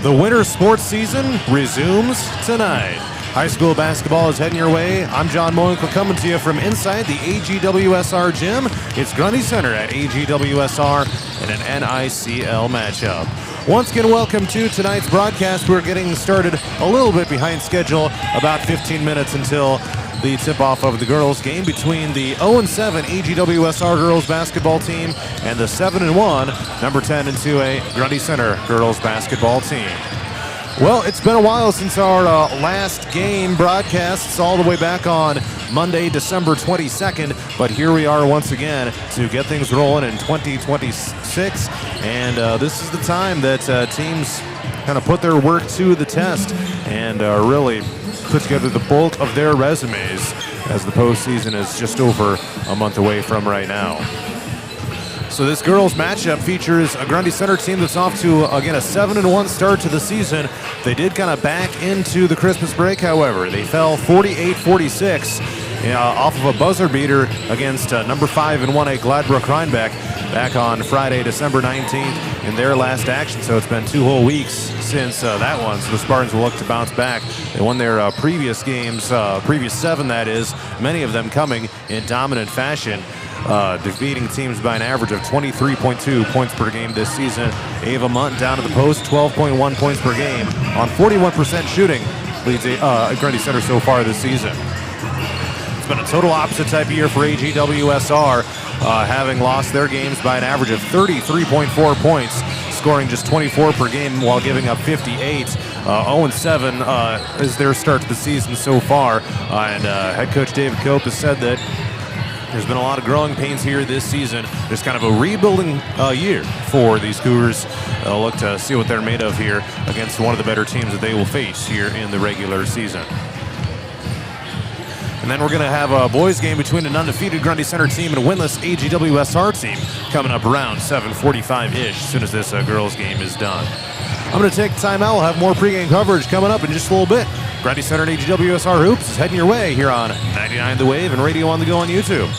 The winter sports season resumes tonight. High school basketball is heading your way. I'm John Moenkel coming to you from inside the AGWSR gym. It's Grundy Center at AGWSR in an NICL matchup. Once again, welcome to tonight's broadcast. We're getting started a little bit behind schedule, about 15 minutes until the tip-off of the girls' game between the 0-7 AGWSR girls basketball team and the 7-1 number 10 and 2A Grundy Center girls basketball team. Well, it's been a while since our last game broadcasts, all the way back on Monday, December 22nd, but here we are once again to get things rolling in 2026, and this is the time that teams kind of put their work to the test and really put together the bulk of their resumes, as the postseason is just over a month away from right now. So this girls matchup features a Grundy Center team that's off to, again, a 7-1 start to the season. They did kind of back into the Christmas break, however. They fell 48-46 off of a buzzer beater against number 5 and 1A Gladbrook Rhinebeck back on Friday, December 19th in their last action. So it's been 2 whole weeks since that one. So the Spartans will look to bounce back. They won their previous games, previous 7 that is, many of them coming in dominant fashion. Defeating teams by an average of 23.2 points per game this season. Ava Munt down to the post, 12.1 points per game on 41% shooting, leads Grundy Center so far this season. It's been a total opposite type of year for AGWSR, having lost their games by an average of 33.4 points, scoring just 24 per game while giving up 58. 0-7 is their start to the season so far, and head coach David Cope has said that there's been a lot of growing pains here this season. There's kind of a rebuilding year for these Cougars. They'll look to see what they're made of here against one of the better teams that they will face here in the regular season. And then we're going to have a boys game between an undefeated Grundy Center team and a winless AGWSR team coming up around 7:45-ish as soon as this girls game is done. I'm going to take time out. We'll have more pregame coverage coming up in just a little bit. Grundy Center and AGWSR Hoops is heading your way here on 99 The Wave and Radio on the Go on YouTube.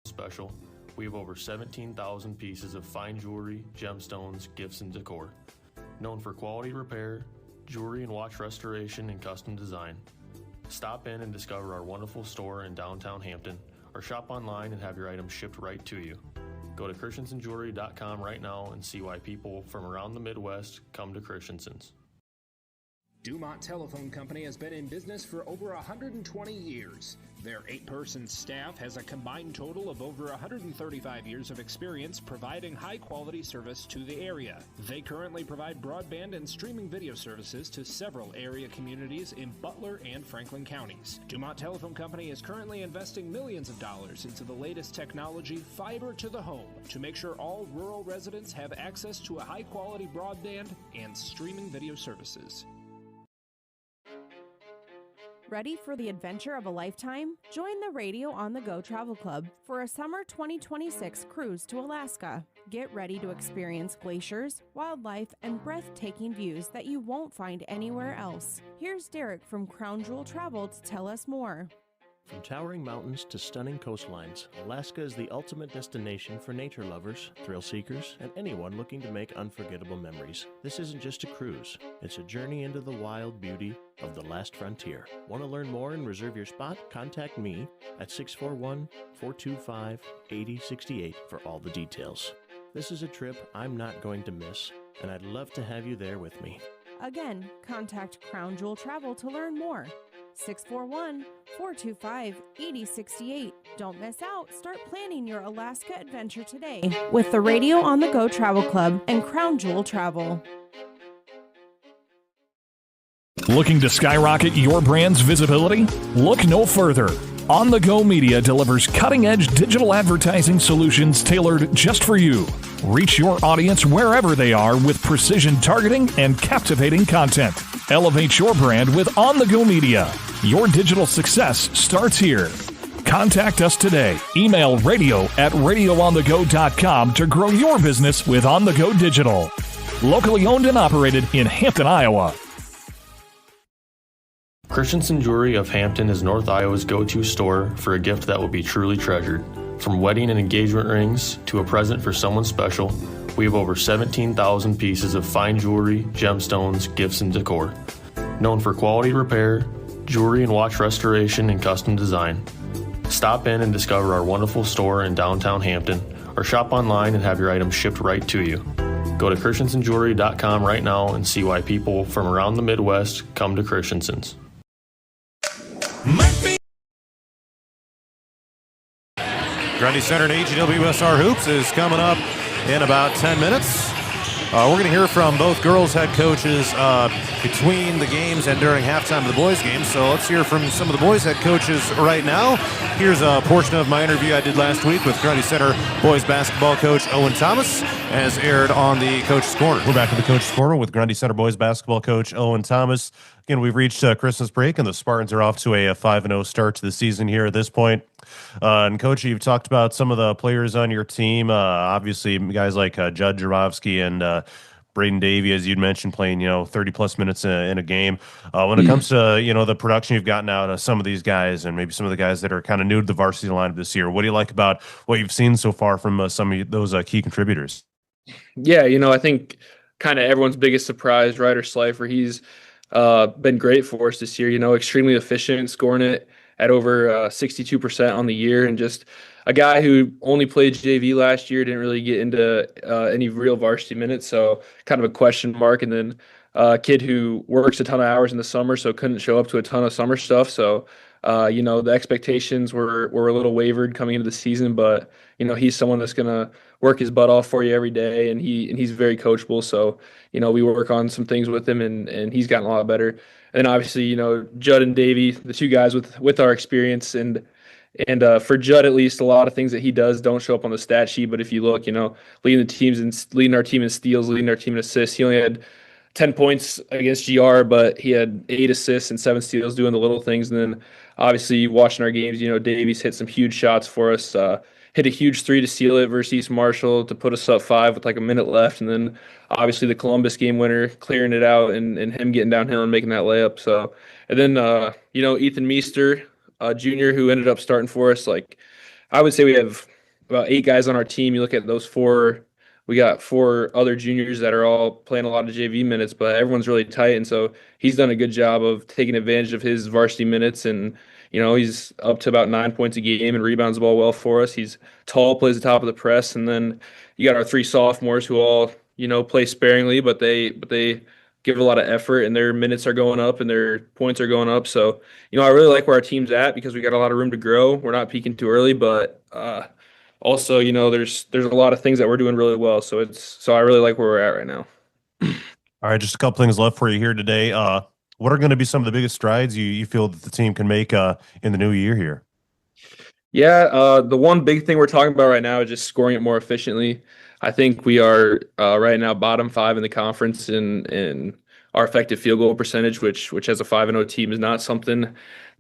Special, we have over 17,000 pieces of fine jewelry, gemstones, gifts, and decor. Known for quality repair, jewelry and watch restoration, and custom design. Stop in and discover our wonderful store in downtown Hampton, or shop online and have your items shipped right to you. Go to christensenjewelry.com right now and see why people from around the Midwest come to Christensen's. Dumont Telephone Company has been in business for over 120 years. Their 8-person staff has a combined total of over 135 years of experience providing high-quality service to the area. They currently provide broadband and streaming video services to several area communities in Butler and Franklin counties. Dumont Telephone Company is currently investing millions of dollars into the latest technology, fiber to the home, to make sure all rural residents have access to a high-quality broadband and streaming video services. Ready for the adventure of a lifetime? Join the Radio on the Go Travel Club for a summer 2026 cruise to Alaska. Get ready to experience glaciers, wildlife, and breathtaking views that you won't find anywhere else. Here's Derek from Crown Jewel Travel to tell us more. From towering mountains to stunning coastlines, Alaska is the ultimate destination for nature lovers, thrill seekers, and anyone looking to make unforgettable memories. This isn't just a cruise, it's a journey into the wild beauty of the last frontier. Want to learn more and reserve your spot? Contact me at 641-425-8068 for all the details. This is a trip I'm not going to miss, and I'd love to have you there with me. Again, contact Crown Jewel Travel to learn more. 641-425-8068. Don't miss out. Start planning your Alaska adventure today with the Radio on the Go Travel Club and Crown Jewel Travel. Looking to skyrocket your brand's visibility? Look no further. On the Go Media delivers cutting-edge digital advertising solutions tailored just for you. Reach your audience wherever they are with precision targeting and captivating content. Elevate your brand with On the Go Media. Your digital success starts here. Contact us today. Email radio@radioonthego.com to grow your business with On the Go Digital. Locally owned and operated in Hampton, Iowa. Christensen Jewelry of Hampton is North Iowa's go-to store for a gift that will be truly treasured. From wedding and engagement rings to a present for someone special, we have over 17,000 pieces of fine jewelry, gemstones, gifts, and decor. Known for quality repair, jewelry and watch restoration, and custom design. Stop in and discover our wonderful store in downtown Hampton, or shop online and have your items shipped right to you. Go to christensenjewelry.com right now and see why people from around the Midwest come to Christensen's. Grundy Center and AGWSR Hoops is coming up in about 10 minutes. We're going to hear from both girls' head coaches between the games and during halftime of the boys' games. So let's hear from some of the boys' head coaches right now. Here's a portion of my interview I did last week with Grundy Center boys basketball coach Owen Thomas, as aired on the Coach's Corner. We're back in the Coach's Corner with Grundy Center boys basketball coach Owen Thomas. Again, we've reached Christmas break, and the Spartans are off to a 5-0 start to the season here at this point. And Coach, you've talked about some of the players on your team. Obviously, guys like Judd Jarofsky and Braden Davey, as you'd mentioned, playing 30-plus minutes in a game. When it comes to the production you've gotten out of some of these guys, and maybe some of the guys that are kind of new to the varsity lineup this year, what do you like about what you've seen so far from some of those key contributors? Yeah, I think kind of everyone's biggest surprise, Ryder Slifer. He's been great for us this year. Extremely efficient, scoring it at over 62% on the year, and just a guy who only played JV last year, didn't really get into any real varsity minutes, so kind of a question mark. And then a kid who works a ton of hours in the summer, so couldn't show up to a ton of summer stuff. So, the expectations were a little wavered coming into the season, but he's someone that's gonna work his butt off for you every day, and he's very coachable. So, we work on some things with him, and he's gotten a lot better. And obviously, Judd and Davey, the two guys with our experience, and for Judd, at least, a lot of things that he does don't show up on the stat sheet. But if you look, leading our team in steals, leading our team in assists, he only had 10 points against GR, but he had 8 assists and 7 steals, doing the little things. And then obviously watching our games, Davies hit some huge shots for us. Hit a huge 3 to seal it versus East Marshall to put us up 5 with like a minute left. And then obviously the Columbus game winner, clearing it out, and him getting downhill and making that layup. So, and then, Ethan Meester, junior, who ended up starting for us. Like, I would say we have about 8 guys on our team. You look at those 4, we got 4 other juniors that are all playing a lot of JV minutes, but everyone's really tight. And so he's done a good job of taking advantage of his varsity minutes, and he's up to about 9 points a game and rebounds the ball well for us. He's tall, plays the top of the press. And then you got our 3 sophomores who all, play sparingly, but they give it a lot of effort, and their minutes are going up and their points are going up. So, I really like where our team's at, because we got a lot of room to grow. We're not peaking too early, but also, there's a lot of things that we're doing really well. So I really like where we're at right now. All right, just a couple things left for you here today. What are going to be some of the biggest strides you feel that the team can make in the new year here? Yeah, the one big thing we're talking about right now is just scoring it more efficiently. I think we are right now bottom 5 in the conference in our effective field goal percentage, which as a 5-0 team is not something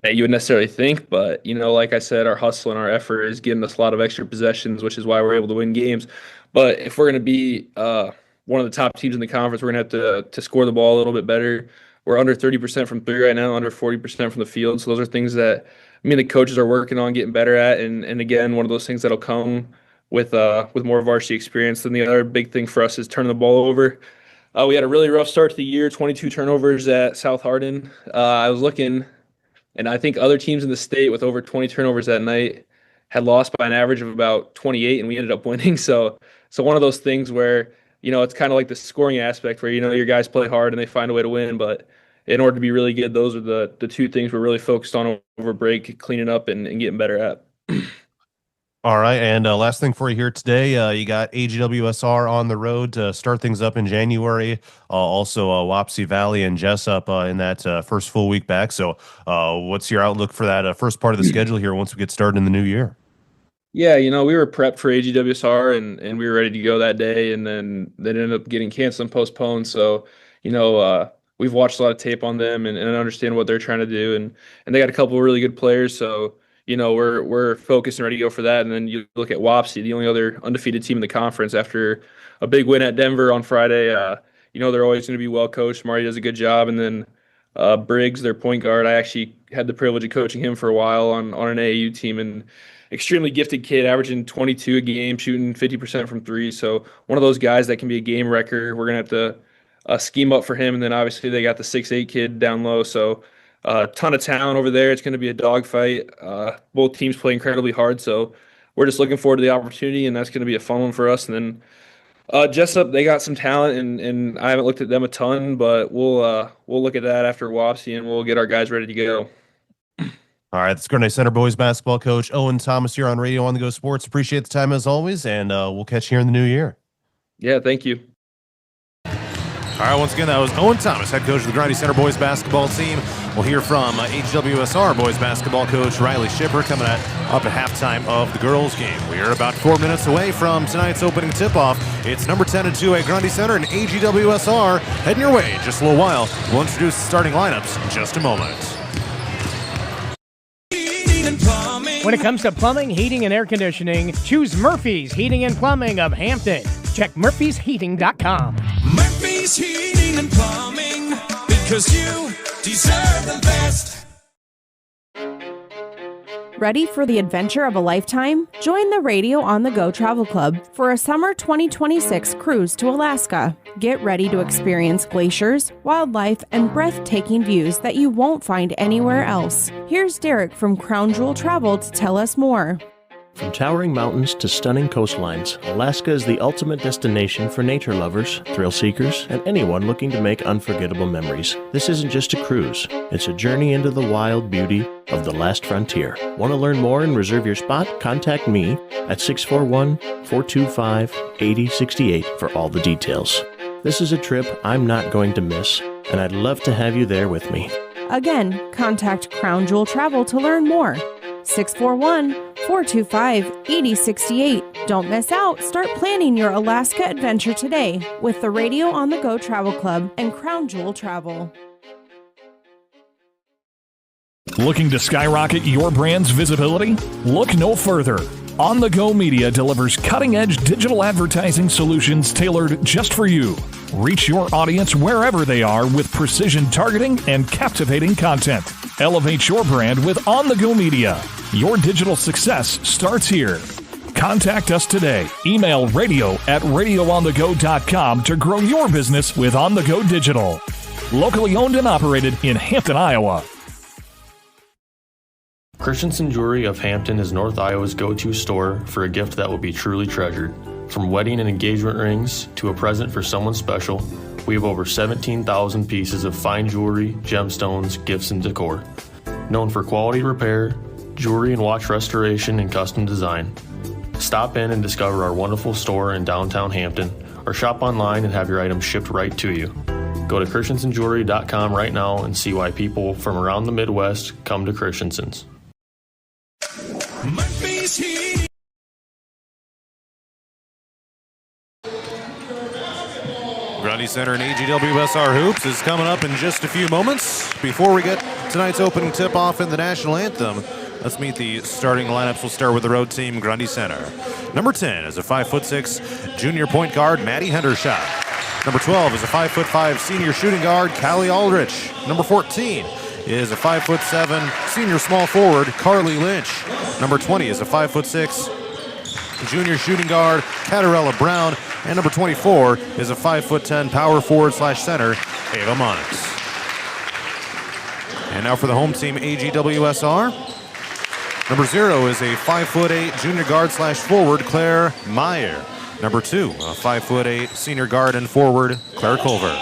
that you would necessarily think. But, like I said, our hustle and our effort is getting us a lot of extra possessions, which is why we're able to win games. But if we're going to be one of the top teams in the conference, we're going to have to score the ball a little bit better. We're under 30% from 3 right now, under 40% from the field. So those are things that the coaches are working on getting better at. And again, one of those things that'll come with more varsity experience. Then the other big thing for us is turning the ball over. We had a really rough start to the year, 22 turnovers at South Hardin. I was looking, and I think other teams in the state with over 20 turnovers that night had lost by an average of about 28, and we ended up winning. So one of those things where, it's kind of like the scoring aspect where, your guys play hard and they find a way to win. But in order to be really good, those are the 2 things we're really focused on over break, cleaning up and getting better at. All right, and last thing for you here today, you got AGWSR on the road to start things up in January. Also, Wapsie Valley and Jessup in that first full week back. So, what's your outlook for that first part of the schedule here once we get started in the new year? Yeah, we were prepped for AGWSR and we were ready to go that day, and then that ended up getting canceled and postponed. So, we've watched a lot of tape on them and understand what they're trying to do, and they got a couple of really good players. So, we're focused and ready to go for that. And then you look at Wapsie, the only other undefeated team in the conference after a big win at Denver on Friday. They're always going to be well coached. Marty does a good job, and then Briggs, their point guard, I actually had the privilege of coaching him for a while on an AAU team, and extremely gifted kid, averaging 22 a game, shooting 50% from three. So one of those guys that can be a game wrecker. We're going to have to scheme up for him. And then obviously they got the 6'8" kid down low. So a ton of talent over there. It's going to be a dogfight. Both teams play incredibly hard. So we're just looking forward to the opportunity, and that's going to be a fun one for us. And then Jessup, they got some talent, and I haven't looked at them a ton, but we'll look at that after Wapsie, and we'll get our guys ready to go. All right, that's Grundy Center boys basketball coach Owen Thomas here on Radio on the Go Sports. Appreciate the time as always, and we'll catch you here in the new year. Yeah, thank you. All right, once again, that was Owen Thomas, head coach of the Grundy Center boys basketball team. We'll hear from AGWSR boys basketball coach Riley Shipper coming up at halftime of the girls' game. We are about 4 minutes away from tonight's opening tip-off. It's number 10 and 2 at Grundy Center, and AGWSR heading your way in just a little while. We'll introduce the starting lineups in just a moment. When it comes to plumbing, heating, and air conditioning, choose Murphy's Heating and Plumbing of Hampton. Check murphysheating.com. Murphy's Heating and Plumbing, because you deserve the best. Ready for the adventure of a lifetime? Join the Radio on the Go Travel Club for a summer 2026 cruise to Alaska. Get ready to experience glaciers, wildlife, and breathtaking views that you won't find anywhere else. Here's Derek from Crown Jewel Travel to tell us more. From towering mountains to stunning coastlines, Alaska is the ultimate destination for nature lovers, thrill seekers, and anyone looking to make unforgettable memories. This isn't just a cruise, it's a journey into the wild beauty of the last frontier. Want to learn more and reserve your spot? Contact me at 641-425-8068 for all the details. This is a trip I'm not going to miss, and I'd love to have you there with me. Again, contact Crown Jewel Travel to learn more. 641-425-8068. Don't miss out. Start planning your Alaska adventure today with the Radio on the Go Travel Club and Crown Jewel Travel. Looking to skyrocket your brand's visibility? Look no further. On the Go Media delivers cutting-edge digital advertising solutions tailored just for you. Reach your audience wherever they are with precision targeting and captivating content. Elevate your brand with On the Go Media. Your digital success starts here. Contact us today. Email radio@radioonthego.com to grow your business with On the Go Digital. Locally owned and operated in Hampton, Iowa. Christensen Jewelry of Hampton is North Iowa's go-to store for a gift that will be truly treasured. From wedding and engagement rings to a present for someone special, we have over 17,000 pieces of fine jewelry, gemstones, gifts, and decor. Known for quality repair, jewelry and watch restoration, and custom design. Stop in and discover our wonderful store in downtown Hampton, or shop online and have your items shipped right to you. Go to christensenjewelry.com right now and see why people from around the Midwest come to Christensen's. Murphy's Heating. Grundy Center and AGWSR Hoops is coming up in just a few moments. Before we get tonight's opening tip-off in the national anthem, let's meet the starting lineups. We'll start with the road team, Grundy Center. Number 10 is a 5'6" junior point guard, Maddie Hendershot. Number 12 is a 5'5" senior shooting guard, Callie Aldrich. Number 14 is a 5'7" senior small forward, Carly Lynch. Number 20 is a 5'6" junior shooting guard, Catarella Brown. And number 24 is a 5'10" power forward / center, Ava Monix. And now for the home team, AGWSR. Number 0 is a 5'8" junior guard / forward, Claire Meyer. Number 2, a 5'8" senior guard and forward, Claire Culver.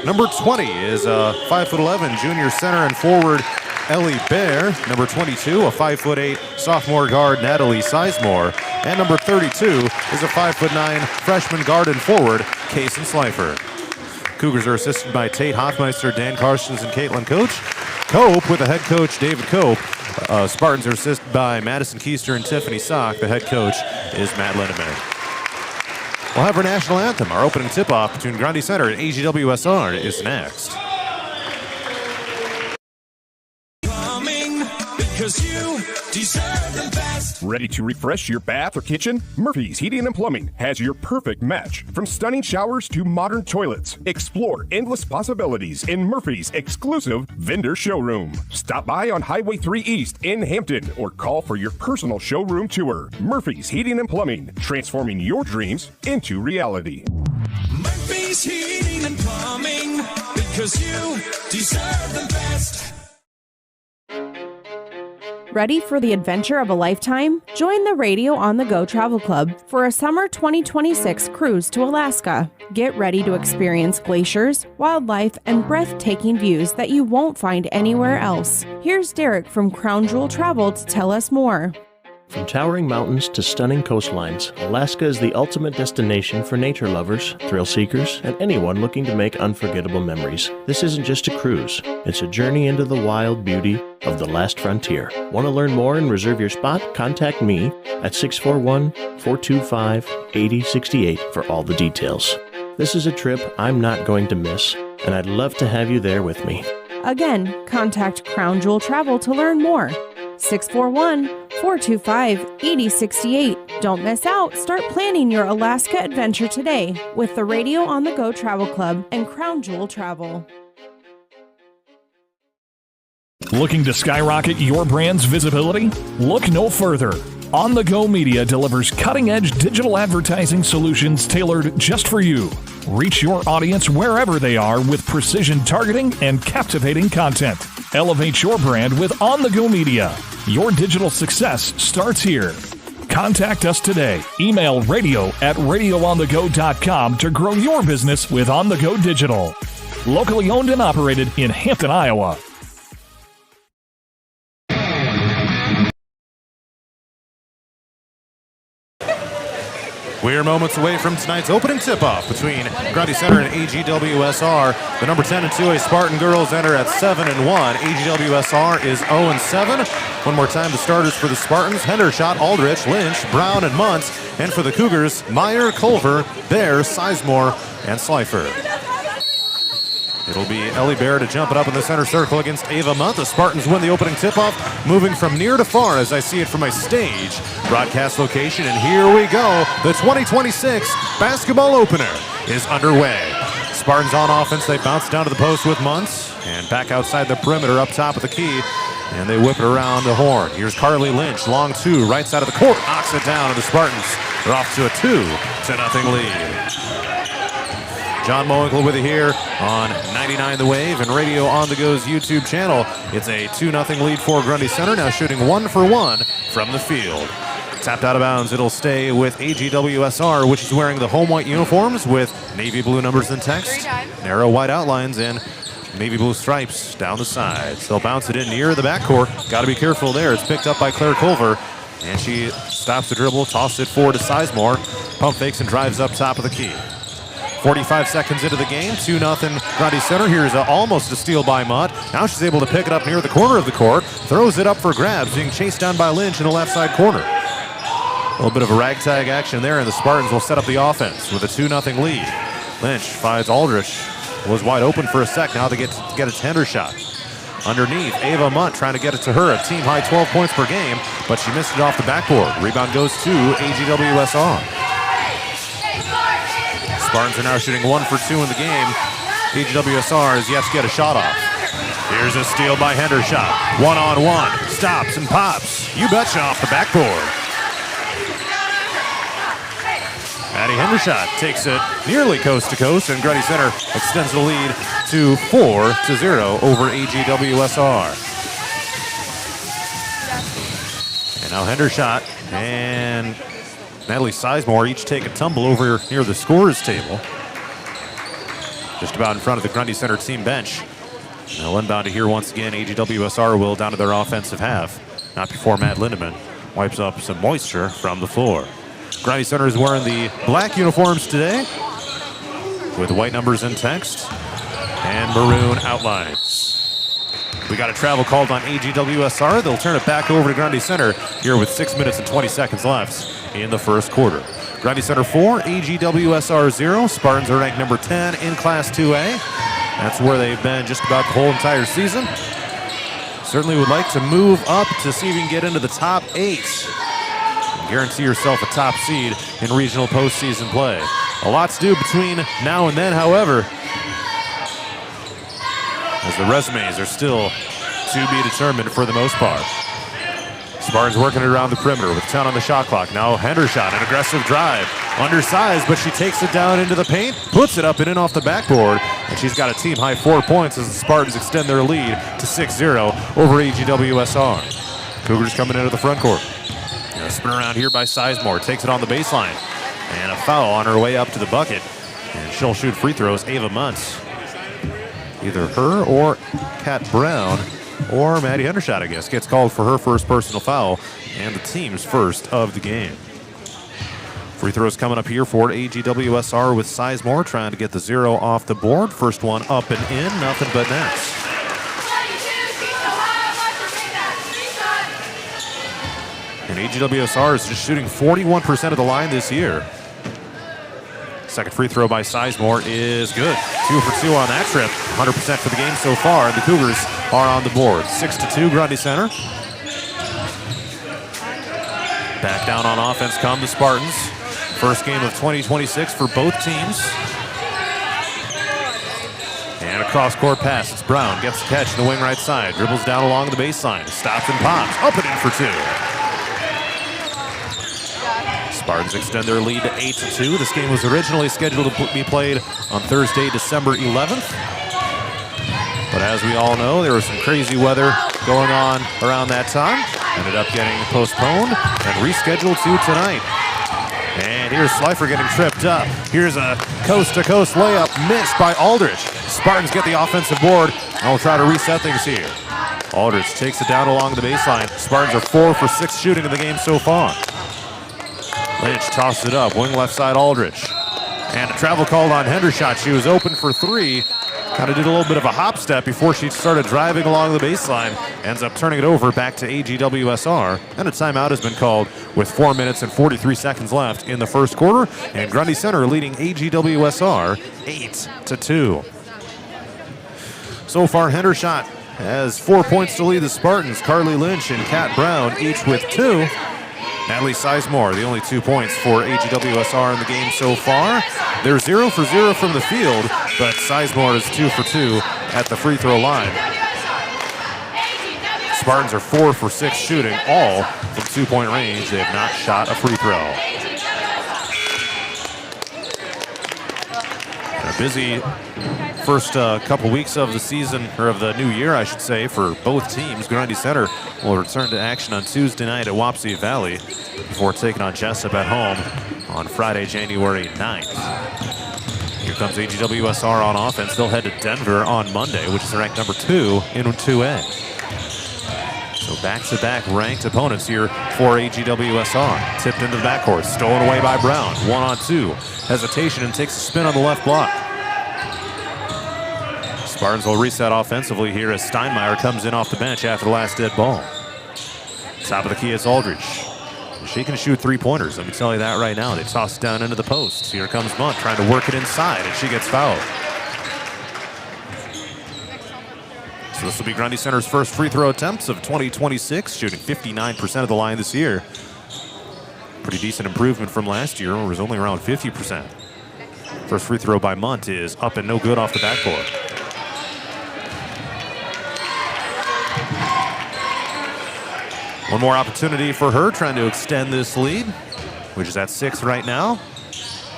Number 20 is a 5'11" junior center and forward, Ellie Bear. Number 22, a 5'8" sophomore guard, Natalie Sizemore. And number 32 is a 5'9" freshman guard and forward, Kaysen Slifer. Cougars are assisted by Tate Hoffmeister, Dan Carstens, and Caitlin Cope with the head coach, David Cope. Spartans are assisted by Madison Keister and Tiffany Sock. The head coach is Matt Lindemann. We'll have our national anthem. Our opening tip-off between Grundy Center and AGWSR is next. Because you deserve the best. Ready to refresh your bath or kitchen? Murphy's Heating and Plumbing has your perfect match. From stunning showers to modern toilets, explore endless possibilities in Murphy's exclusive vendor showroom. Stop by on Highway 3 East in Hampton or call for your personal showroom tour. Murphy's Heating and Plumbing, transforming your dreams into reality. Murphy's Heating and Plumbing, because you deserve the best. Ready for the adventure of a lifetime? Join the Radio on the Go Travel Club for a summer 2026 cruise to Alaska. Get ready to experience glaciers, wildlife, and breathtaking views that you won't find anywhere else. Here's Derek from Crown Jewel Travel to tell us more. From towering mountains to stunning coastlines, Alaska is the ultimate destination for nature lovers, thrill seekers, and anyone looking to make unforgettable memories. This isn't just a cruise, it's a journey into the wild beauty of the last frontier. Want to learn more and reserve your spot? Contact me at 641-425-8068 for all the details. This is a trip I'm not going to miss, and I'd love to have you there with me. Again, contact Crown Jewel Travel to learn more. 641-425-8068. Don't miss out. Start planning your Alaska adventure today with the Radio on the Go Travel Club and Crown Jewel Travel. Looking to skyrocket your brand's visibility? Look no further. On the Go Media delivers cutting-edge digital advertising solutions tailored just for you. Reach your audience wherever they are with precision targeting and captivating content. Elevate your brand with On the Go Media. Your digital success starts here. Contact us today. Email radio@radioonthego.com to grow your business with On the Go Digital. Locally owned and operated in Hampton, Iowa. We're moments away from tonight's opening tip-off between Grundy Center and AGWSR. The number 10 and 2A Spartan girls enter at 7-1. AGWSR is 0-7. One more time, the starters for the Spartans: Hendershot, Aldrich, Lynch, Brown, and Muntz. And for the Cougars, Meyer, Culver, Bear, Sizemore, and Slifer. It'll be Ellie Bear to jump it up in the center circle against Ava Munt. The Spartans win the opening tip-off, moving from near to far as I see it from my stage broadcast location. And here we go. The 2026 basketball opener is underway. Spartans on offense. They bounce down to the post with Muntz and back outside the perimeter up top of the key. And they whip it around the horn. Here's Carly Lynch, long two, right side of the court, knocks it down, and the Spartans are off to a 2-0 lead. John Mowinkle with you here on 99 The Wave and Radio on the Go's YouTube channel. It's a 2-0 lead for Grundy Center, now shooting 1 for 1 from the field. Tapped out of bounds, it'll stay with AGWSR, which is wearing the home white uniforms with navy blue numbers and text, narrow white outlines, and navy blue stripes down the sides. They'll bounce it in near the backcourt. Got to be careful there. It's picked up by Claire Culver, and she stops the dribble, tosses it forward to Sizemore, pump fakes and drives up top of the key. 45 seconds into the game, 2-0 Grundy Center. Here's almost a steal by Mutt. Now she's able to pick it up near the corner of the court, throws it up for grabs, being chased down by Lynch in the left side corner. A little bit of a ragtag action there, and the Spartans will set up the offense with a 2-0 lead. Lynch finds Aldrich, was wide open for a sec. Now they get its Hendershot. Underneath, Ava Munt trying to get it to her, a team-high 12 points per game, but she missed it off the backboard. Rebound goes to AGWSR. Spartans are now shooting 1 for 2 in the game. AGWSR is yet to get a shot off. Here's a steal by Hendershot. 1-on-1, stops and pops. You betcha off the backboard. Maddie Hendershot takes it nearly coast to coast, and Grundy Center extends the lead to 4-0 over AGWSR. And now Hendershot and Natalie Sizemore each take a tumble over near the scorer's table, just about in front of the Grundy Center team bench. Now inbound to here once again, AGWSR will down to their offensive half. Not before Matt Lindemann wipes up some moisture from the floor. Grundy Center is wearing the black uniforms today with white numbers in text and maroon outlines. We got a travel called on AGWSR. They'll turn it back over to Grundy Center here with 6 minutes and 20 seconds left in the first quarter. Grundy Center 4, AGWSR 0. Spartans are ranked number 10 in Class 2A. That's where they've been just about the whole entire season. Certainly would like to move up to see if you can get into the top 8. Guarantee yourself a top seed in regional postseason play. A lot to do between now and then, however, as the resumes are still to be determined for the most part. Spartans working it around the perimeter with 10 on the shot clock. Now Hendershot, an aggressive drive. Undersized, but she takes it down into the paint, puts it up and in off the backboard, and she's got a team-high 4 points as the Spartans extend their lead to 6-0 over AGWSR. Cougars coming into the front court. Spin around here by Sizemore, takes it on the baseline, and a foul on her way up to the bucket. And she'll shoot free throws, Ava Muntz. Either her or Kat Brown or Maddie Hendershot, I guess, gets called for her first personal foul and the team's first of the game. Free throws coming up here for AGWSR with Sizemore trying to get the 0 off the board. First one up and in, nothing but nets. And AGWSR is just shooting 41% of the line this year. Second free throw by Sizemore is good. 2 for 2 on that trip. 100% for the game so far, and the Cougars are on the board. 6-2, Grundy Center. Back down on offense come the Spartans. First game of 2026 for both teams. And a cross-court pass. It's Brown. Gets the catch in the wing right side. Dribbles down along the baseline. Stops and pops. Up and in for 2. Spartans extend their lead to 8-2. This game was originally scheduled to be played on Thursday, December 11th. But as we all know, there was some crazy weather going on around that time. Ended up getting postponed and rescheduled to tonight. And here's Slifer getting tripped up. Here's a coast-to-coast layup missed by Aldrich. Spartans get the offensive board, and we'll try to reset things here. Aldrich takes it down along the baseline. Spartans are 4 for 6 shooting in the game so far. Lynch tosses it up, wing left side Aldrich. And a travel called on Hendershot. She was open for 3. Kind of did a little bit of a hop step before she started driving along the baseline. Ends up turning it over back to AGWSR. And a timeout has been called with 4 minutes and 43 seconds left in the first quarter. And Grundy Center leading AGWSR 8-2. So far, Hendershot has 4 points to lead the Spartans. Carly Lynch and Kat Brown each with 2. Natalie Sizemore, the only 2 points for AGWSR in the game so far. They're 0 for 0 from the field, but Sizemore is 2 for 2 at the free throw line. Spartans are 4 for 6 shooting, all from 2-point range. They have not shot a free throw. A busy first couple weeks of the season, or of the new year, I should say, for both teams. Grundy Center will return to action on Tuesday night at Wapsie Valley before taking on Jessup at home on Friday, January 9th. Here comes AGWSR on offense. They'll head to Denver on Monday, which is ranked number 2 in 2A. So back-to-back ranked opponents here for AGWSR. Tipped into the backcourt, stolen away by Brown. 1-on-2. Hesitation and takes a spin on the left block. Spartans will reset offensively here as Steinmeier comes in off the bench after the last dead ball. Top of the key is Aldrich. She can shoot 3-pointers, let me tell you that right now. They toss it down into the post. Here comes Munt trying to work it inside, and she gets fouled. So this will be Grundy Center's first free throw attempts of 2026, shooting 59% of the line this year. Pretty decent improvement from last year, where it was only around 50%. First free throw by Munt is up and no good off the backboard. One more opportunity for her, trying to extend this lead, which is at 6 right now.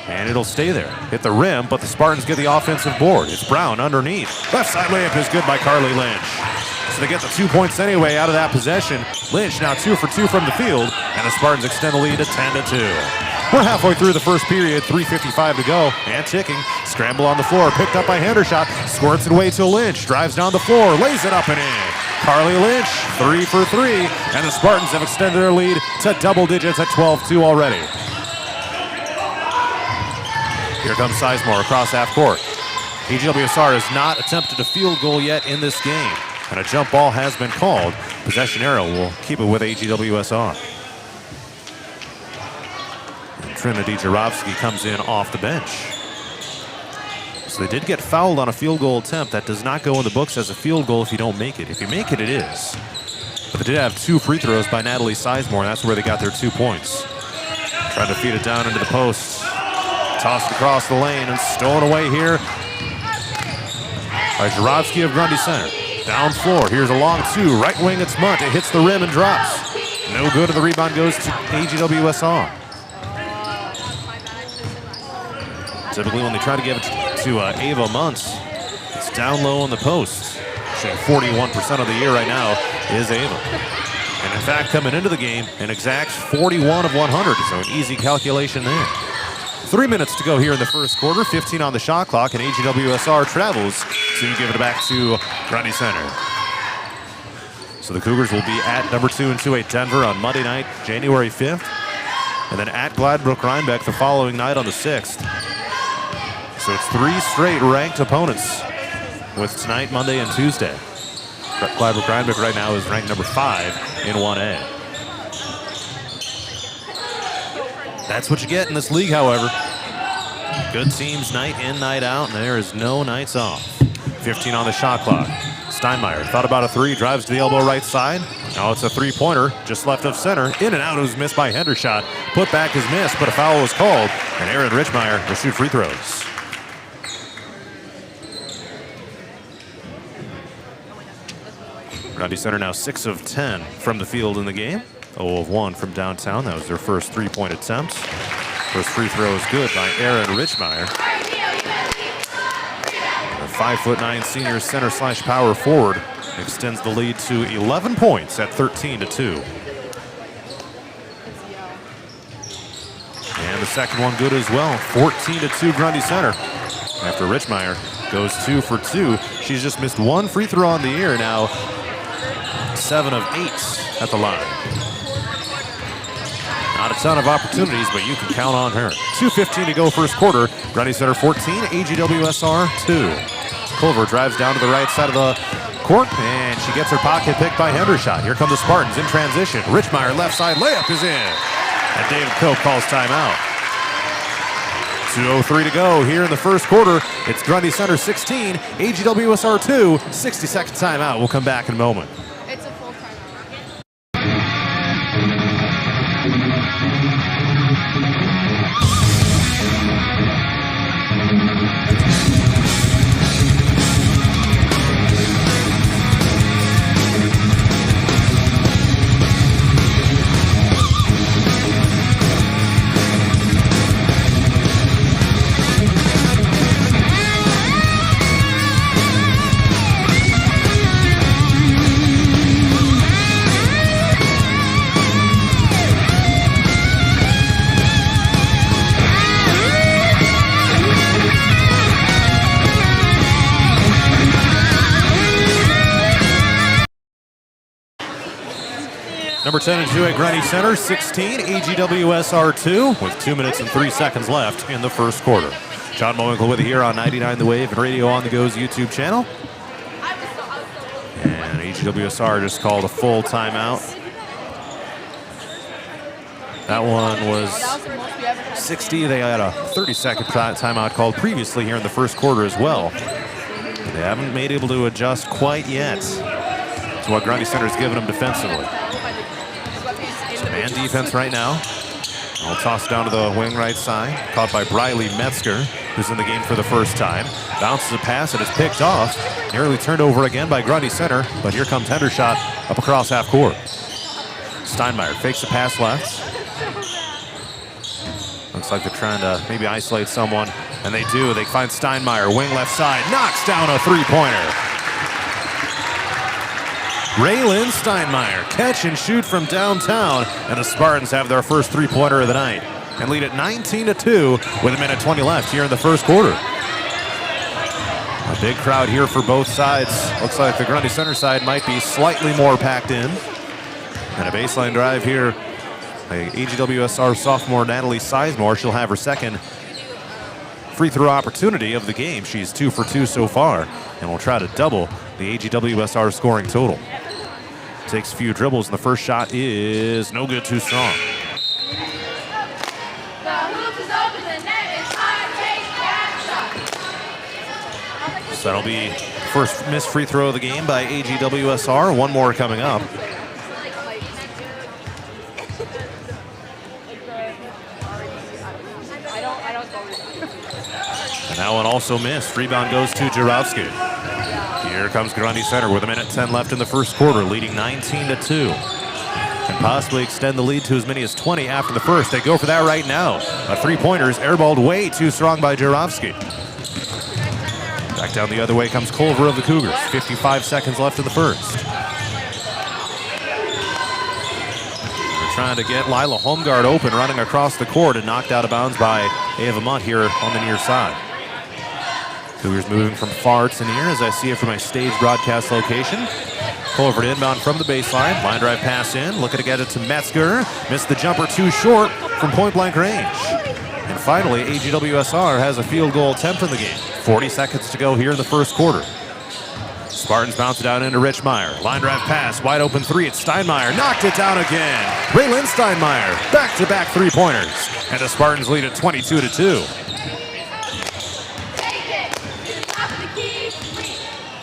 And it'll stay there. Hit the rim, but the Spartans get the offensive board. It's Brown underneath. Left side layup is good by Carly Lynch. So they get the 2 points anyway out of that possession. Lynch now 2 for 2 from the field, and the Spartans extend the lead to 10-2. We're halfway through the first period, 3:55 to go, and ticking. Scramble on the floor, picked up by Hendershot, squirts it away to Lynch, drives down the floor, lays it up and in. Carly Lynch, 3 for 3, and the Spartans have extended their lead to double digits at 12-2 already. Here comes Sizemore across half court. AGWSR has not attempted a field goal yet in this game, and a jump ball has been called. Possession arrow will keep it with AGWSR. And Trinity Jarofsky comes in off the bench. So they did get fouled on a field goal attempt. That does not go in the books as a field goal if you don't make it. If you make it, it is. But they did have 2 free throws by Natalie Sizemore, and that's where they got their 2 points. Trying to feed it down into the post. Tossed across the lane and stolen away here by Jarofsky of Grundy Center. Down floor, here's a long 2, right wing it's Munt. It hits the rim and drops. No good, and the rebound goes to AGWSR. Typically when they try to give it to Ava Muntz, it's down low on the post. Shooting 41% of the year right now is Ava. And in fact, coming into the game, an exact 41 of 100, so an easy calculation there. 3 minutes to go here in the first quarter, 15 on the shot clock, and AGWSR travels to give it back to Grundy Center. So the Cougars will be at number 2 and 2-8 Denver on Monday night, January 5th, and then at Gladbrook Rhinebeck the following night on the 6th. So it's 3 straight ranked opponents with tonight, Monday, and Tuesday. Gladbrook Rhinebeck right now is ranked number 5 in 1A. That's what you get in this league, however. Good teams night in, night out, and there is no nights off. 15 on the shot clock. Steinmeier thought about a 3, drives to the elbow right side. Now it's a 3-pointer, just left of center. In and out, it was missed by Hendershot. Put back is missed, but a foul was called, and Aaron Richmeyer will shoot free throws. Grundy Center now 6 of 10 from the field in the game. 0 of 1 from downtown. That was their first 3-point attempt. First free throw is good by Aaron Richmeyer. The 5'9" senior center/power forward extends the lead to 11 points at 13-2. And the second one good as well. 14-2 Grundy Center. After Richmeyer goes 2 for 2. She's just missed 1 free throw on the year now. 7 of 8 at the line. Not a ton of opportunities, but you can count on her. 2:15 to go first quarter. Grundy Center 14, AGWSR 2. Culver drives down to the right side of the court, and she gets her pocket picked by Hendershot. Here come the Spartans in transition. Richmeyer left side layup is in. And David Koch calls timeout. 2:03 to go here in the first quarter. It's Grundy Center 16, AGWSR 2. 60-second timeout. We'll come back in a moment. It's a full timeout. Number 10 and 2 at Grundy Center, 16, AGWSR 2, with 2 minutes and 3 seconds left in the first quarter. John Mowinkle with you here on 99 The Wave and Radio on the Go's YouTube channel. And AGWSR just called a full timeout. That one was 60. They had a 30-second timeout called previously here in the first quarter as well. They haven't been able to adjust quite yet to what Grundy Center has given them defensively. Man defense right now. I'll toss down to the wing right side. Caught by Briley Metzger, who's in the game for the first time. Bounces a pass and is picked off. Nearly turned over again by Grundy Center, but here comes Hendershot up across half court. Steinmeier fakes the pass left. Looks like they're trying to maybe isolate someone, and they do. They find Steinmeier, wing left side, knocks down a three-pointer. Raylyn Steinmeier, catch and shoot from downtown, and the Spartans have their first three-pointer of the night. and lead it 19-2 with 1:20 left here in the first quarter. A big crowd here for both sides. Looks like the Grundy Center side might be slightly more packed in. And a baseline drive here. AGWSR sophomore Natalie Sizemore, she'll have her second free throw opportunity of the game. She's 2 for 2 so far, and will try to double the AGWSR scoring total. Takes a few dribbles, and the first shot is no good, too strong. So that'll be first missed free throw of the game by AGWSR. One more coming up. And that one also missed. Rebound goes to Jarowski. Here comes Grundy Center with 1:10 left in the first quarter, leading 19-2. And possibly extend the lead to as many as 20 after the first. They go for that right now. A three-pointer is airballed way too strong by Jarowski. Back down the other way comes Culver of the Cougars. 55 seconds left in the first. They're trying to get Lila Holmgard open, running across the court, and knocked out of bounds by Ava Munt here on the near side. Cougars moving from far to near as I see it from my stage broadcast location. Culver inbound from the baseline. Line drive pass in. Looking to get it to Metzger. Missed the jumper too short from point-blank range. And finally, AGWSR has a field goal attempt in the game. 40 seconds to go here in the first quarter. Spartans bounce it out into Rich Meyer. Line drive pass, wide open three. It's Steinmeier. Knocked it down again. Raylan Steinmeier. Back-to-back three-pointers. And the Spartans lead at 22-2.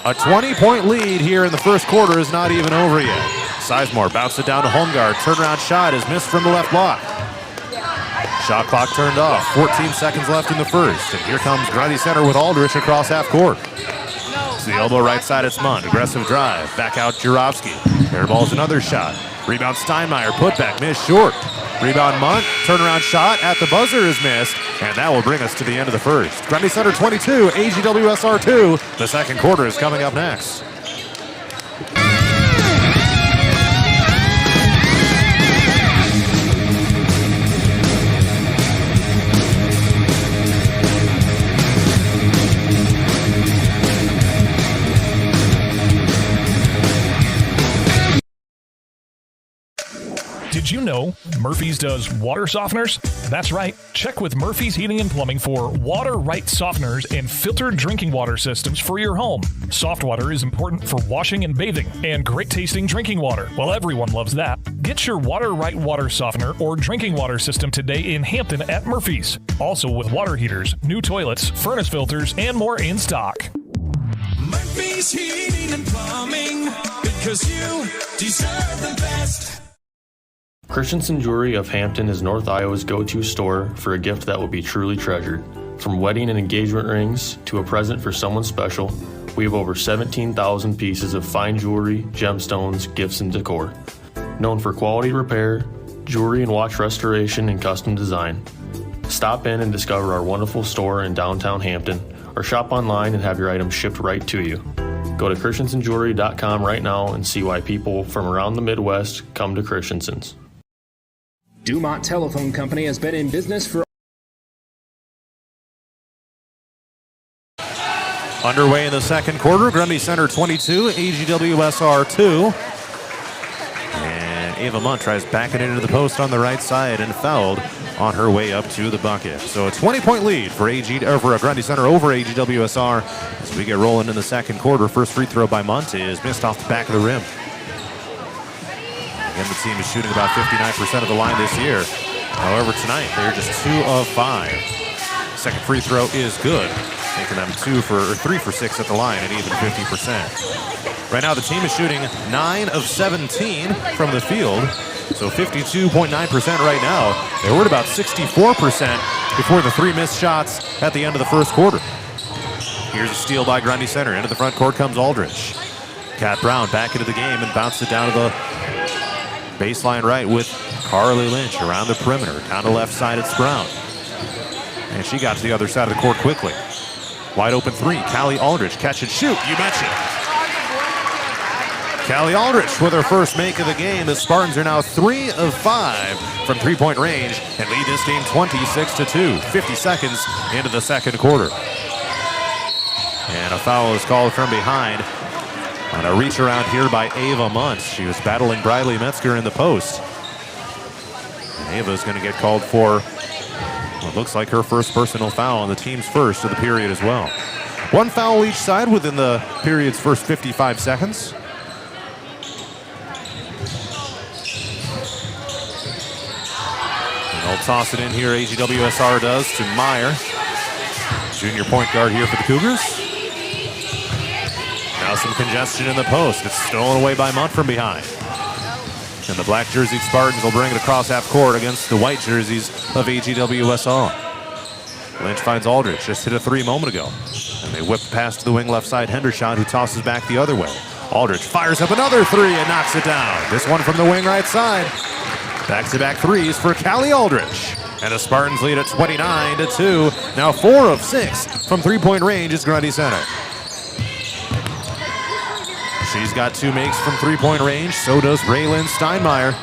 A 20-point lead here in the first quarter is not even over yet. Sizemore bounced it down to Holmgard. Turnaround shot is missed from the left block. Shot clock turned off. 14 seconds left in the first. And here comes Grundy Center with Aldrich across half court. To the elbow right side, it's Munt. Aggressive drive. Back out Jarowski. Airball's another shot. Rebound Steinmeier. Putback missed short. Rebound Munt. Turnaround shot at the buzzer is missed. And that will bring us to the end of the first. Grundy Center 22, AGWSR 2. The second quarter is coming up next. Did you know Murphy's does water softeners? That's right. Check with Murphy's Heating and Plumbing for water right softeners and filtered drinking water systems for your home. Soft water is important for washing and bathing, and great tasting drinking water. Well, everyone loves that. Get your water right water softener or drinking water system today in Hampton at Murphy's. Also with water heaters, new toilets, furnace filters, and more in stock. Murphy's Heating and Plumbing, because you deserve the best. Christensen Jewelry of Hampton is North Iowa's go-to store for a gift that will be truly treasured. From wedding and engagement rings to a present for someone special, we have over 17,000 pieces of fine jewelry, gemstones, gifts, and decor. Known for quality repair, jewelry and watch restoration, and custom design. Stop in and discover our wonderful store in downtown Hampton, or shop online and have your items shipped right to you. Go to christensenjewelry.com right now and see why people from around the Midwest come to Christensen's. Dumont Telephone Company has been in business for... Underway in the second quarter, Grundy Center 22, AGWSR 2. And Ava Munt tries backing it into the post on the right side and fouled on her way up to the bucket. So a 20-point lead for Grundy Center over AGWSR as we get rolling in the second quarter. First free throw by Munt is missed off the back of the rim. Again, the team is shooting about 59% of the line this year. However, tonight they're just 2 of 5. Second free throw is good, making them 3 for 6 at the line at even 50%. Right now, the team is shooting 9 of 17 from the field, so 52.9% right now. They were at about 64% before the 3 missed shots at the end of the first quarter. Here's a steal by Grundy Center. Into the front court comes Aldrich. Kat Brown back into the game and bounced it down to the baseline right with Carly Lynch around the perimeter. Down the left side, it's Brown. And she got to the other side of the court quickly. Wide open 3, Callie Aldrich, catch and shoot, you betcha. Callie Aldrich with her first make of the game. The Spartans are now 3 of 5 from three-point range and lead this game 26-2. 50 seconds into the second quarter. And a foul is called from behind on a reach around here by Ava Muntz. She was battling Briley Metzger in the post. And Ava's going to get called for what looks like her first personal foul, and the team's first of the period as well. One foul each side within the period's first 55 seconds. And they'll toss it in here, AGWSR does, to Meyer. Junior point guard here for the Cougars. Now some congestion in the post. It's stolen away by Munt from behind. And the black jerseyed Spartans will bring it across half court against the white jerseys of AGWSR. Lynch finds Aldrich, just hit a three a moment ago. And they whip past to the wing left side, Hendershot, who tosses back the other way. Aldrich fires up another three and knocks it down. This one from the wing right side. Back-to-back threes for Callie Aldrich. And the Spartans lead at 29-2. Now 4 of 6 from three-point range is Grundy Center. She's got 2 makes from three-point range. So does Raylan Steinmeier.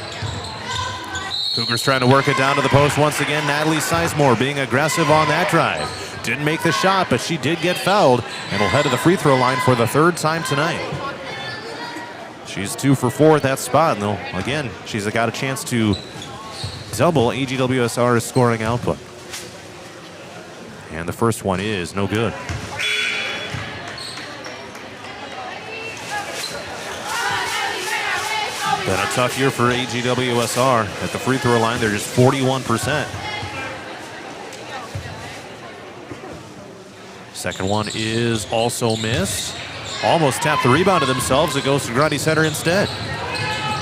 Cougars trying to work it down to the post once again. Natalie Sizemore being aggressive on that drive. Didn't make the shot, but she did get fouled and will head to the free throw line for the third time tonight. She's 2 for 4 at that spot. And again, she's got a chance to double AGWSR's scoring output. And the first one is no good. Been a tough year for AGWSR. At the free throw line, they're just 41%. Second one is also missed. Almost tapped the rebound to themselves. It goes to Grundy Center instead.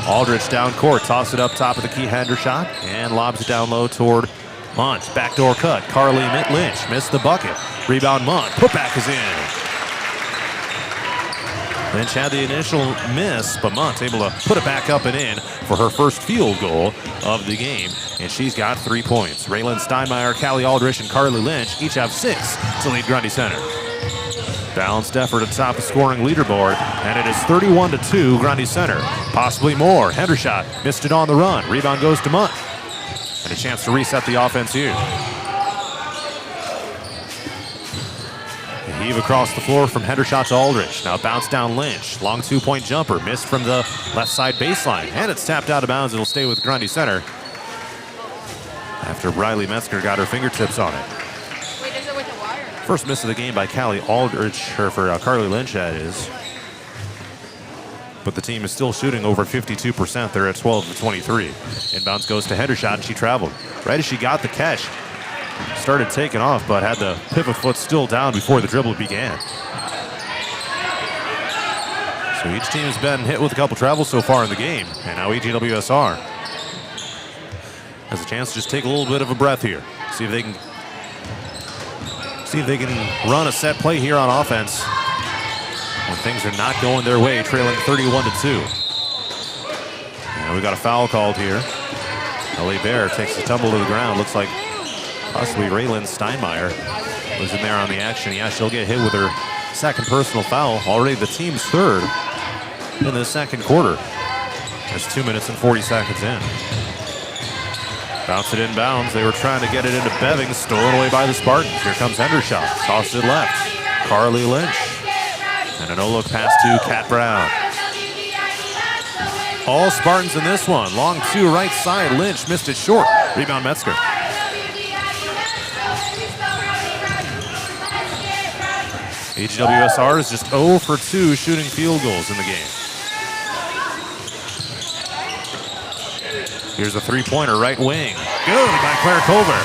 Aldrich down court, toss it up top of the key Hendershot, and lobs it down low toward Munt. Backdoor cut. Carly Lynch missed the bucket. Rebound Munt. Putback is in. Lynch had the initial miss, but Munt able to put it back up and in for her first field goal of the game. And she's got 3 points. Raylan Steinmeier, Callie Aldrich, and Carly Lynch each have 6 to lead Grundy Center. Balanced effort atop the scoring leaderboard, and it is 31-2 Grundy Center. Possibly more. Hendershot missed it on the run. Rebound goes to Munt. And a chance to reset the offense here. Heave across the floor from Hendershot to Aldrich. Now bounce down Lynch. Long 2-point jumper. Missed from the left side baseline. And it's tapped out of bounds. It'll stay with Grundy Center after Briley Metzger got her fingertips on it. Wait, is it with the wire? First miss of the game by Callie Aldrich, or for Carly Lynch, that is. But the team is still shooting over 52%. They're at 12 of 23. Inbounds goes to Hendershot, and she traveled. Right as she got the catch, started taking off, but had the pivot foot still down before the dribble began. So each team has been hit with a couple travels so far in the game, and now AGWSR has a chance to just take a little bit of a breath here. See if they can run a set play here on offense when things are not going their way, trailing 31-2. And we got a foul called here. Ellie Bear takes a tumble to the ground. Looks like possibly Raylan Steinmeier was in there on the action. Yeah, she'll get hit with her second personal foul. Already the team's third in the second quarter. That's 2 minutes and 40 seconds in. Bounce it inbounds. They were trying to get it into Beving. Stolen away by the Spartans. Here comes Hendershot. Tossed it left. Carly Lynch. And a no-look pass to Kat Brown. All Spartans in this one. Long 2 right side. Lynch missed it short. Rebound Metzger. AGWSR is just 0 for 2 shooting field goals in the game. Here's a three-pointer, right wing. Good by Claire Culver.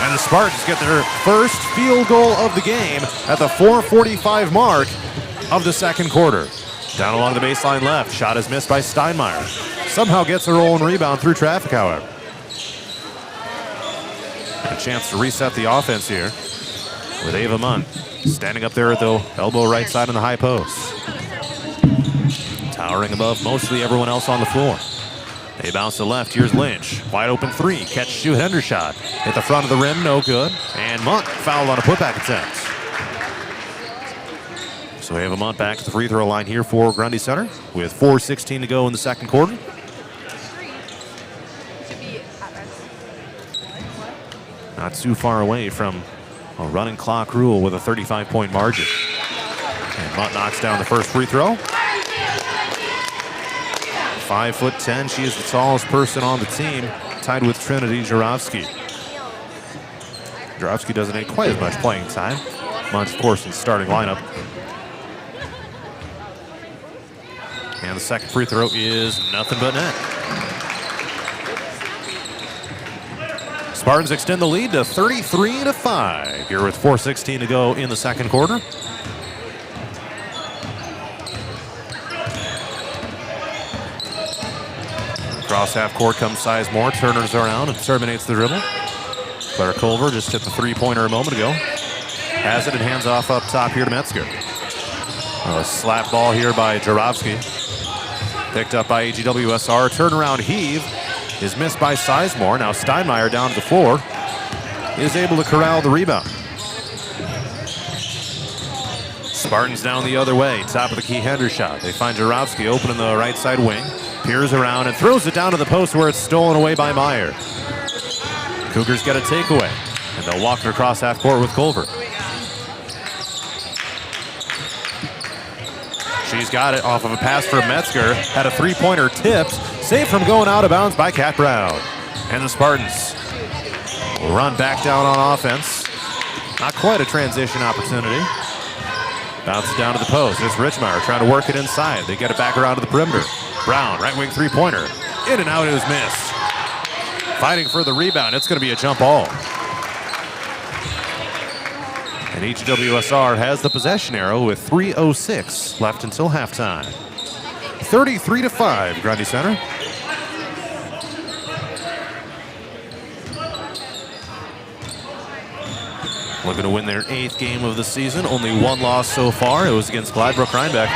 And the Spartans get their first field goal of the game at the 4:45 mark of the second quarter. Down along the baseline left. Shot is missed by Steinmeier. Somehow gets her own rebound through traffic, however. A chance to reset the offense here with Ava Munt standing up there at the elbow right side in the high post. Towering above mostly everyone else on the floor. They bounce to left. Here's Lynch. Wide open 3. Catch, shoot, Hendershot. Hit the front of the rim. No good. And Munt fouled on a putback attempt. So we have a Mont back to the free throw line here for Grundy Center with 4:16 to go in the second quarter. Not too far away from a running clock rule with a 35-point margin. And Mont knocks down the first free throw. 5'10", she is the tallest person on the team, tied with Trinity Jarofsky. Jarofsky doesn't need quite as much playing time. Mont, of course, in the starting lineup. And the second free throw is nothing but net. Spartans extend the lead to 33-5 here with 4:16 to go in the second quarter. Across half court comes Sizemore, turns around and terminates the dribble. Claire Culver just hit the three-pointer a moment ago. Has it and hands off up top here to Metzger. A slap ball here by Jarofsky. Picked up by AGWSR. Turnaround heave is missed by Sizemore. Now Steinmeier down to the floor is able to corral the rebound. Spartans down the other way. Top of the key Hendershot. They find Jarofsky open in the right side wing. Peers around and throws it down to the post where it's stolen away by Meyer. Cougars get a takeaway, and they'll walk it across half court with Culver. She's got it off of a pass from Metzger. Had a three-pointer tipped, saved from going out of bounds by Kat Brown. And the Spartans will run back down on offense. Not quite a transition opportunity. Bounces down to the post. It's Richmeyer trying to work it inside. They get it back around to the perimeter. Brown, right wing three-pointer. In and out, it was missed. Fighting for the rebound. It's going to be a jump ball. And AGWSR has the possession arrow with 3:06 left until halftime. 33-5, Grundy Center. Looking to win their 8th game of the season. Only one loss so far. It was against Gladbrook Rhinebeck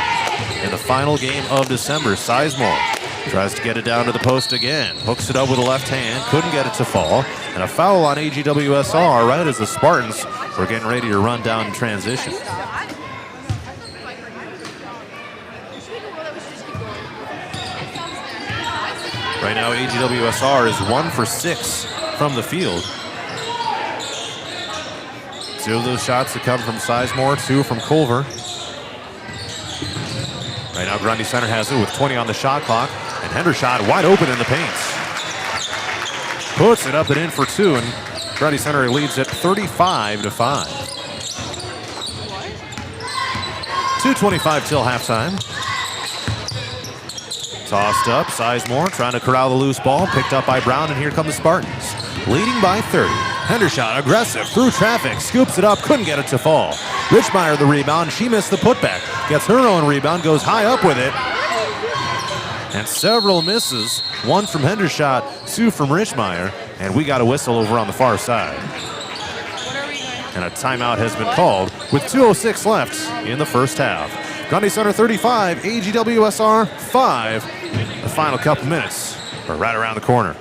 in the final game of December. Sizemore tries to get it down to the post again. Hooks it up with a left hand. Couldn't get it to fall. And a foul on AGWSR right as the Spartans were getting ready to run down in transition. Right now, AGWSR is 1 for 6 from the field. 2 of those shots that come from Sizemore, 2 from Culver. Right now, Grundy Center has it with 20 on the shot clock, and Hendershot wide open in the paint. Puts it up and in for 2, and Grundy Center leads it 35-5. 2:25 till halftime. Tossed up, Sizemore trying to corral the loose ball, picked up by Brown, and here come the Spartans. Leading by 30. Hendershot aggressive through traffic, scoops it up, couldn't get it to fall. Richmeyer the rebound, she missed the putback. Gets her own rebound, goes high up with it. And several misses, 1 from Hendershot, 2 from Richmeyer, and we got a whistle over on the far side. And a timeout has been called with 2:06 left in the first half. Grundy Center 35, AGWSR 5. The final couple minutes are right around the corner.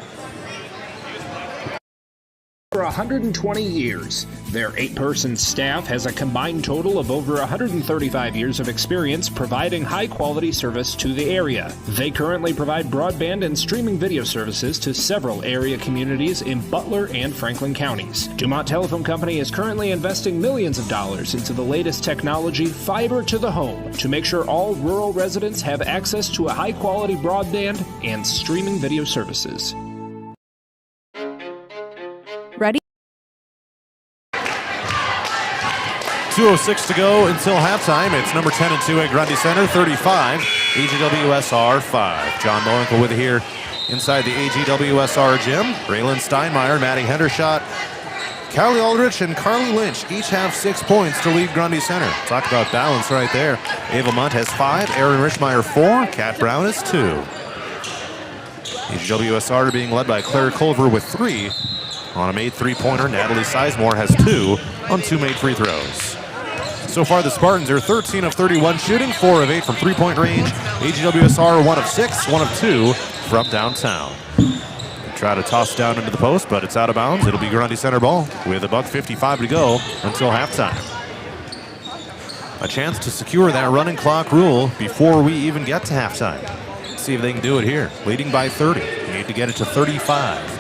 For 120 years, their 8-person staff has a combined total of over 135 years of experience providing high-quality service to the area. They currently provide broadband and streaming video services to several area communities in Butler and Franklin counties. Dumont Telephone Company is currently investing millions of dollars into the latest technology, fiber to the home, to make sure all rural residents have access to a high-quality broadband and streaming video services. Ready? 2:06 to go until halftime. It's number 10 and 2 at Grundy Center, 35, AGWSR 5. John Moenkel with you here inside the AGWSR gym. Raylan Steinmeier, Maddie Hendershot, Callie Aldrich, and Carly Lynch each have 6 points to lead Grundy Center. Talk about balance right there. Ava Munt has 5, Erin Richmeyer 4, Kat Brown is 2. AGWSR being led by Claire Culver with 3. On a made three-pointer, Natalie Sizemore has 2 on 2 made free throws. So far, the Spartans are 13 of 31 shooting, 4 of 8 from three-point range. AGWSR 1 of 6, 1 of 2 from downtown. Try to toss down into the post, but it's out of bounds. It'll be Grundy Center ball with $1:55 to go until halftime. a chance to secure that running clock rule before we even get to halftime. Let's see if they can do it here. Leading by 30. You need to get it to 35.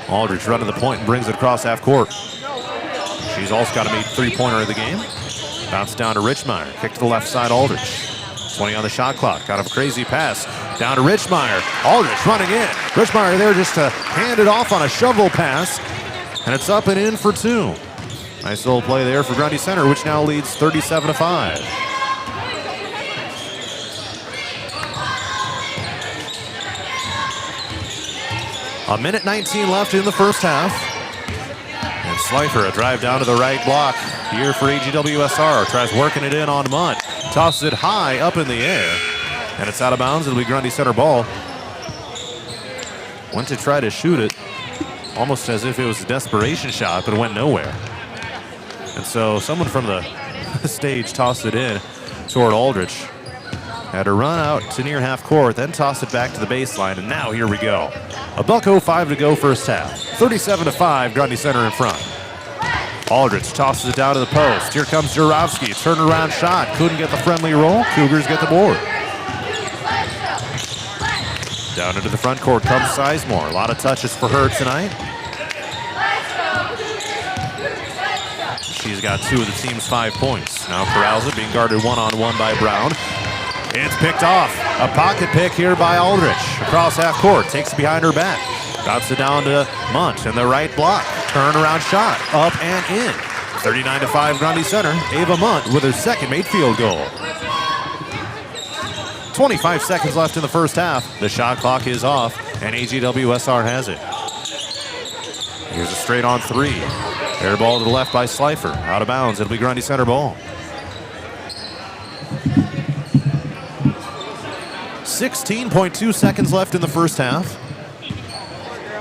Aldridge running the point and brings it across half court. She's also got a made three-pointer of the game. Bounce down to Richmeyer. Kick to the left side, Aldridge. 20 on the shot clock. Kind of a crazy pass. Down to Richmeyer. Aldridge running in. Richmeyer there just to hand it off on a shovel pass. And it's up and in for two. Nice little play there for Grundy Center, which now leads 37-5. A minute 19 left in the first half. And Slifer, a drive down to the right block here for AGWSR. Tries working it in on Munt. Tosses it high up in the air. And it's out of bounds. It'll be Grundy Center ball. Went to try to shoot it, almost as if it was a desperation shot, but it went nowhere. And so someone from the stage tossed it in toward Aldridge. Had to run out to near half court, then toss it back to the baseline, and now here we go. $1:05 to go first half. 37-5, Grundy Center in front. Aldridge tosses it down to the post. Here comes Jurovsky, turnaround shot. Couldn't get the friendly roll. Cougars get the board. Down into the front court comes Sizemore. A lot of touches for her tonight. She's got 2 of the team's 5 points. Now Peralza being guarded one-on-one by Brown. It's picked off. A pocket pick here by Aldridge. Across half court. Takes it behind her back. Bounces it down to Munt in the right block. Turnaround shot. Up and in. 39-5 Grundy Center. Ava Munt with her second made field goal. 25 seconds left in the first half. The shot clock is off, and AGWSR has it. Here's a straight on three. Air ball to the left by Slifer. Out of bounds. It'll be Grundy Center ball. 16.2 seconds left in the first half.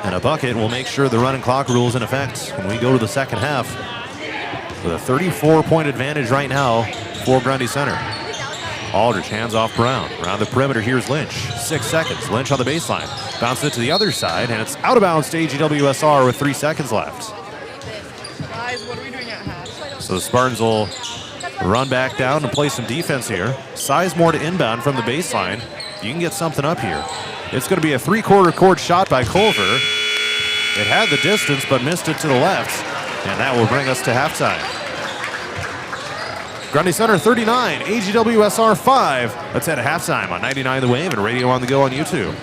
And a bucket will make sure the running clock rule is in effect when we go to the second half. With a 34-point advantage right now for Grundy Center. Aldridge hands off Brown. Around the perimeter, here's Lynch. 6 seconds. Lynch on the baseline. Bounces it to the other side, and it's out of bounds to AGWSR with 3 seconds left. So the Spartans will run back down and play some defense here. Sizemore to inbound from the baseline. You can get something up here. It's going to be a three-quarter court shot by Culver. It had the distance, but missed it to the left, and that will bring us to halftime. Grundy Center 39, AGWSR 5. Let's head to halftime on 99 The Wave and Radio on the Go on YouTube.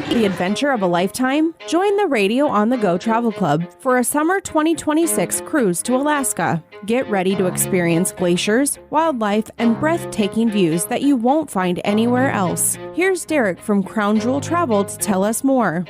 The adventure of a lifetime? Join the Radio on the Go Travel Club for a summer 2026 cruise to Alaska. Get ready to experience glaciers, wildlife, and breathtaking views that you won't find anywhere else. Here's Derek from Crown Jewel Travel to tell us more.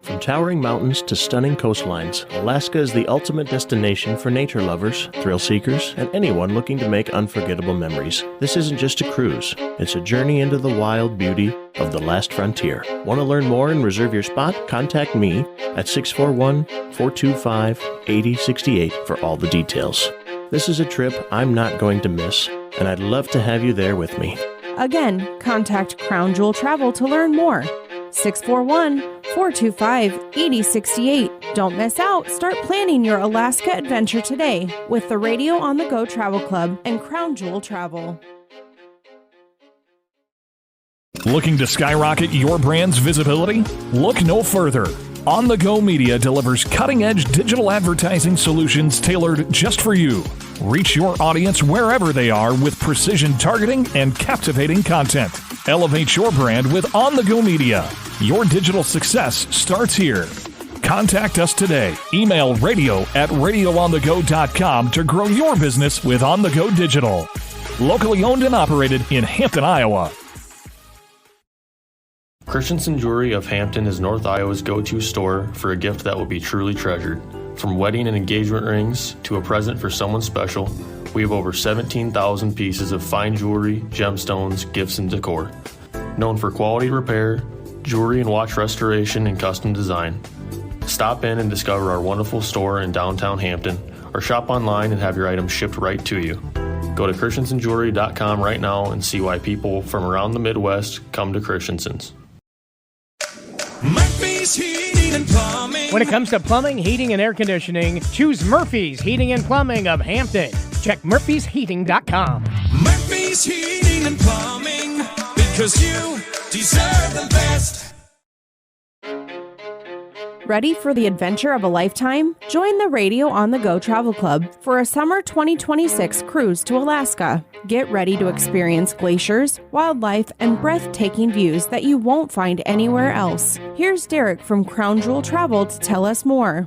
From towering mountains to stunning coastlines, Alaska is the ultimate destination for nature lovers, thrill seekers, and anyone looking to make unforgettable memories. This isn't just a cruise, it's a journey into the wild beauty of the last frontier. Want to learn more and reserve your spot? Contact me at 641-425-8068 for all the details. This is a trip I'm not going to miss, and I'd love to have you there with me. Again, contact Crown Jewel Travel to learn more. 641-425-8068. Don't miss out. Start planning your Alaska adventure today with the Radio on the Go Travel Club and Crown Jewel Travel. Looking to skyrocket your brand's visibility? Look no further. On the Go Media delivers cutting-edge digital advertising solutions tailored just for you. Reach your audience wherever they are with precision targeting and captivating content. Elevate your brand with On the Go Media. Your digital success starts here. Contact us today. Email radio@radioonthego.com to grow your business with On the Go Digital. Locally owned and operated in Hampton, Iowa. Christensen Jewelry of Hampton is North Iowa's go-to store for a gift that will be truly treasured. From wedding and engagement rings to a present for someone special, we have over 17,000 pieces of fine jewelry, gemstones, gifts, and decor. Known for quality repair, jewelry and watch restoration, and custom design. Stop in and discover our wonderful store in downtown Hampton, or shop online and have your items shipped right to you. Go to christensenjewelry.com right now and see why people from around the Midwest come to Christensen's. Murphy's Heating and Plumbing. When it comes to plumbing, heating, and air conditioning, choose Murphy's Heating and Plumbing of Hampton. Check murphysheating.com. Murphy's Heating and Plumbing, because you deserve the best. Ready for the adventure of a lifetime? Join the Radio on the Go Travel Club for a summer 2026 cruise to Alaska. Get ready to experience glaciers, wildlife, and breathtaking views that you won't find anywhere else. Here's Derek from Crown Jewel Travel to tell us more.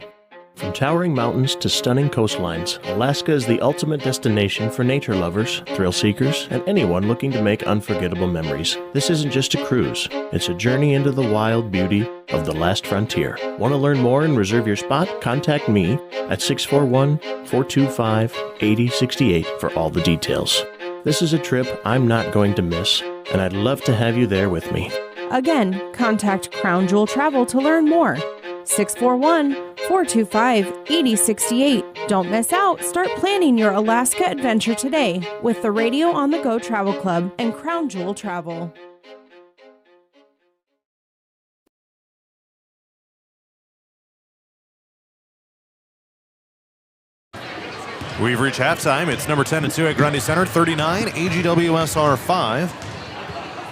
From towering mountains to stunning coastlines, Alaska is the ultimate destination for nature lovers, thrill seekers, and anyone looking to make unforgettable memories. This isn't just a cruise, it's a journey into the wild beauty of the last frontier. Want to learn more and reserve your spot? Contact me at 641-425-8068 for all the details. This is a trip I'm not going to miss, and I'd love to have you there with me. Again, contact Crown Jewel Travel to learn more. 641-425-8068. Don't miss out. Start planning your Alaska adventure today with the Radio on the Go Travel Club and Crown Jewel Travel. We've reached halftime. It's number 10 and 2 at Grundy Center, 39, AGWSR 5.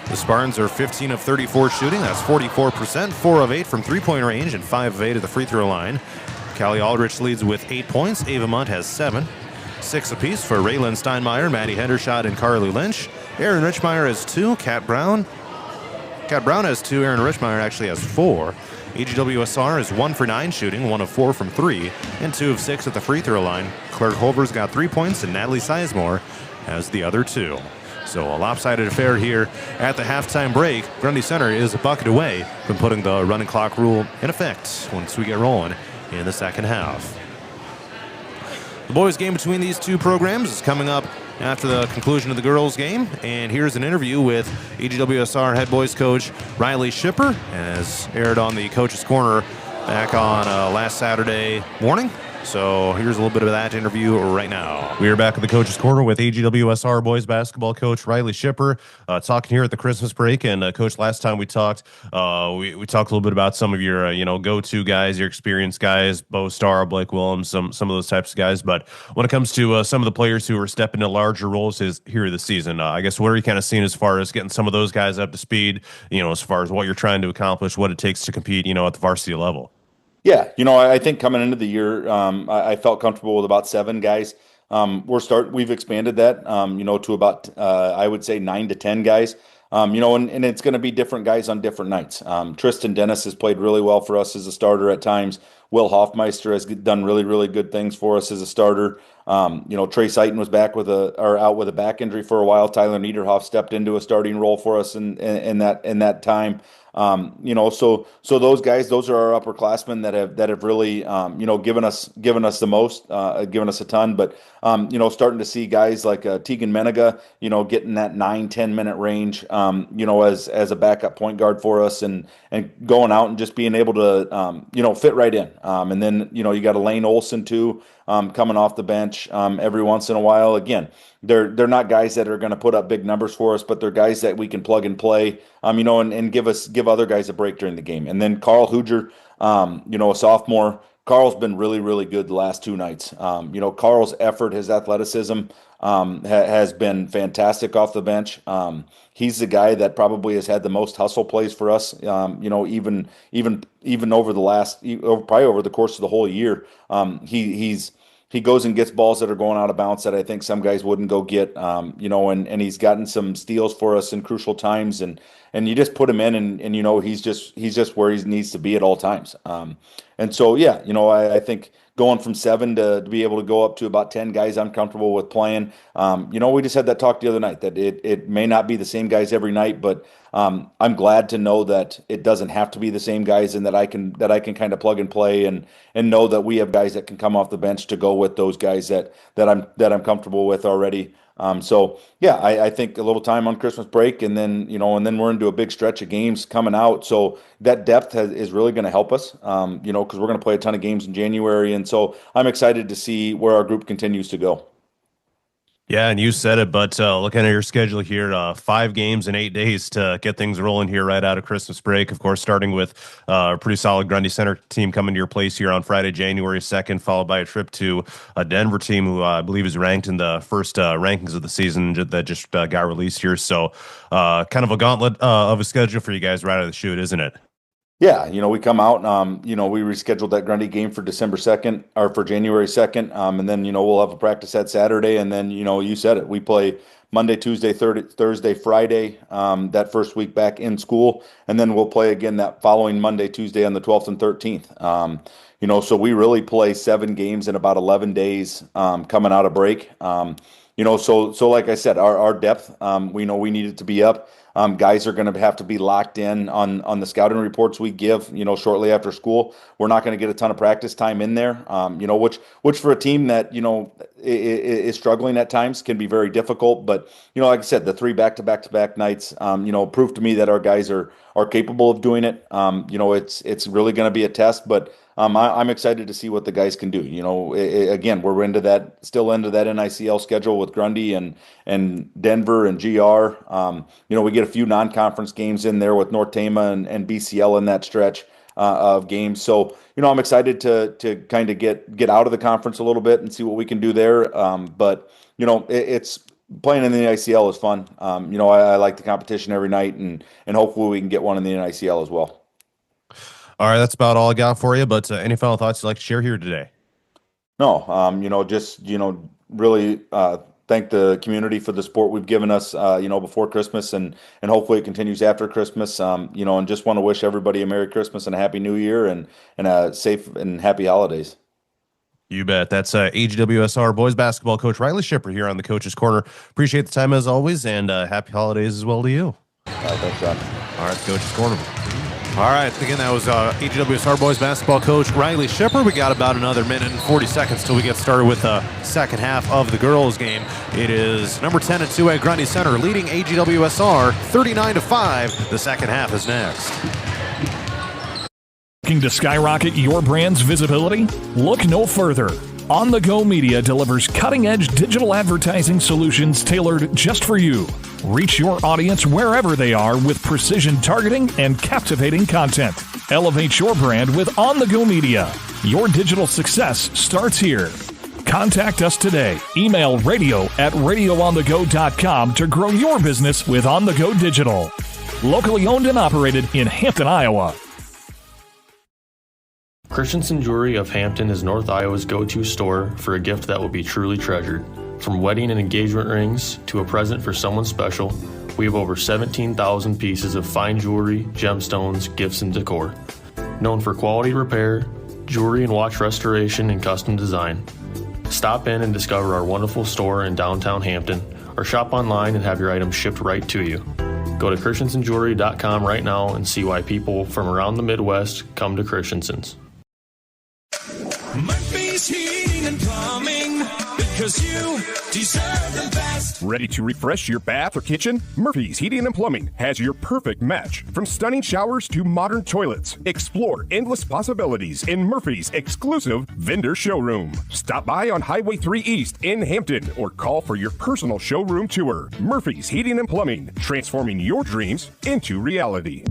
The Spartans are 15 of 34 shooting. That's 44%, 4 of 8 from three-point range, and 5 of 8 at the free throw line. Callie Aldrich leads with 8 points. Ava Munt has 7. 6 apiece for Raylan Steinmeier, Maddie Hendershot, and Carly Lynch. Aaron Richmeyer has 2. Kat Brown has 2. Aaron Richmeyer actually has 4. AGWSR is 1 for 9 shooting, 1 of 4 from 3, and 2 of 6 at the free throw line. Claire Holber's got 3 points, and Natalie Sizemore has the other 2. So a lopsided affair here at the halftime break. Grundy Center is a bucket away from putting the running clock rule in effect once we get rolling in the second half. The boys' game between these two programs is coming up after the conclusion of the girls' game. And here's an interview with AGWSR head boys coach Riley Shipper, as aired on the Coach's Corner back on last Saturday morning. So here's a little bit of that interview right now. We are back at the Coach's Corner with AGWSR boys basketball coach Riley Shipper, talking here at the Christmas break. And Coach, last time we talked, we talked a little bit about some of your go-to guys, your experienced guys, Bo Starr, Blake Willems, some of those types of guys. But when it comes to some of the players who are stepping into larger roles here this season, I guess what are you kind of seeing as far as getting some of those guys up to speed? As far as what you're trying to accomplish, what it takes to compete, at the varsity level. Yeah, I think coming into the year, I felt comfortable with about 7 guys. We've expanded that, to about, I would say 9 to 10 guys. And it's going to be different guys on different nights. Tristan Dennis has played really well for us as a starter at times. Will Hoffmeister has done really, really good things for us as a starter. Trey Seiton was out with a back injury for a while. Tyler Niederhoff stepped into a starting role for us in that time. So those guys, those are our upperclassmen that have really, given us the most, given us a ton. But, starting to see guys like Tegan Menega, getting that 9-10 minute range, as a backup point guard for us and going out and just being able to, fit right in. And then, you got Elaine Olson too, coming off the bench, every once in a while. Again, they're not guys that are going to put up big numbers for us, but they're guys that we can plug and play, and give other guys a break during the game. And then Carl Hooger, a sophomore. Carl's been really, really good the last 2 nights. Carl's effort, his athleticism, has been fantastic off the bench. He's the guy that probably has had the most hustle plays for us. Even over probably over the course of the whole year. He goes and gets balls that are going out of bounds that I think some guys wouldn't go get, and he's gotten some steals for us in crucial times, and you just put him in and he's just where he needs to be at all times. And so, yeah, I think going from 7 to be able to go up to about 10 guys I'm comfortable with playing. We just had that talk the other night that it may not be the same guys every night, but I'm glad to know that it doesn't have to be the same guys, and that I can kind of plug and play and know that we have guys that can come off the bench to go with those guys that I'm comfortable with already. So yeah, I think a little time on Christmas break, and then we're into a big stretch of games coming out. So that depth is really going to help us, because we're going to play a ton of games in January. And so I'm excited to see where our group continues to go. Yeah, and you said it, but looking at your schedule here, 5 games in 8 days to get things rolling here right out of Christmas break. Of course, starting with a pretty solid Grundy Center team coming to your place here on Friday, January 2nd, followed by a trip to a Denver team who I believe is ranked in the first rankings of the season that just got released here. So kind of a gauntlet of a schedule for you guys right out of the chute, isn't it? Yeah, we come out, we rescheduled that Grundy game for December 2nd or for January 2nd. And then, we'll have a practice that Saturday. And then, you said it, we play Monday, Tuesday, Thursday, Friday, that first week back in school. And then we'll play again that following Monday, Tuesday on the 12th and 13th. So we really play 7 games in about 11 days, coming out of break. So like I said, our depth, we know we need it to be up. Guys are going to have to be locked in on the scouting reports we give, shortly after school. We're not going to get a ton of practice time in there, which for a team that, is struggling at times can be very difficult. But, like I said, the 3 back-to-back nights, proved to me that our guys are capable of doing it. It's really going to be a test, but I'm excited to see what the guys can do. Again, we're still into that NICL schedule with Grundy and Denver and GR. We get a few non-conference games in there with North Tama and BCL in that stretch of games. So, I'm excited to kind of get out of the conference a little bit and see what we can do there. But it's playing in the NICL is fun. I like the competition every night, and hopefully we can get one in the NICL as well. All right, that's about all I got for you. But any final thoughts you'd like to share here today? No, really thank the community for the support we've given us, before Christmas, and hopefully it continues after Christmas. And just want to wish everybody a Merry Christmas and a Happy New Year and a safe and happy holidays. You bet. That's AGWSR boys basketball coach Riley Shipper here on the Coach's Corner. Appreciate the time as always, and happy holidays as well to you. All right, thanks, John. All right, Coach's Corner. All right, again, that was AGWSR boys basketball coach Riley Shipper. We got about another minute and 40 seconds till we get started with the second half of the girls' game. It is number 10 at 2A Grundy Center leading AGWSR 39-5. The second half is next. Looking to skyrocket your brand's visibility? Look no further. On the Go Media delivers cutting-edge digital advertising solutions tailored just for you. Reach your audience wherever they are with precision targeting and captivating content. Elevate your brand with On the Go Media. Your digital success starts here. Contact us today. Email radio@radioonthego.com to grow your business with On the Go Digital. Locally owned and operated in Hampton, Iowa. Christensen Jewelry of Hampton is North Iowa's go-to store for a gift that will be truly treasured. From wedding and engagement rings to a present for someone special, we have over 17,000 pieces of fine jewelry, gemstones, gifts, and decor. Known for quality repair, jewelry and watch restoration, and custom design. Stop in and discover our wonderful store in downtown Hampton, or shop online and have your items shipped right to you. Go to christensenjewelry.com right now and see why people from around the Midwest come to Christensen's. Murphy's Heating and Plumbing, because you deserve the best. Ready to refresh your bath or kitchen? Murphy's Heating and Plumbing has your perfect match. From stunning showers to modern toilets, explore endless possibilities in Murphy's exclusive vendor showroom. Stop by on Highway 3 East in Hampton or call for your personal showroom tour. Murphy's Heating and Plumbing, transforming your dreams into reality.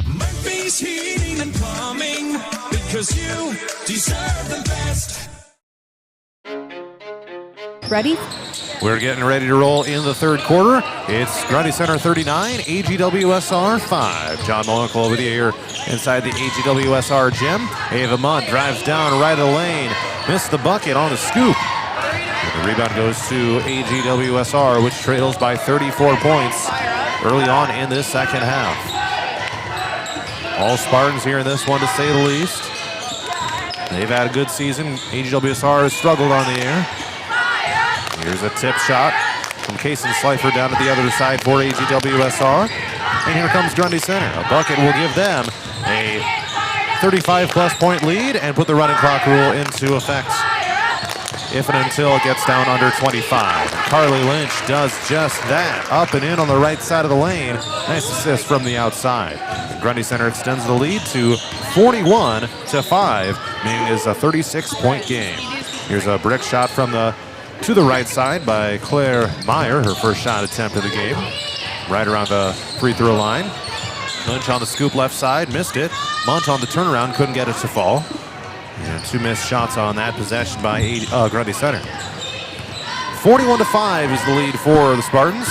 Murphy's Heating and Plumbing, because you deserve the best. Ready? We're getting ready to roll in the third quarter. It's Grundy Center 39, AGWSR 5. John Molenko with you here inside the AGWSR gym. Ava Mudd drives down right of the lane. Missed the bucket on the scoop. The rebound goes to AGWSR, which trails by 34 points early on in this second half. All Spartans here in this one, to say the least. They've had a good season. AGWSR has struggled on the air. Here's a tip shot from Kason Slifer down at the other side for AGWSR. And here comes Grundy Center. A bucket will give them a 35-plus point lead and put the running clock rule into effect if and until it gets down under 25. And Carly Lynch does just that. Up and in on the right side of the lane. Nice assist from the outside. And Grundy Center extends the lead to 41-5, making it a 36-point game. Here's a brick shot from the to the right side by Claire Meyer, her first shot attempt of the game. Right around the free throw line. Lynch on the scoop left side, missed it. Munt on the turnaround, couldn't get it to fall. And 2 missed shots on that possession by Grundy Center. 41-5 is the lead for the Spartans.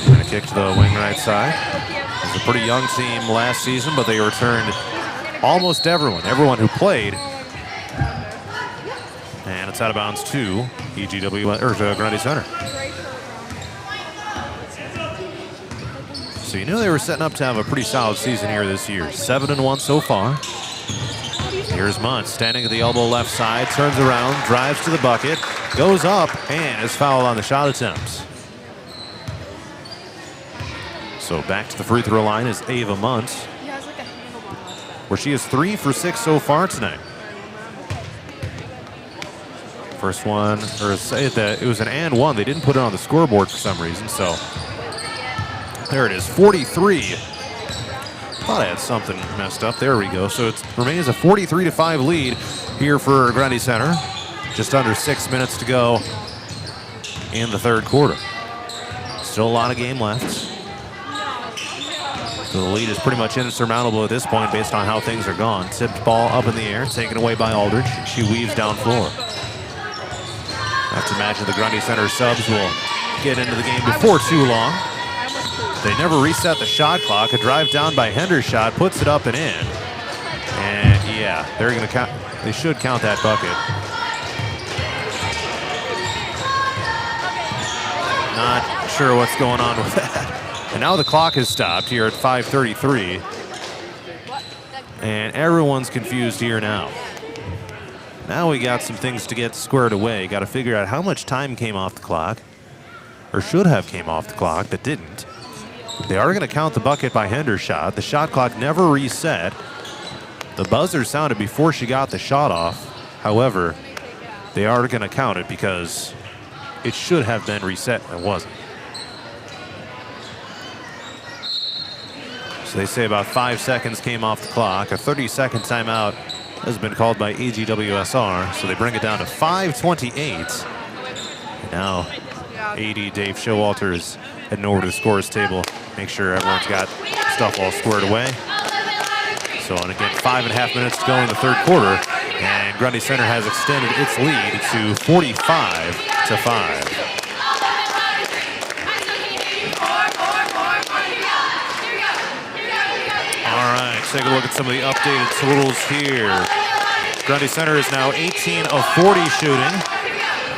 And a kick to the wing right side. It was a pretty young team last season, but they returned almost everyone who played. And it's out of bounds to Grundy Center. So you knew they were setting up to have a pretty solid season here this year. 7-1 so far. Here's Munt standing at the elbow left side, turns around, drives to the bucket, goes up, and is fouled on the shot attempts. So back to the free throw line is Ava Munt, where she is 3 for 6 so far tonight. First one, it was an and one. They didn't put it on the scoreboard for some reason, so there it is, 43. Thought I had something messed up. There we go. So it remains a 43-5 lead here for Grundy Center. Just under 6 minutes to go in the third quarter. Still a lot of game left. So the lead is pretty much insurmountable at this point based on how things are gone. Tipped ball up in the air, taken away by Aldridge. She weaves down floor. I have to imagine the Grundy Center subs will get into the game before too long. They never reset the shot clock. A drive down by Hendershot puts it up and in. And yeah, they're going to count. They should count that bucket. Not sure what's going on with that. And now the clock has stopped here at 5:33. And everyone's confused here now. Now we got some things to get squared away. Got to figure out how much time came off the clock, or should have came off the clock, that didn't. They are going to count the bucket by Hendershot. The shot clock never reset. The buzzer sounded before she got the shot off. However, they are going to count it because it should have been reset and it wasn't. So they say about 5 seconds came off the clock. A 30-second timeout has been called by AGWSR. So they bring it down to 5:28. And now AD Dave Showalter is heading over to the scorers table, make sure everyone's got stuff all squared away. So, and again, 5.5 minutes to go in the third quarter, and Grundy Center has extended its lead to 45-5. All right, take a look at some of the updated totals here. Grundy Center is now 18 of 40 shooting.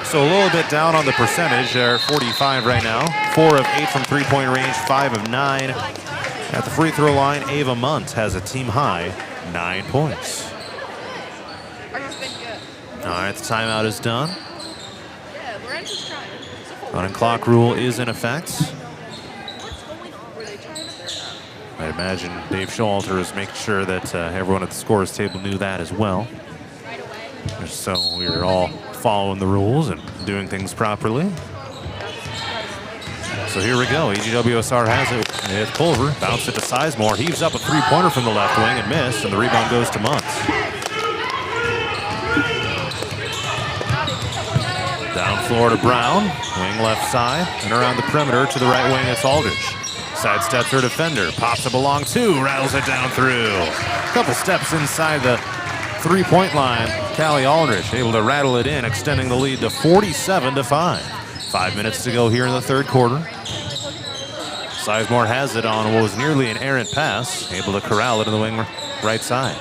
So a little bit down on the percentage. They're 45 right now. 4 of 8 from three-point range, 5 of 9. At the free throw line, Ava Munt has a team high 9 points. All right, the timeout is done. Running clock rule is in effect. I imagine Dave Showalter is making sure that everyone at the scorers table knew that as well. So we're all following the rules and doing things properly. So here we go. AGWSR has it with Pulver. Bounce it to Sizemore. Heaves up a three-pointer from the left wing and missed, and the rebound goes to Munt. Down floor to Brown. Wing left side. And around the perimeter to the right wing, it's Aldridge. Sidesteps her defender. Pops it along two. Rattles it down through. A couple steps inside the three-point line. Callie Aldridge able to rattle it in, extending the lead to 47-5. 5 minutes to go here in the third quarter. Sizemore has it on what was nearly an errant pass, able to corral it in the wing right side.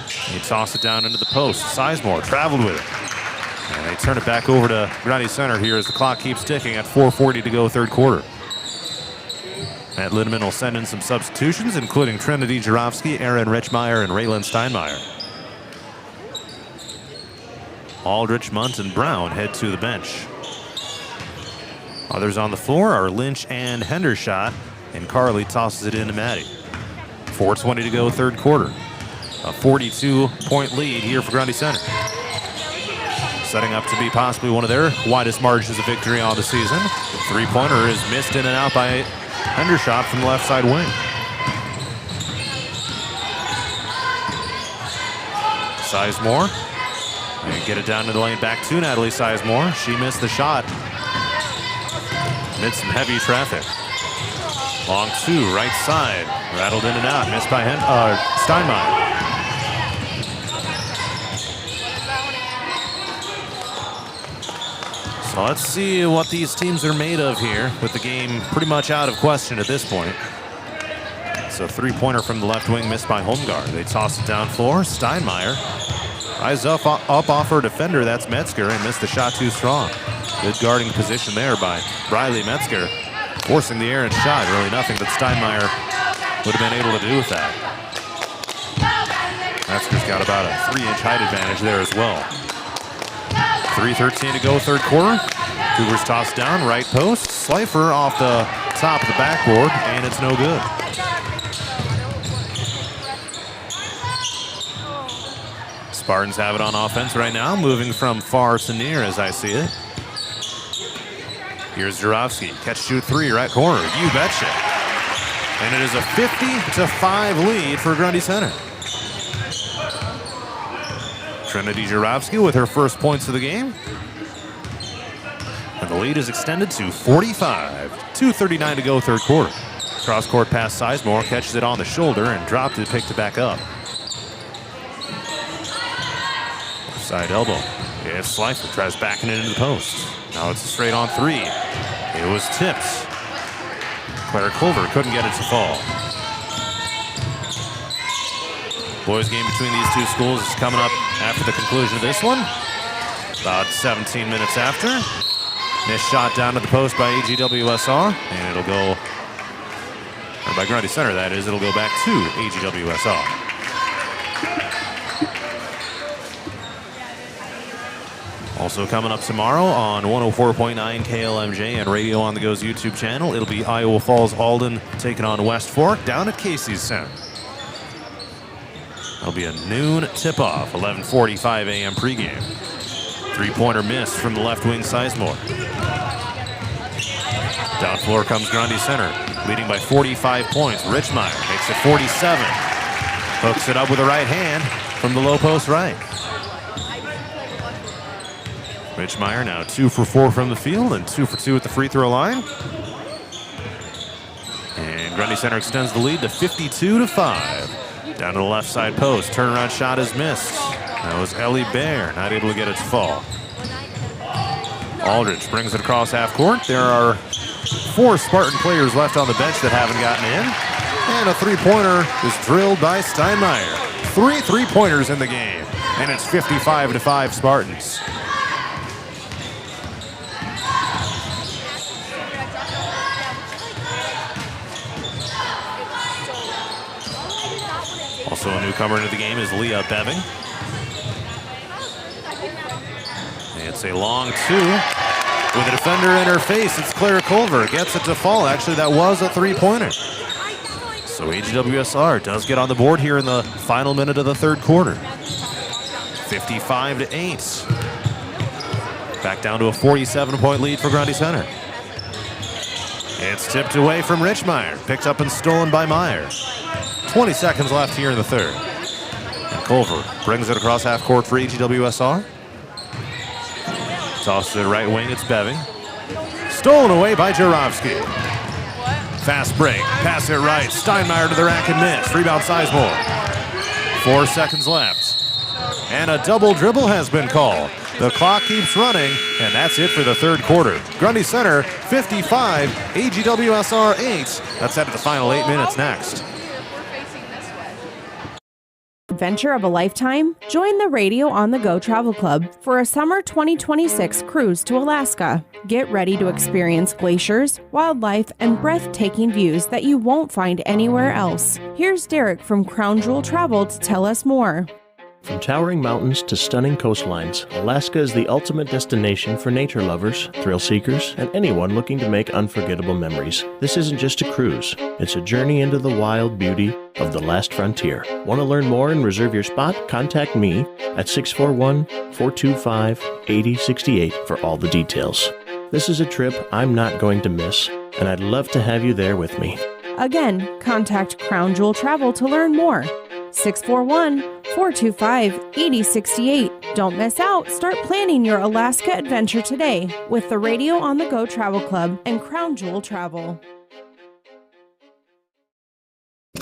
He tossed it down into the post. Sizemore traveled with it. And they turn it back over to Grundy Center here as the clock keeps ticking at 4:40 to go third quarter. Matt Lindemann will send in some substitutions, including Trinity Jarofsky, Aaron Richmeyer, and Raylan Steinmeier. Aldrich, Munt, and Brown head to the bench. Others on the floor are Lynch and Hendershot, and Carly tosses it into Maddie. 4:20 to go third quarter. A 42-point lead here for Grundy Center. Setting up to be possibly one of their widest margins of victory on the season. Three-pointer is missed in and out by Hendershot from the left side wing. Sizemore. And get it down to the lane, back to Natalie Sizemore. She missed the shot. Amid some heavy traffic. Long two, right side. Rattled in and out, missed by Steinmeier. So let's see what these teams are made of here, with the game pretty much out of question at this point. So three-pointer from the left wing missed by Holmgard. They toss it down floor. Steinmeier eyes up off her defender. That's Metzger, and missed the shot too strong. Good guarding position there by Briley Metzger. Forcing the errant shot. Really nothing that Steinmeier would have been able to do with that. Metzger's got about a 3-inch height advantage there as well. 3:13 to go, third quarter. Cougars toss down, right post. Slifer off the top of the backboard, and it's no good. Spartans have it on offense right now, moving from far to near as I see it. Here's Jurovsky, catch, shoot three, right corner, you betcha. And it is a 50-5 lead for Grundy Center. Trinity Jurovsky with her first points of the game. And the lead is extended to 45. 2:39 to go, third quarter. Cross-court pass Sizemore, catches it on the shoulder and dropped it, picked it back up. Side elbow. Yeah, Slifer tries backing it into the post. Now it's a straight on three. It was tipped. Claire Culver couldn't get it to fall. Boys game between these two schools is coming up after the conclusion of this one. About 17 minutes after. Missed shot down to the post by AGWSR, and it'll go, or by Grundy Center that is, it'll go back to AGWSR. Also coming up tomorrow on 104.9 KLMJ and Radio on the Go's YouTube channel, it'll be Iowa Falls Alden taking on West Fork down at Casey's Center. It'll be a noon tip-off, 11:45 a.m. pregame. Three-pointer missed from the left wing Sizemore. Down floor comes Grundy Center, leading by 45 points. Richmeyer makes it 47. Hooks it up with the right hand from the low post right. Richmeyer now 2 for 4 from the field and 2 for 2 at the free throw line. And Grundy Center extends the lead to 52-5. Down to the left side post. Turnaround shot is missed. That was Ellie Bear, not able to get it to fall. Aldridge brings it across half court. There are 4 Spartan players left on the bench that haven't gotten in. And a three-pointer is drilled by Steinmeier. 3 three-pointers in the game. And it's 55-5 Spartans. Also a newcomer into the game is Leah Beving. It's a long two with a defender in her face. It's Claire Culver. Gets it to fall. Actually, that was a three-pointer. So AGWSR does get on the board here in the final minute of the third quarter. 55-8. Back down to a 47-point lead for Grundy Center. It's tipped away from Richmeyer. Picked up and stolen by Meyer. 20 seconds left here in the third. And Culver brings it across half court for AGWSR. Toss to the right wing, it's Beving. Stolen away by Jurovsky. Fast break, pass it right. Steinmeier to the rack and miss. Rebound Sizemore. 4 seconds left. And a double dribble has been called. The clock keeps running, and that's it for the third quarter. Grundy Center 55, AGWSR 8. That's set to the final 8 minutes next. Adventure of a lifetime? Join the Radio on the Go Travel Club for a summer 2026 cruise to Alaska. Get ready to experience glaciers, wildlife, and breathtaking views that you won't find anywhere else. Here's Derek from Crown Jewel Travel to tell us more. From towering mountains to stunning coastlines, Alaska is the ultimate destination for nature lovers, thrill seekers, and anyone looking to make unforgettable memories. This isn't just a cruise, it's a journey into the wild beauty of the last frontier. Want to learn more and reserve your spot? Contact me at 641-425-8068 for all the details. This is a trip I'm not going to miss, and I'd love to have you there with me. Again, contact Crown Jewel Travel to learn more. 641-425-8068. Don't miss out. Start planning your Alaska adventure today with the Radio on the Go Travel Club and Crown Jewel Travel.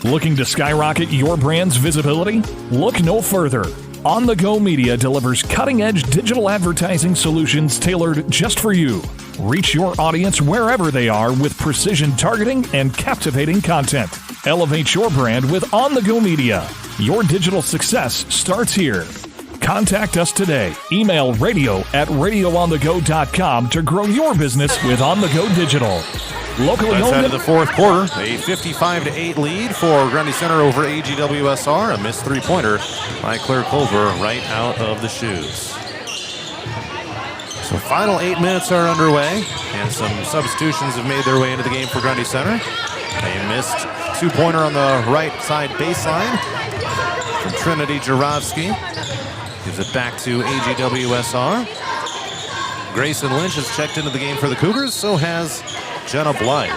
Looking to skyrocket your brand's visibility? Look no further. On the Go Media delivers cutting-edge digital advertising solutions tailored just for you. Reach your audience wherever they are with precision targeting and captivating content. Elevate your brand with On the Go Media. Your digital success starts here. Contact us today. Email radio@radioonthego.com to grow your business with On the Go Digital. Locally Let's owned. head to the fourth quarter. A 55-8 lead for Grundy Center over AGWSR. A missed three-pointer by Claire Culver right out of the shoes. So final 8 minutes are underway, and some substitutions have made their way into the game for Grundy Center. A missed two-pointer on the right side baseline from Trinity Jarowski. Gives it back to AGWSR. Grayson Lynch has checked into the game for the Cougars, so has Jenna Blythe.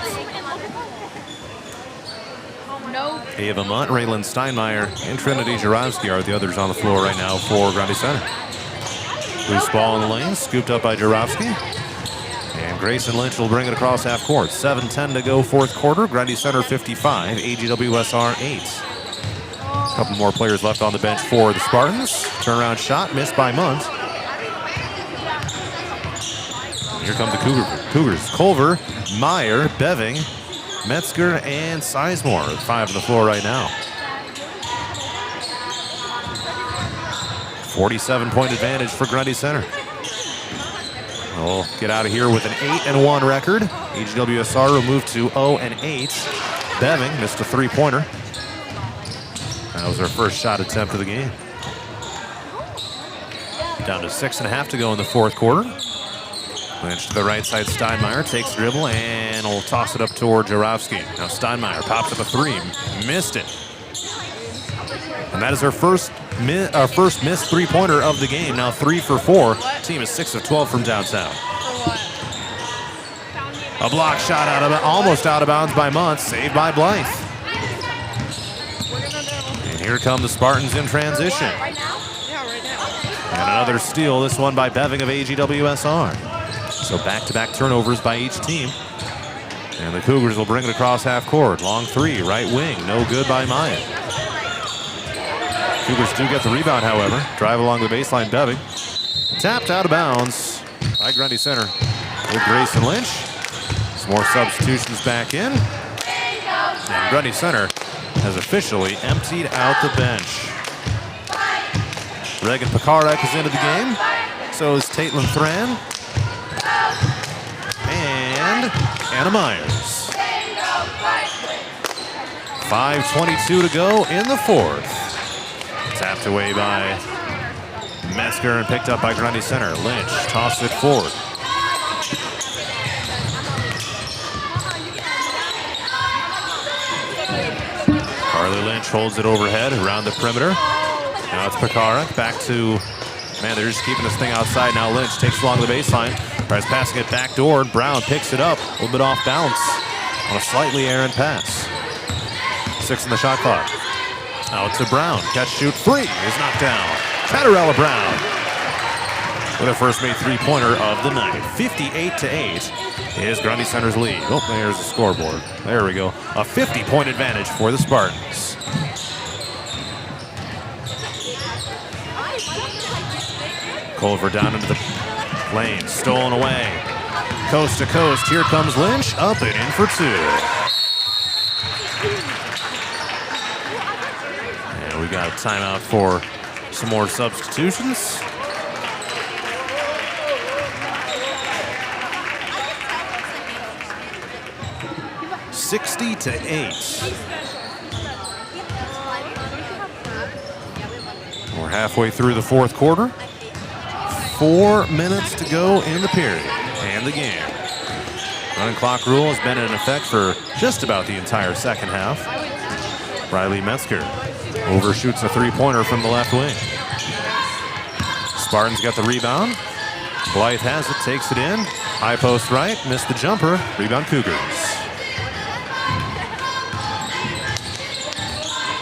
Ava Munt, Raylan Steinmeier, and Trinity Jarowski are the others on the floor right now for Grundy Center. Loose ball in the lane, scooped up by Jarowski. And Grayson Lynch will bring it across half court. 7:10 to go, fourth quarter. Grundy Center 55, AGWSR 8. A couple more players left on the bench for the Spartans. Turnaround shot missed by Munt. Here come the Cougars. Culver, Meyer, Beving, Metzger, and Sizemore. 5 on the floor right now. 47-point advantage for Grundy Center. We'll get out of here with an 8-1 record. AGWSR will move to 0-8. Beving missed a three-pointer. That was our first shot attempt of the game. Down to 6.5 to go in the fourth quarter. Lynch to the right side, Steinmeier takes dribble and will toss it up toward Jarowski. Now Steinmeier pops up a three, missed it. And that is our first missed three-pointer of the game. Now 3 for 4. Team is 6 of 12 from downtown. A block shot almost out of bounds by Munt, saved by Blythe. And here come the Spartans in transition. And another steal, this one by Beving of AGWSR. So back-to-back turnovers by each team. And the Cougars will bring it across half court. Long three, right wing, no good by Maya. Cougars do get the rebound, however. Drive along the baseline, Beving. Tapped out of bounds by Grundy Center with Grayson Lynch. Some more substitutions back in. And Grundy Center has officially emptied out the bench. Reagan Pekarek is into the game. So is Caitlin Thran. And Anna Myers. 5:22 to go in the fourth. Tapped away by Metzger and picked up by Grundy Center. Lynch tossed it forward. Carly Lynch holds it overhead around the perimeter. Now it's Pekarek back to, man, they're just keeping this thing outside. Now Lynch takes along the baseline, tries passing it backdoor. Brown picks it up, a little bit off balance on a slightly errant pass. 6 on the shot clock. Out to Brown, catch, shoot, three is knocked down. Tatarella Brown with her first made three-pointer of the night. 58-8 is Grundy Center's lead. Oh, there's the scoreboard. There we go. A 50-point advantage for the Spartans. Culver down into the lane, stolen away. Coast to coast, here comes Lynch, up and in for 2. And we got a timeout for some more substitutions. $60-8. We're halfway through the fourth quarter. 4 minutes to go in the period and the game. Running clock rule has been in effect for just about the entire second half. Riley Metzger overshoots a three-pointer from the left wing. Spartans got the rebound. Blythe has it, takes it in. High post right, missed the jumper. Rebound Cougars.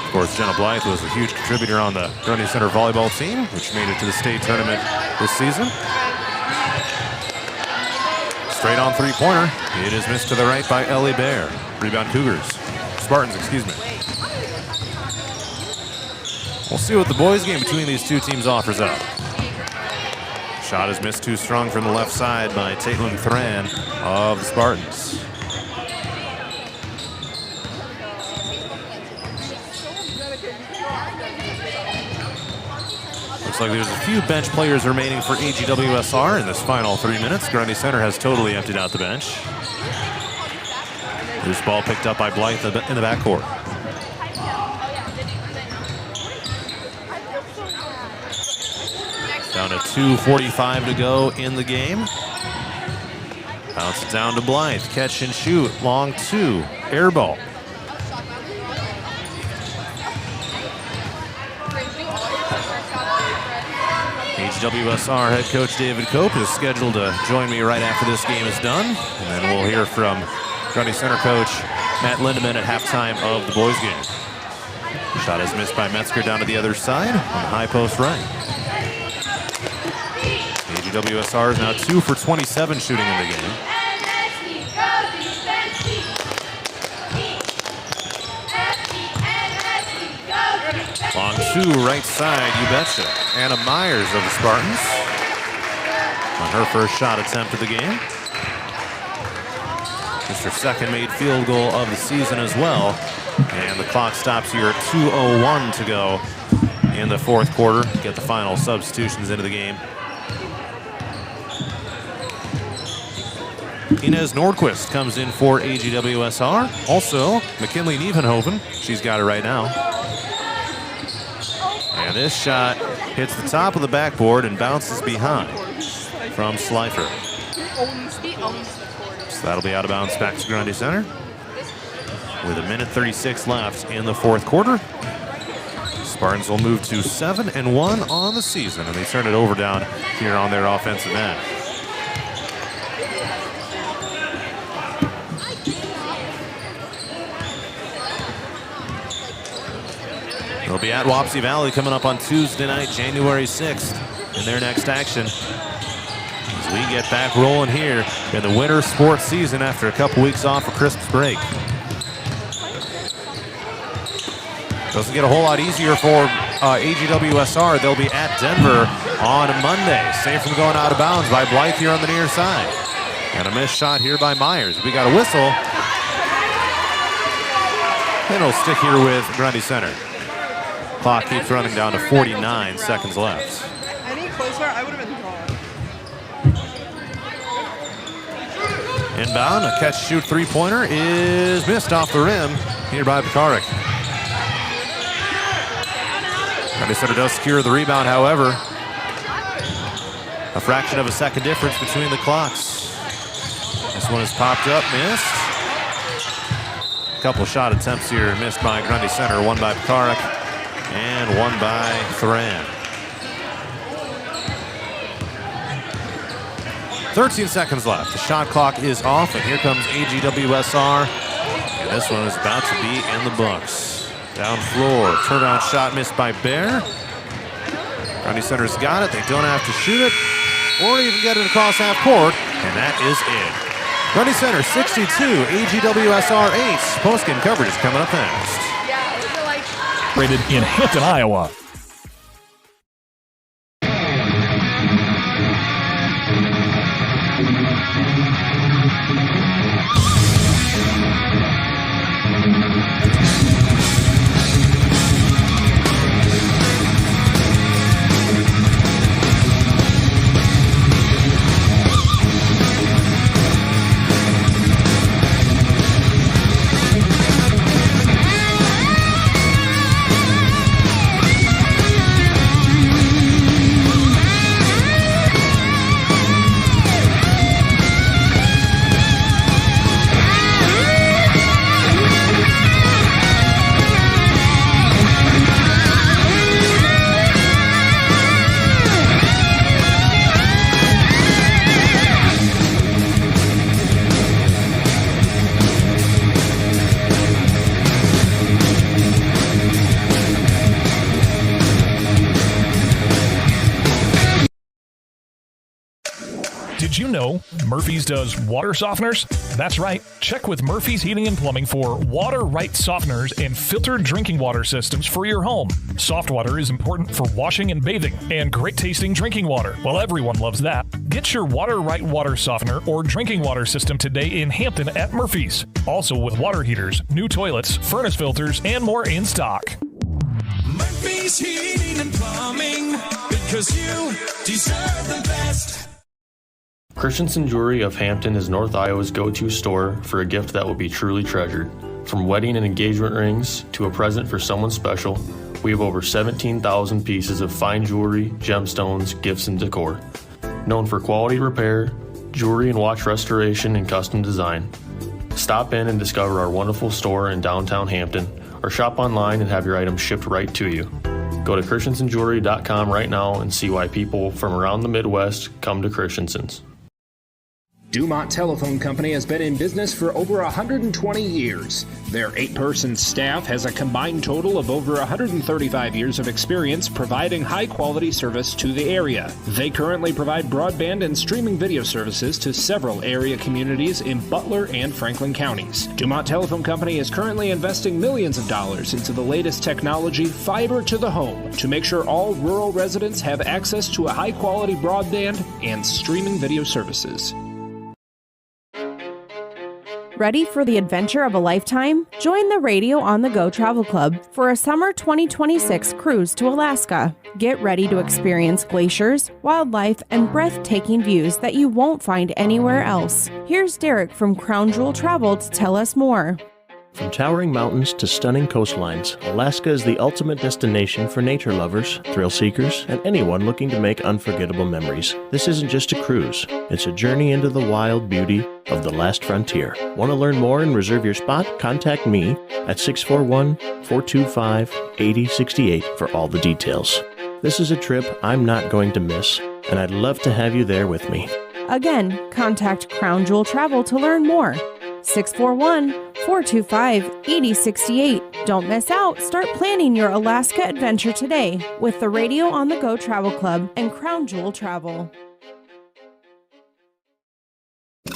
Of course, Jenna Blythe was a huge contributor on the Grundy Center volleyball team, which made it to the state tournament this season. Straight on three-pointer. It is missed to the right by Ellie Bear. Rebound Cougars. Spartans, excuse me. We'll see what the boys' game between these two teams offers up. Shot is missed too strong from the left side by Caitlin Thran of the Spartans. Looks like there's a few bench players remaining for AGWSR in this final 3 minutes. Grundy Center has totally emptied out the bench. Loose ball picked up by Blythe in the backcourt. Down to 2:45 to go in the game. Bounce it down to Blythe. Catch and shoot. Long two. Air ball. AGWSR head coach David Cope is scheduled to join me right after this game is done. And then we'll hear from Grundy Center coach Matt Lindemann at halftime of the boys game. Shot is missed by Metzger down to the other side on the high post right. AGWSR is now 2 for 27 shooting in the game. Long two, right side, you betcha. Anna Myers of the Spartans on her first shot attempt of the game. Just her second made field goal of the season as well. And the clock stops here at 2:01 to go in the fourth quarter. Get the final substitutions into the game. Inez Nordquist comes in for AGWSR. Also, McKinley Nievenhoven. She's got it right now. And this shot hits the top of the backboard and bounces behind from Slifer. So that'll be out of bounds back to Grundy Center. With 1:36 left in the fourth quarter. Spartans will move to 7-1 on the season, and they turn it over down here on their offensive end. They'll be at Wapsie Valley coming up on Tuesday night, January 6th, in their next action. As we get back rolling here in the winter sports season after a couple weeks off for Christmas break. Doesn't get a whole lot easier for AGWSR. They'll be at Denver on Monday. Saved from going out of bounds by Blythe here on the near side. And a missed shot here by Myers. We got a whistle. And it'll stick here with Grundy Center. Clock keeps running down to 49 seconds left. Any closer, I would have been gone. Inbound, a catch-shoot three-pointer is missed off the rim here by Pekarik. Grundy Center does secure the rebound, however. A fraction of a second difference between the clocks. This one is popped up, missed. A couple shot attempts here missed by Grundy Center, one by Pekarik and one by Thran. 13 seconds left. The shot clock is off, and here comes AGWSR. And this one is about to be in the books. Down floor, turnaround shot missed by Bear. Grundy Center's got it. They don't have to shoot it or even get it across half court, and that is it. Grundy Center 62, AGWSR 8. Post-game coverage is coming up next. Rated in Hampton, Iowa. you know Murphy's does water softeners? That's right. Check with Murphy's Heating and Plumbing for water right softeners and filtered drinking water systems for your home. Soft water is important for washing and bathing, and great tasting drinking water. Well, everyone loves that. Get your water right water softener or drinking water system today in Hampton at Murphy's. Also with water heaters, new toilets, furnace filters, and more in stock. Murphy's Heating and Plumbing, because you deserve the best. Christensen Jewelry of Hampton is North Iowa's go-to store for a gift that will be truly treasured. From wedding and engagement rings to a present for someone special, we have over 17,000 pieces of fine jewelry, gemstones, gifts, and decor. Known for quality repair, jewelry and watch restoration, and custom design. Stop in and discover our wonderful store in downtown Hampton, or shop online and have your items shipped right to you. Go to christensenjewelry.com right now and see why people from around the Midwest come to Christensen's. Dumont Telephone Company has been in business for over 120 years. Their 8-person staff has a combined total of over 135 years of experience providing high-quality service to the area. They currently provide broadband and streaming video services to several area communities in Butler and Franklin counties. Dumont Telephone Company is currently investing millions of dollars into the latest technology, fiber to the home, to make sure all rural residents have access to a high-quality broadband and streaming video services. Ready for the adventure of a lifetime? Join the Radio on the Go Travel Club for a summer 2026 cruise to Alaska. Get ready to experience glaciers, wildlife, and breathtaking views that you won't find anywhere else. Here's Derek from Crown Jewel Travel to tell us more. From towering mountains to stunning coastlines, Alaska is the ultimate destination for nature lovers, thrill seekers, and anyone looking to make unforgettable memories. This isn't just a cruise, it's a journey into the wild beauty of the last frontier. Want to learn more and reserve your spot? Contact me at 641-425-8068 for all the details. This is a trip I'm not going to miss, and I'd love to have you there with me. Again, contact Crown Jewel Travel to learn more. 641-425-8068. Don't miss out. Start planning your Alaska adventure today with the Radio on the Go Travel Club and Crown Jewel Travel.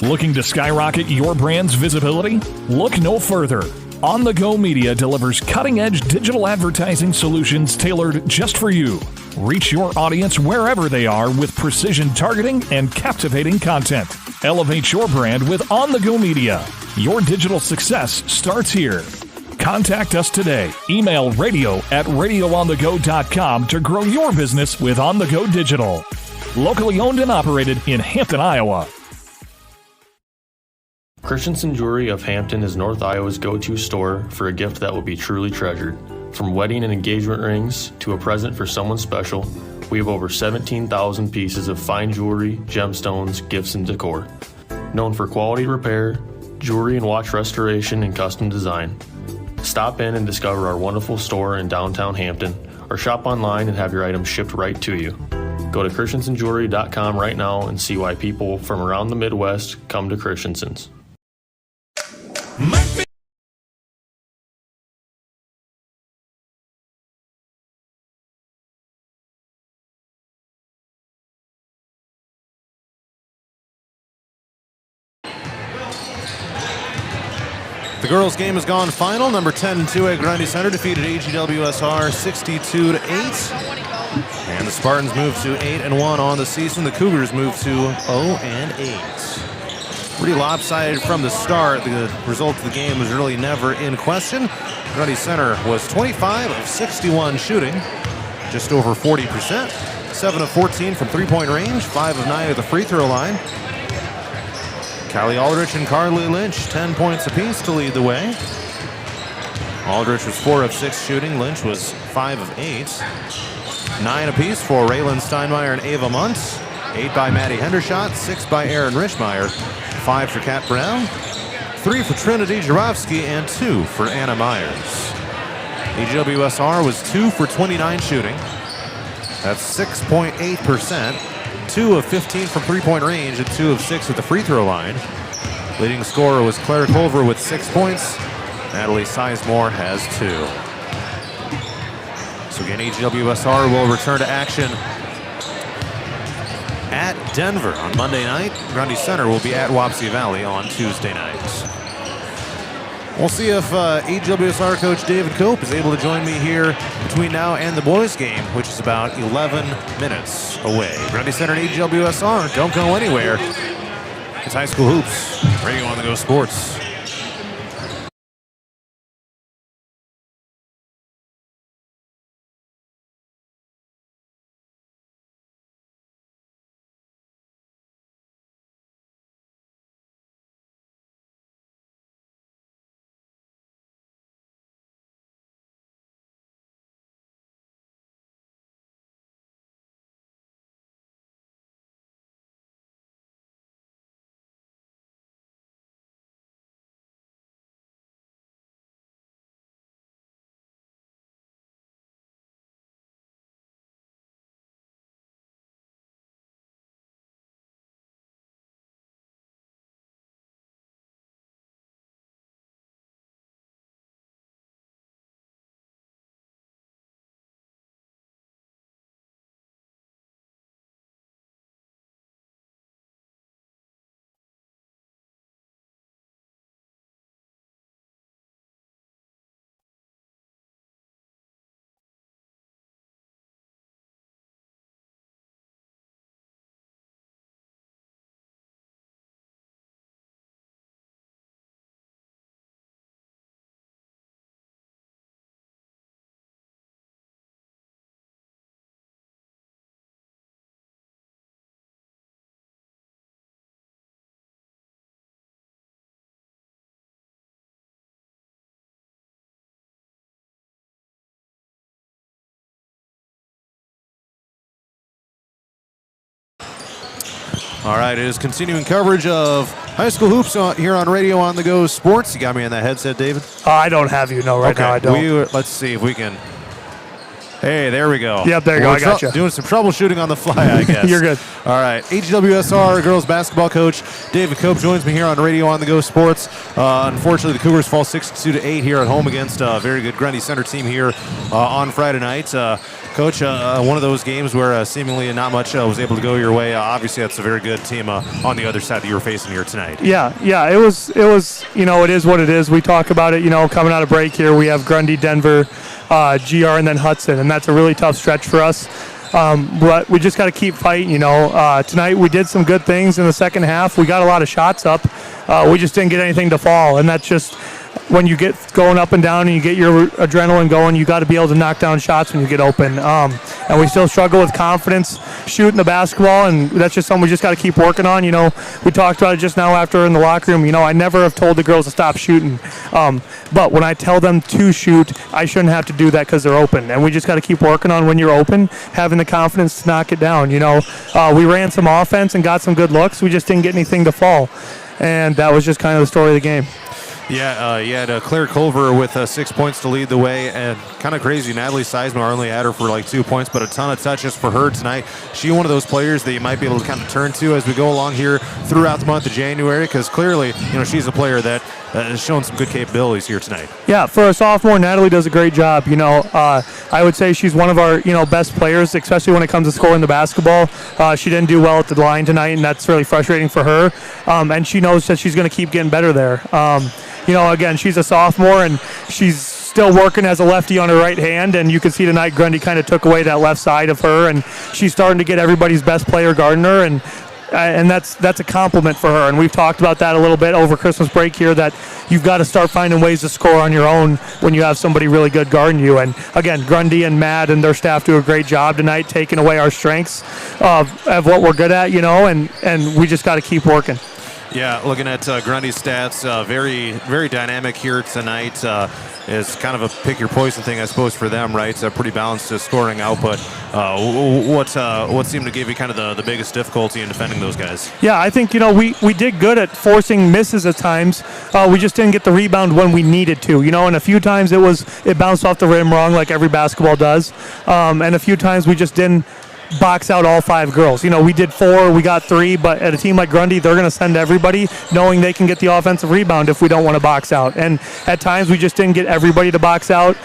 Looking to skyrocket your brand's visibility? Look no further. On the Go Media delivers cutting-edge digital advertising solutions tailored just for you. Reach your audience wherever they are with precision targeting and captivating content. Elevate your brand with On the Go Media. Your digital success starts here. Contact us today. Email radio@radioonthego.com to grow your business with On the Go Digital. Locally owned and operated in Hampton, Iowa. Christensen Jewelry of Hampton is North Iowa's go-to store for a gift that will be truly treasured. From wedding and engagement rings to a present for someone special, we have over 17,000 pieces of fine jewelry, gemstones, gifts, and decor. Known for quality repair, jewelry and watch restoration, and custom design. Stop in and discover our wonderful store in downtown Hampton, or shop online and have your items shipped right to you. Go to christensenjewelry.com right now and see why people from around the Midwest come to Christensen's. Murphy. The girls' game has gone final. Number 10 2A Grundy Center defeated AGWSR 62-8. And the Spartans move to 8-1 on the season. The Cougars move to 0-8. Pretty lopsided from the start. The result of the game was really never in question. Grundy Center was 25 of 61 shooting, just over 40%. 7 of 14 from three-point range, 5 of 9 at the free throw line. Callie Aldrich and Carly Lynch, 10 points apiece to lead the way. Aldrich was 4 of 6 shooting. Lynch was 5 of 8. 9 apiece for Raylan Steinmeier and Ava Muntz. 8 by Maddie Hendershot, 6 by Aaron Richmeyer, 5 for Kat Brown, 3 for Trinity Jarofsky, and 2 for Anna Myers. AGWSR was 2 for 29 shooting. That's 6.8%. 2 of 15 from three-point range and 2 of 6 at the free throw line. Leading scorer was Claire Culver with 6 points. Natalie Sizemore has 2. So again, AGWSR will return to action at at Denver on Monday night. Grundy Center will be at Wapsie Valley on Tuesday night. We'll see if AGWSR coach David Cope is able to join me here between now and the boys game, which is about 11 minutes away. Grundy Center and AGWSR, don't go anywhere. It's High School Hoops, Radio on the Go Sports. All right, it is continuing coverage of high school hoops here on Radio on the Go Sports. You got me in that headset, David? I don't have you, no, right now I don't. Let's see if we can. Hey, there we go. Yep, there you go. I got you. Doing some troubleshooting on the fly, I guess. You're good. All right. AGWSR girls basketball coach David Cope joins me here on Radio on the Go Sports. Unfortunately, the Cougars fall 62-8 here at home against a very good Grundy Center team here on Friday night. Coach, one of those games where seemingly not much was able to go your way. Obviously, that's a very good team on the other side that you were facing here tonight. Yeah, it was. It is what it is. We talk about it. Coming out of break here, we have Grundy, Denver, GR, and then Hudson, and that's a really tough stretch for us. But we just got to keep fighting. Tonight we did some good things in the second half. We got a lot of shots up. We just didn't get anything to fall, and that's just. When you get going up and down and you get your adrenaline going, you got to be able to knock down shots when you get open. And we still struggle with confidence shooting the basketball, and that's just something we just got to keep working on. We talked about it just now after in the locker room. I never have told the girls to stop shooting. But when I tell them to shoot, I shouldn't have to do that because they're open. And we just got to keep working on when you're open, having the confidence to knock it down. We ran some offense and got some good looks. We just didn't get anything to fall. And that was just kind of the story of the game. Yeah, you had Claire Culver with 6 points to lead the way, and kind of crazy, Natalie Sizemore only had her for like 2 points, but a ton of touches for her tonight. She's one of those players that you might be able to kind of turn to as we go along here throughout the month of January, because clearly, she's a player that has shown some good capabilities here tonight. Yeah, for a sophomore, Natalie does a great job. I would say she's one of our best players, especially when it comes to scoring the basketball. She didn't do well at the line tonight, and that's really frustrating for her. And she knows that she's going to keep getting better there. Again, she's a sophomore, and she's still working as a lefty on her right hand, and you can see tonight Grundy kind of took away that left side of her, and she's starting to get everybody's best player guarding her, and that's a compliment for her. And we've talked about that a little bit over Christmas break here, that you've got to start finding ways to score on your own when you have somebody really good guarding you. And again, Grundy and Matt and their staff do a great job tonight taking away our strengths of what we're good at, and we just got to keep working. Yeah, looking at Grundy's stats, very, very dynamic here tonight. It's kind of a pick your poison thing, I suppose, for them, right? It's a pretty balanced scoring output. What seemed to give you kind of the biggest difficulty in defending those guys? Yeah, I think, we did good at forcing misses at times. We just didn't get the rebound when we needed to, and a few times it bounced off the rim wrong like every basketball does. And a few times we just didn't box out all 5 girls. We did 4, we got 3, but at a team like Grundy, they're going to send everybody knowing they can get the offensive rebound if we don't want to box out. And at times we just didn't get everybody to box out.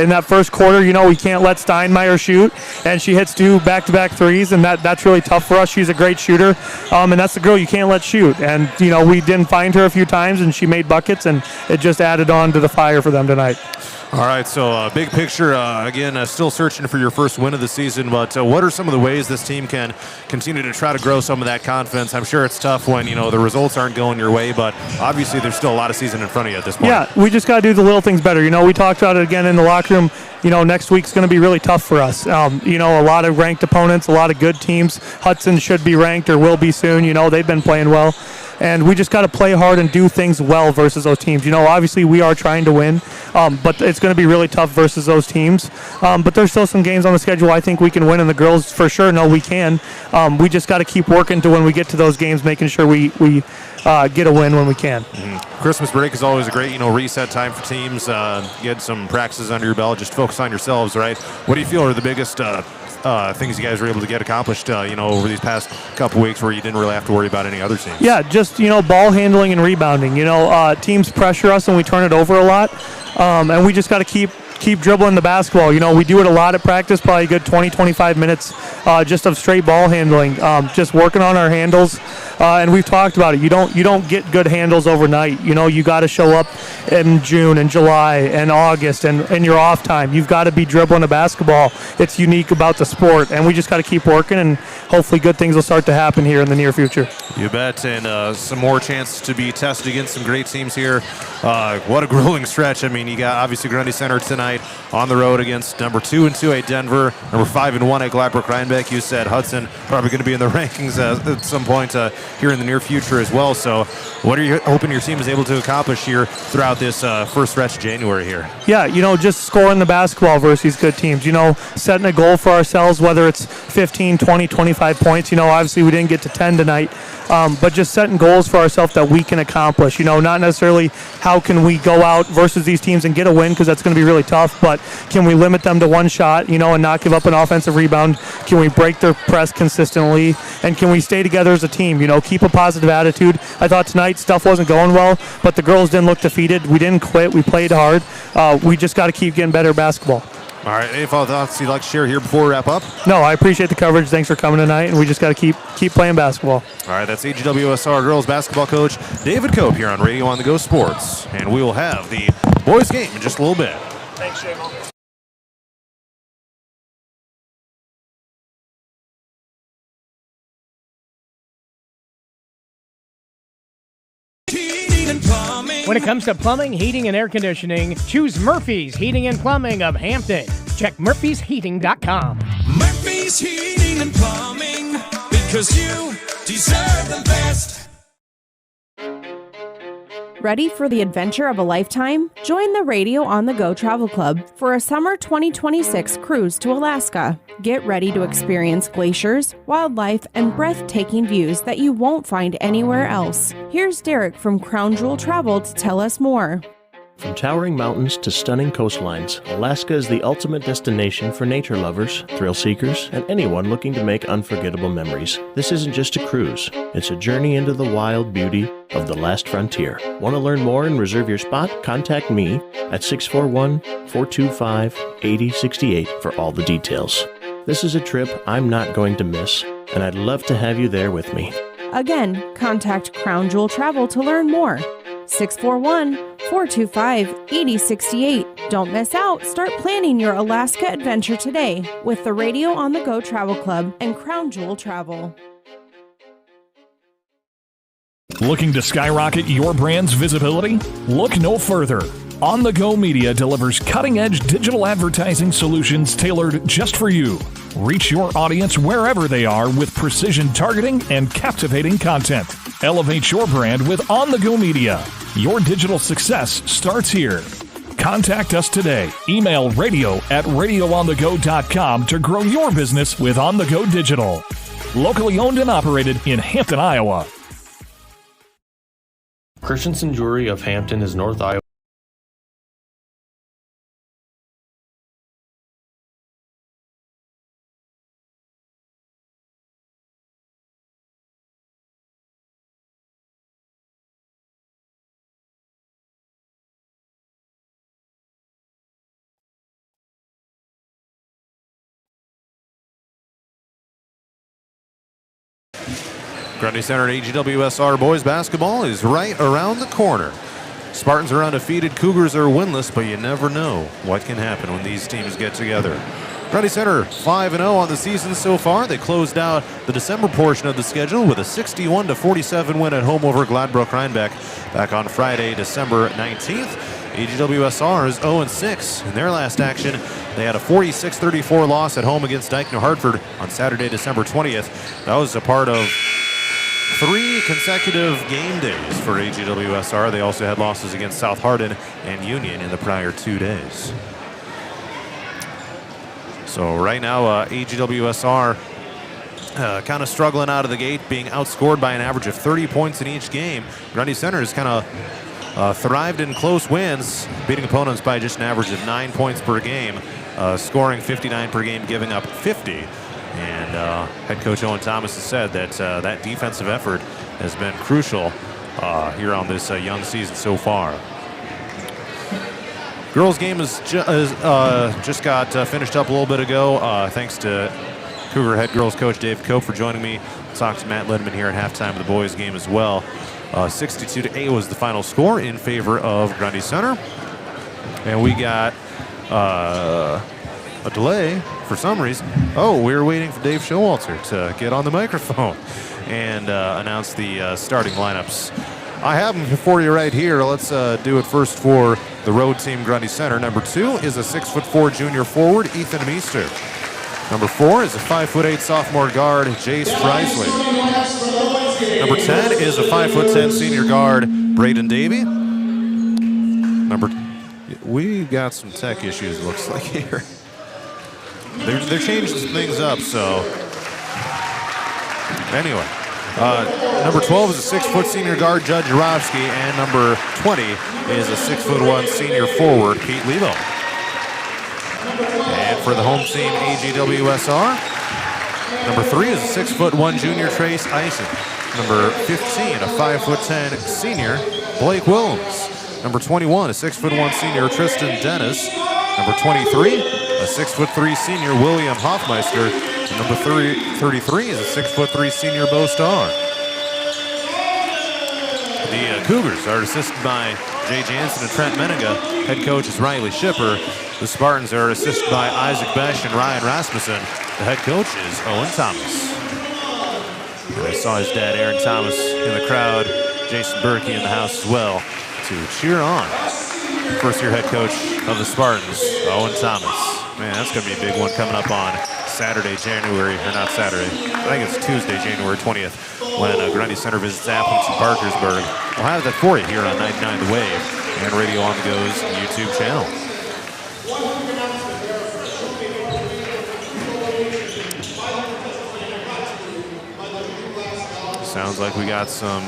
In that first quarter, we can't let Steinmeier shoot, and she hits 2 back-to-back threes, and that's really tough for us. She's a great shooter, and that's the girl you can't let shoot. And, we didn't find her a few times, and she made buckets, and it just added on to the fire for them tonight. All right, so big picture, again, still searching for your first win of the season, but what are some of the ways this team can continue to try to grow some of that confidence? I'm sure it's tough when, the results aren't going your way, but obviously there's still a lot of season in front of you at this point. Yeah, we just got to do the little things better. We talked about it again in the locker room. Next week's going to be really tough for us. A lot of ranked opponents, a lot of good teams. Hudson should be ranked or will be soon. They've been playing well. And we just got to play hard and do things well versus those teams. Obviously we are trying to win, but it's going to be really tough versus those teams. But there's still some games on the schedule I think we can win, and the girls for sure know we can. We just got to keep working to when we get to those games, making sure we get a win when we can. Mm-hmm. Christmas break is always a great, reset time for teams. Get some practices under your belt, just focus on yourselves, right? What do you feel are the biggest things you guys were able to get accomplished, over these past couple weeks where you didn't really have to worry about any other teams? Yeah, just, ball handling and rebounding. Teams pressure us and we turn it over a lot, and we just got to keep dribbling the basketball. We do it a lot at practice, probably a good 20-25 minutes just of straight ball handling, just working on our handles. And we've talked about it. You don't get good handles overnight. You got to show up in June and July and August and your off time. You've got to be dribbling a basketball. It's unique about the sport, and we just got to keep working, and hopefully good things will start to happen here in the near future. You bet, and some more chance to be tested against some great teams here. What a grueling stretch. You got obviously Grundy Center tonight on the road against number 2 and 2 at Denver, number 5 and 1 at Gladbrook-Rhinebeck. You said Hudson probably going to be in the rankings at some point here in the near future as well. So what are you hoping your team is able to accomplish here throughout this first stretch of January here? Yeah, just scoring the basketball versus these good teams. Setting a goal for ourselves, whether it's 15, 20, 25 points. Obviously we didn't get to 10 tonight, but just setting goals for ourselves that we can accomplish. Not necessarily how can we go out versus these teams and get a win, because that's going to be really tough, but can we limit them to one shot, and not give up an offensive rebound? Can we break their press consistently? And can we stay together as a team? Keep a positive attitude. I thought tonight stuff wasn't going well, but the girls didn't look defeated. We didn't quit. We played hard. We just got to keep getting better basketball. All right, any final thoughts you'd like to share here before we wrap up? No, I appreciate the coverage. Thanks for coming tonight, and we just got to keep playing basketball. All right, that's AGWSR girls basketball coach David Cope here on Radio on the Go Sports, and we will have the boys game in just a little bit. Thanks, Jamal. When it comes to plumbing, heating, and air conditioning, choose Murphy's Heating and Plumbing of Hampton. Check murphysheating.com. Murphy's Heating and Plumbing, because you deserve the best. Ready for the adventure of a lifetime? Join the Radio on the Go Travel Club for a summer 2026 cruise to Alaska. Get ready to experience glaciers, wildlife, and breathtaking views that you won't find anywhere else. Here's Derek from Crown Jewel Travel to tell us more. From towering mountains to stunning coastlines, Alaska is the ultimate destination for nature lovers, thrill seekers, and anyone looking to make unforgettable memories. This isn't just a cruise, it's a journey into the wild beauty of the last frontier. Want to learn more and reserve your spot? Contact me at 641-425-8068 for all the details. This is a trip I'm not going to miss, and I'd love to have you there with me. Again, contact Crown Jewel Travel to learn more. 641-425-8068. Don't miss out. Start planning your Alaska adventure today with the Radio on the Go Travel Club and Crown Jewel Travel. Looking to skyrocket your brand's visibility? Look no further. On the Go Media delivers cutting-edge digital advertising solutions tailored just for you. Reach your audience wherever they are with precision targeting and captivating content. Elevate your brand with On the Go Media. Your digital success starts here. Contact us today. Email radio@radioonthego.com to grow your business with On the Go Digital. Locally owned and operated in Hampton, Iowa. Christensen Jewelry of Hampton is North Iowa. Grundy Center at AGWSR boys basketball is right around the corner. Spartans are undefeated, Cougars are winless, but you never know what can happen when these teams get together. Grundy Center 5-0 on the season so far. They closed out the December portion of the schedule with a 61-47 win at home over Gladbrook-Rhinebeck back on Friday, December 19th. AGWSR is 0-6 in their last action. They had a 46-34 loss at home against Dyke New Hartford on Saturday, December 20th. That was a part of 3 consecutive game days for AGWSR. They also had losses against South Hardin and Union in the prior 2 days. So right now, AGWSR kind of struggling out of the gate, being outscored by an average of 30 points in each game. Grundy Center has kind of thrived in close wins, beating opponents by just an average of 9 points per game, scoring 59 per game, giving up 50. And head coach Owen Thomas has said that that defensive effort has been crucial here on this young season so far. Girls game is just got finished up a little bit ago. Thanks to Cougar head girls coach Dave Cope for joining me. Talked to Matt Lidman here at halftime of the boys game as well. 62-8 was the final score in favor of Grundy Center. And we got a delay for some reason. Oh, we were waiting for Dave Showalter to get on the microphone and announce the starting lineups. I have them for you right here. Let's do it first for the road team, Grundy Center. Number 2 is a 6'4" junior forward, Ethan Meester. Number 4 is a 5'8" sophomore guard, Jace Freisley. Number 10 is a 5'10" senior guard, Braden Davey. We got some tech issues, it looks like here. They're changing things up, so anyway. Number 12 is a 6' senior guard, Judd Jarofsky, and number 20 is a 6'1" senior forward, Pete Lebo. And for the home team, AGWSR, number 3 is a 6'1" junior, Trace Eisen. Number 15, a 5'10" senior, Blake Williams. Number 21, a 6'1" senior, Tristan Dennis. Number 23, a 6'3" senior, William Hoffmeister. And number 33 is a 6'3" senior, Bo Starr. The Cougars are assisted by Jay Jansen and Trent Menninga. Head coach is Riley Shipper. The Spartans are assisted by Isaac Besch and Ryan Rasmussen. The head coach is Owen Thomas. And I saw his dad, Aaron Thomas, in the crowd. Jason Berkey in the house as well to cheer on first-year head coach of the Spartans, Owen Thomas. Man, that's going to be a big one coming up on Saturday, January, or not Saturday, I think it's Tuesday, January 20th, when Grundy Center visits Athens and Parkersburg. We'll have that for you here on 99 The Wave and Radio On The Go's YouTube channel. Sounds like we got some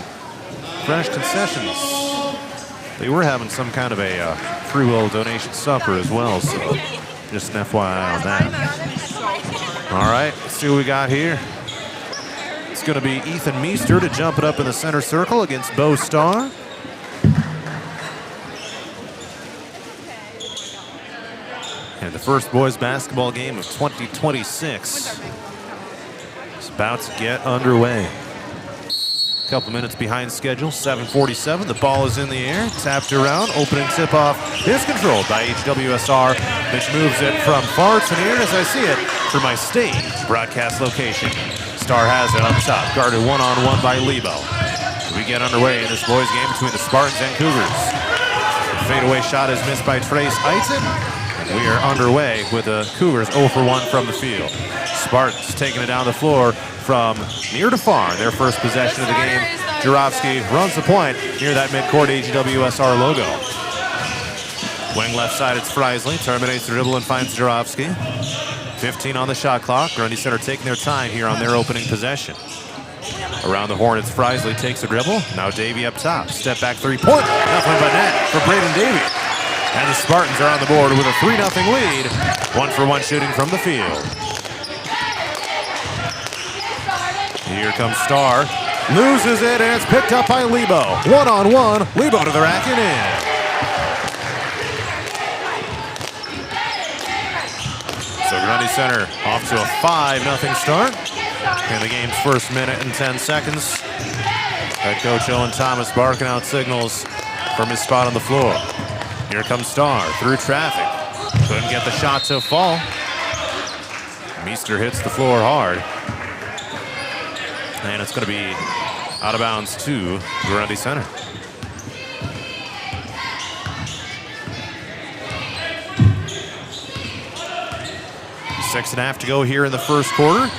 fresh concessions. They were having some kind of a free will donation supper as well, so just an FYI on that. All right, let's see what we got here. It's going to be Ethan Meester to jump it up in the center circle against Bo Starr. And the first boys basketball game of 2026 is about to get underway. A couple minutes behind schedule, 7:47. The ball is in the air, tapped around. Opening tip-off is controlled by AGWSR, which moves it from far to near as I see it for my stage broadcast location. Starr has it up top, guarded one-on-one by Lebo. We get underway in this boys game between the Spartans and Cougars. The fadeaway shot is missed by Trace Eitzen, and we are underway with the Cougars 0 for 1 from the field. Spartans taking it down the floor from near to far. Their first possession of the game. Jarofsky runs the point near that midcourt AGWSR logo. Wing left side, it's Freisley. Terminates the dribble and finds Jarofsky. 15 on the shot clock. Grundy Center taking their time here on their opening possession. Around the horn, it's Freisley. Takes the dribble. Now Davey up top. Step back three-point. Nothing but net for Braden Davey. And the Spartans are on the board with a 3-0 lead. 1-for-1 shooting from the field. Here comes Starr. Loses it, and it's picked up by Lebo. One-on-one. Lebo to the rack and in. So Grundy Center off to a 5-0 start. In the game's first minute and 10 seconds, head coach Owen Thomas barking out signals from his spot on the floor. Here comes Starr through traffic. Couldn't get the shot to fall. Meester hits the floor hard. And it's going to be out of bounds to Grundy Center. 6.5 to go here in the first quarter.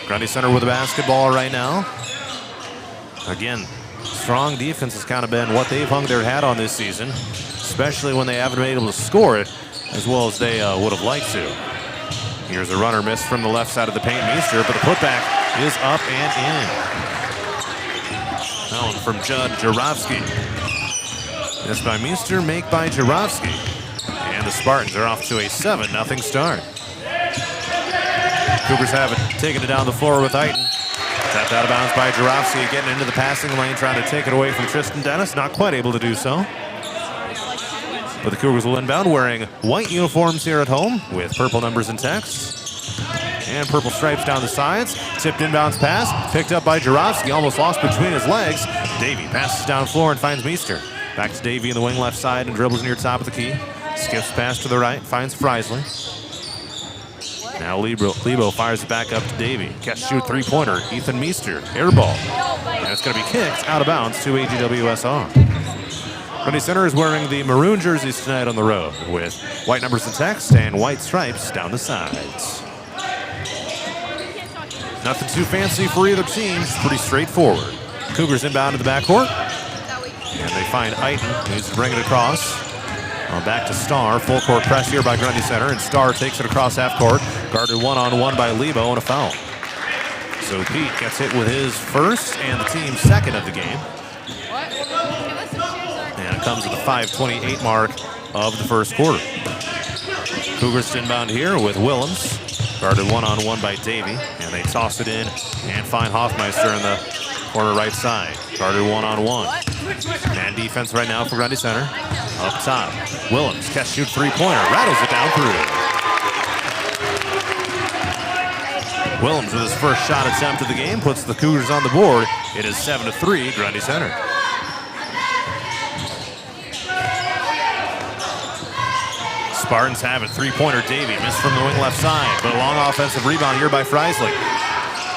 Grundy Center with the basketball right now. Again, strong defense has kind of been what they've hung their hat on this season, especially when they haven't been able to score it as well as they would have liked to. Here's a runner missed from the left side of the paint. Meester, but the putback is up and in. That one from Judd Jarofsky. Missed by Meester, make by Jarofsky. And the Spartans are off to a 7-0 start. Cougars have it, taking it down the floor with Eiton. Tapped out of bounds by Jarofsky, getting into the passing lane, trying to take it away from Tristan Dennis. Not quite able to do so. But the Cougars will inbound wearing white uniforms here at home with purple numbers and text. And purple stripes down the sides. Tipped inbounds pass, picked up by Jarofsky, almost lost between his legs. Davey passes down floor and finds Meester. Back to Davey in the wing left side and dribbles near top of the key. Skips pass to the right, finds Frisley. Now Lebo fires it back up to Davey. Catch shoot three-pointer, Ethan Meester, air ball. And it's going to be kicked out of bounds to AGWSR. Grundy Center is wearing the maroon jerseys tonight on the road with white numbers and text and white stripes down the sides. Nothing too fancy for either team, it's pretty straightforward. Cougars inbound to the backcourt. And they find Eiton, who needs to bring it across. Back to Starr, full court press here by Grundy Center, and Starr takes it across half court, guarded one-on-one by Lebo and a foul. So Pete gets hit with his first and the team's second of the game. And it comes at the 5:28 mark of the first quarter. Cougars inbound here with Willems, guarded one-on-one by Davey, and they toss it in and find Hoffmeister in the corner right side, guarded one-on-one. Man defense right now for Grundy Center. Up top, Willems, catch shoot three-pointer, rattles it down through. Willems with his first shot attempt of the game puts the Cougars on the board. It is 7-3, Grundy Center. Spartans have it, three-pointer Davey, missed from the wing left side, but a long offensive rebound here by Frisley.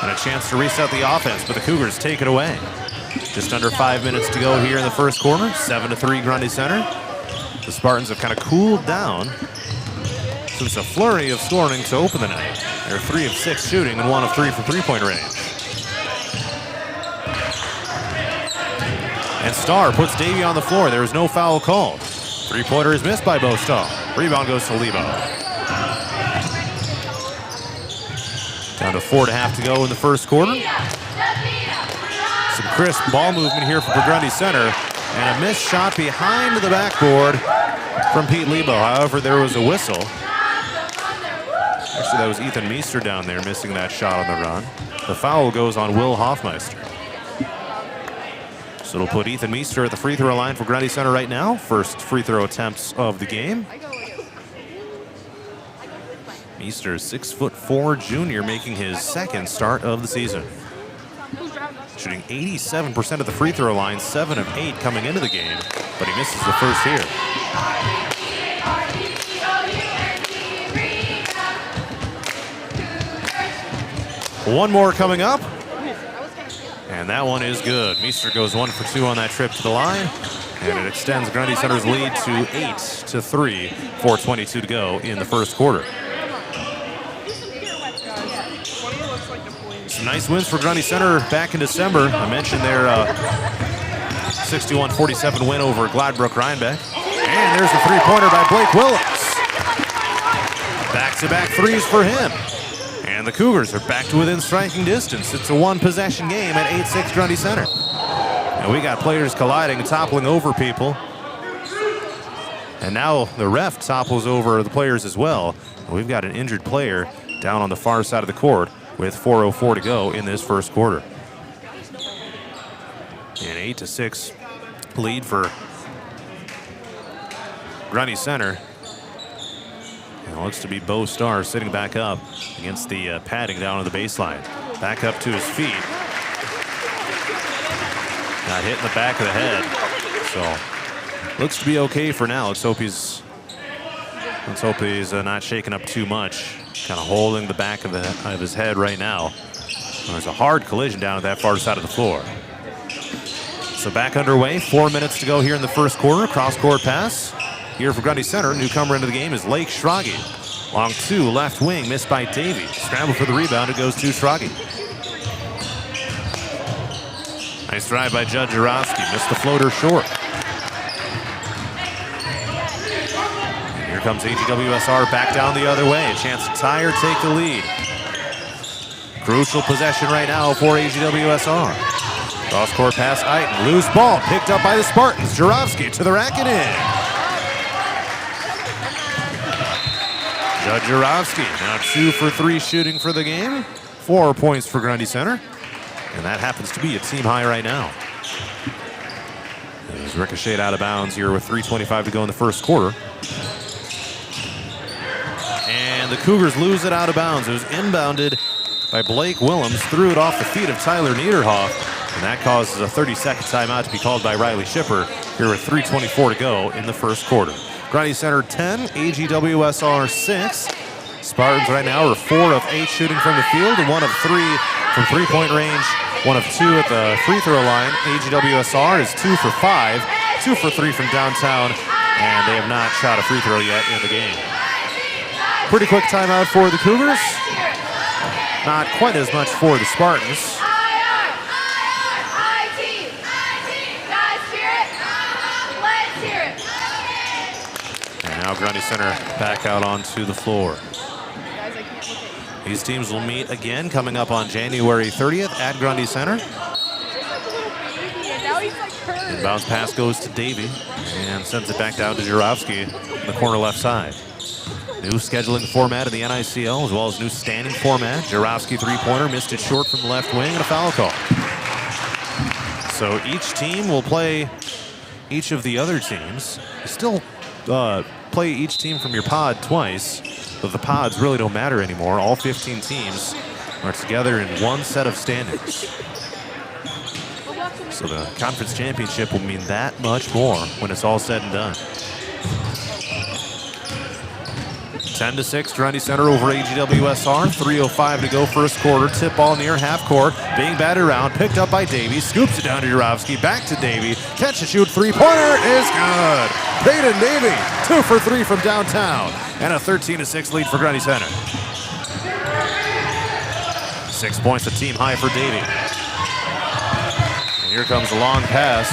And a chance to reset the offense, but the Cougars take it away. Just under 5 minutes to go here in the first quarter, 7-3 Grundy Center. The Spartans have kind of cooled down since a flurry of scoring to open the night. They're 3 of 6 shooting and 1 of 3 from three-point range. And Starr puts Davey on the floor. There is no foul called. Three-pointer is missed by Bo Starr. Rebound goes to Lebo. Down to 4.5 to go in the first quarter. Some crisp ball movement here for Grundy Center. And a missed shot behind the backboard from Pete Lebo. However, there was a whistle. Actually, that was Ethan Meester down there missing that shot on the run. The foul goes on Will Hoffmeister. So it'll put Ethan Meester at the free throw line for Grundy Center right now. First free throw attempts of the game. Meester, 6'4" junior, making his second start of the season. Shooting 87% of the free throw line, 7 of 8 coming into the game, but he misses the first here. One more coming up, and that one is good. Meester goes 1 for 2 on that trip to the line, and it extends Grundy Center's lead to 8-3, 4:22 to go in the first quarter. Some nice wins for Grundy Center back in December. I mentioned their 61-47 win over Gladbrook Rhinebeck. And there's the three-pointer by Blake Willems. Back-to-back threes for him. And the Cougars are back to within striking distance. It's a one-possession game at 8-6 Grundy Center. And we got players colliding and toppling over people. And now the ref topples over the players as well. And we've got an injured player down on the far side of the court with 4:04 to go in this first quarter. An 8-6 lead for Grundy Center. It looks to be Bo Starr sitting back up against the padding down on the baseline. Back up to his feet. Got hit in the back of the head. So looks to be okay for now. Let's hope he's not shaking up too much. Kind of holding the back of his head right now. There's a hard collision down at that far side of the floor. So back underway, 4 minutes to go here in the first quarter. Cross-court pass. Here for Grundy Center, newcomer into the game is Lake Schrage. Long two, left wing, missed by Davey. Scramble for the rebound, it goes to Schrage. Nice drive by Judd Jarofsky, missed the floater short. And here comes AGWSR back down the other way. A chance to tie or take the lead. Crucial possession right now for AGWSR. Cross-court pass, Eiton, loose ball, picked up by the Spartans. Jarofsky to the rack and in. Judd Jarofsky now 2 for 3 shooting for the game. 4 points for Grundy Center. And that happens to be a team high right now. It was ricocheted out of bounds here with 3:25 to go in the first quarter. And the Cougars lose it out of bounds. It was inbounded by Blake Willems, threw it off the feet of Tyler Niederhoff, and that causes a 30-second timeout to be called by Riley Shipper here with 3:24 to go in the first quarter. Grundy Center 10, AGWSR 6. Spartans right now are 4 of 8 shooting from the field, and 1 of 3 from three-point range, 1 of 2 at the free throw line. AGWSR is 2 for 5, 2 for 3 from downtown, and they have not shot a free throw yet in the game. Pretty quick timeout for the Cougars. Not quite as much for the Spartans. And now Grundy Center back out onto the floor. These teams will meet again coming up on January 30th at Grundy Center. Inbounds pass goes to Davey and sends it back down to Jarofsky in the corner left side. New scheduling format of the NICL as well as new standing format. Jarofsky three-pointer missed it short from the left wing and a foul call. So each team will play each of the other teams. You still play each team from your pod twice, but the pods really don't matter anymore. All 15 teams are together in one set of standings. So the conference championship will mean that much more when it's all said and done. 10-6, Grundy Center over AGWSR. 3:05 to go first quarter. Tip ball near half court. Being batted around. Picked up by Davey. Scoops it down to Jarofsky. Back to Davey. Catch and shoot. Three-pointer is good. Peyton Davey. 2 for 3 from downtown. And a 13-6 lead for Grundy Center. 6 points, a team high for Davey. And here comes a long pass.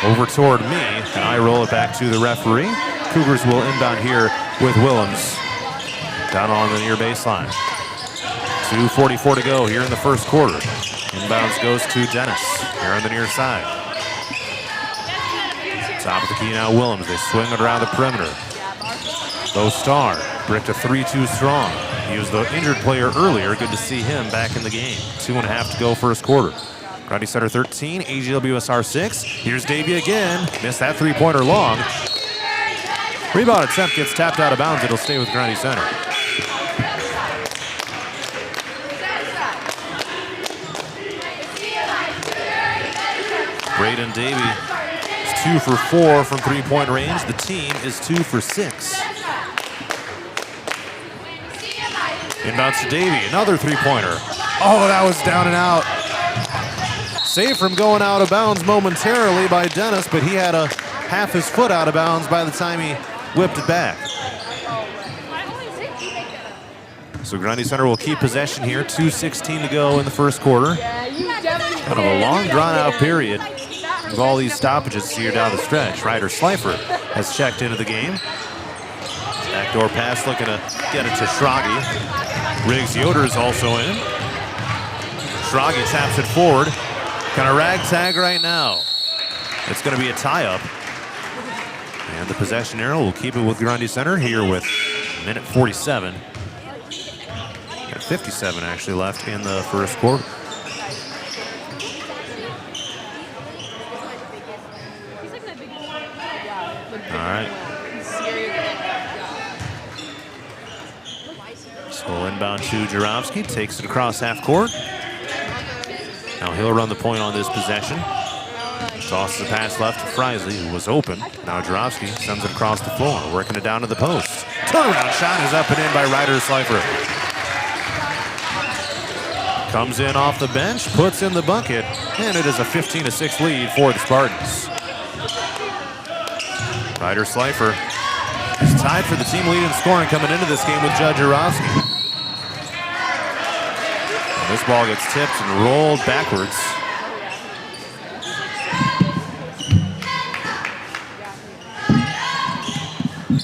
Over toward me. And I roll it back to the referee. Cougars will inbound here with Willems down on the near baseline. 2:44 to go here in the first quarter. Inbounds goes to Dennis here on the near side. Top of the key now, Willems. They swing it around the perimeter. Bo Starr bricked a 3-2 strong. He was the injured player earlier. Good to see him back in the game. 2.5 to go first quarter. Grundy Center 13, AGWSR 6. Here's Davey again. Missed that three-pointer long. Rebound attempt gets tapped out of bounds. It'll stay with Grundy Center. Braden Davey is 2 for 4 from three-point range. The team is 2 for 6. Inbounds to Davey, another three-pointer. Oh, that was down and out. Saved from going out of bounds momentarily by Dennis, but he had a half his foot out of bounds by the time he whipped it back. So Grundy Center will keep possession here. 2:16 to go in the first quarter. Kind of a long, drawn-out period with all these stoppages here down the stretch. Ryder Slifer has checked into the game. Backdoor pass looking to get it to Schrage. Riggs Yoder is also in. Schrage taps it forward. Kind of ragtag right now. It's going to be a tie-up. And the possession arrow will keep it with Grundy Center here with minute 47. Got 57 actually left in the first quarter. All right. inbound to Jarowski. Takes it across half court. Now he'll run the point on this possession. Tosses the pass left to Frisley, who was open. Now Jarowski sends it across the floor, working it down to the post. Turnaround shot is up and in by Ryder Slifer. Comes in off the bench, puts in the bucket, and it is a 15-6 lead for the Spartans. Ryder Slifer is tied for the team lead in scoring coming into this game with Judd Jarowski. And this ball gets tipped and rolled backwards.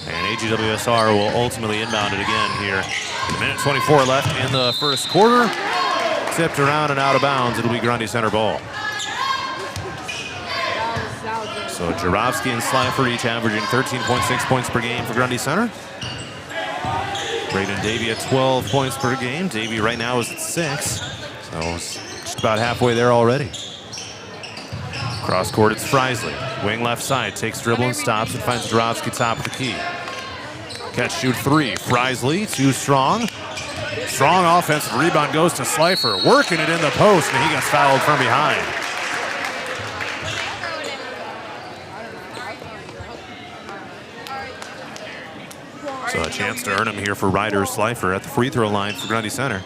And AGWSR will ultimately inbound it again here. A minute 24 left in the first quarter. Tipped around and out of bounds. It'll be Grundy Center ball. So Jarowski and Slifer each averaging 13.6 points per game for Grundy Center. Braden Davey at 12 points per game. Davey right now is at 6. So it's just about halfway there already. Cross court, it's Frisley. Wing left side, takes dribble and stops and finds Jarowski top of the key. Catch, shoot three. Frisley, too strong. Strong offensive rebound goes to Slifer. Working it in the post, and he gets fouled from behind. So a chance to earn him here for Ryder Slifer at the free throw line for Grundy Center.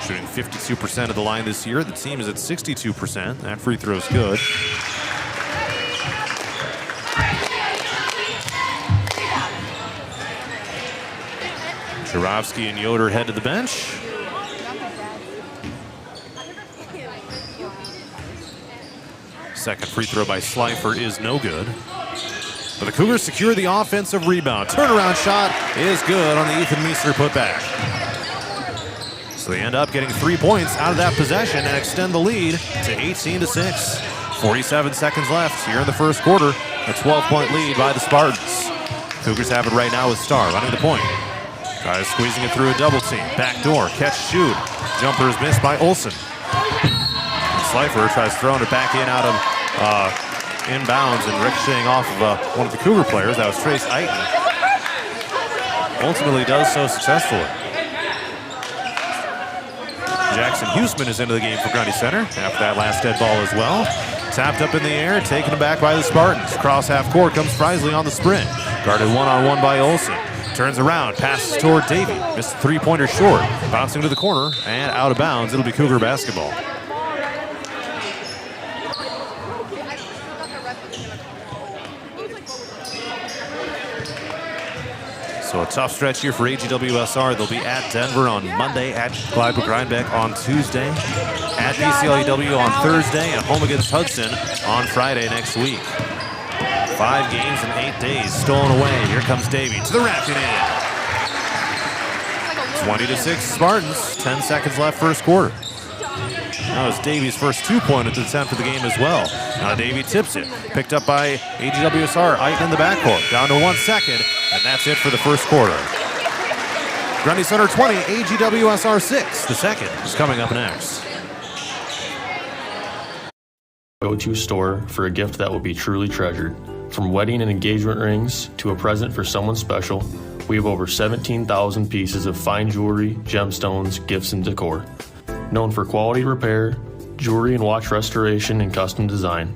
Shooting 52% of the line this year. The team is at 62%. That free throw is good. Jarowski and Yoder head to the bench. Second free throw by Slifer is no good. But the Cougars secure the offensive rebound. Turnaround shot is good on the Ethan Meisler putback. So they end up getting 3 points out of that possession and extend the lead to 18-6. 47 seconds left here in the first quarter. A 12-point lead by the Spartans. Cougars have it right now with Starr running the point. Tries squeezing it through a double team. Back door, catch, shoot. Jumper is missed by Olsen. And Slifer tries throwing it back in out of inbounds and ricocheting off of one of the Cougar players. That was Trace Eiton. Ultimately does so successfully. Jackson Huseman is into the game for Grundy Center after that last dead ball as well. Tapped up in the air, taken back by the Spartans. Cross half court comes Frisley on the sprint. Guarded one-on-one by Olsen. Turns around, passes toward Davey. Missed the three-pointer short. Bouncing to the corner and out of bounds. It'll be Cougar basketball. So a tough stretch here for AGWSR. They'll be at Denver on Monday, at Gladbrook Rhinebeck on Tuesday, at BCLEW on Thursday, and home against Hudson on Friday next week. 5 games in 8 days, stolen away. Here comes Davey to the rack and in. 20-6 Spartans, 10 seconds left first quarter. That was Davey's first 2-point attempt of the game as well. Now Davey tips it, picked up by AGWSR. Eiton in the backcourt, down to 1 second, and that's it for the first quarter. Grundy Center 20, AGWSR 6. The second is coming up next. Go-to store for a gift that will be truly treasured. From wedding and engagement rings to a present for someone special, we have over 17,000 pieces of fine jewelry, gemstones, gifts, and decor. Known for quality repair, jewelry and watch restoration, and custom design.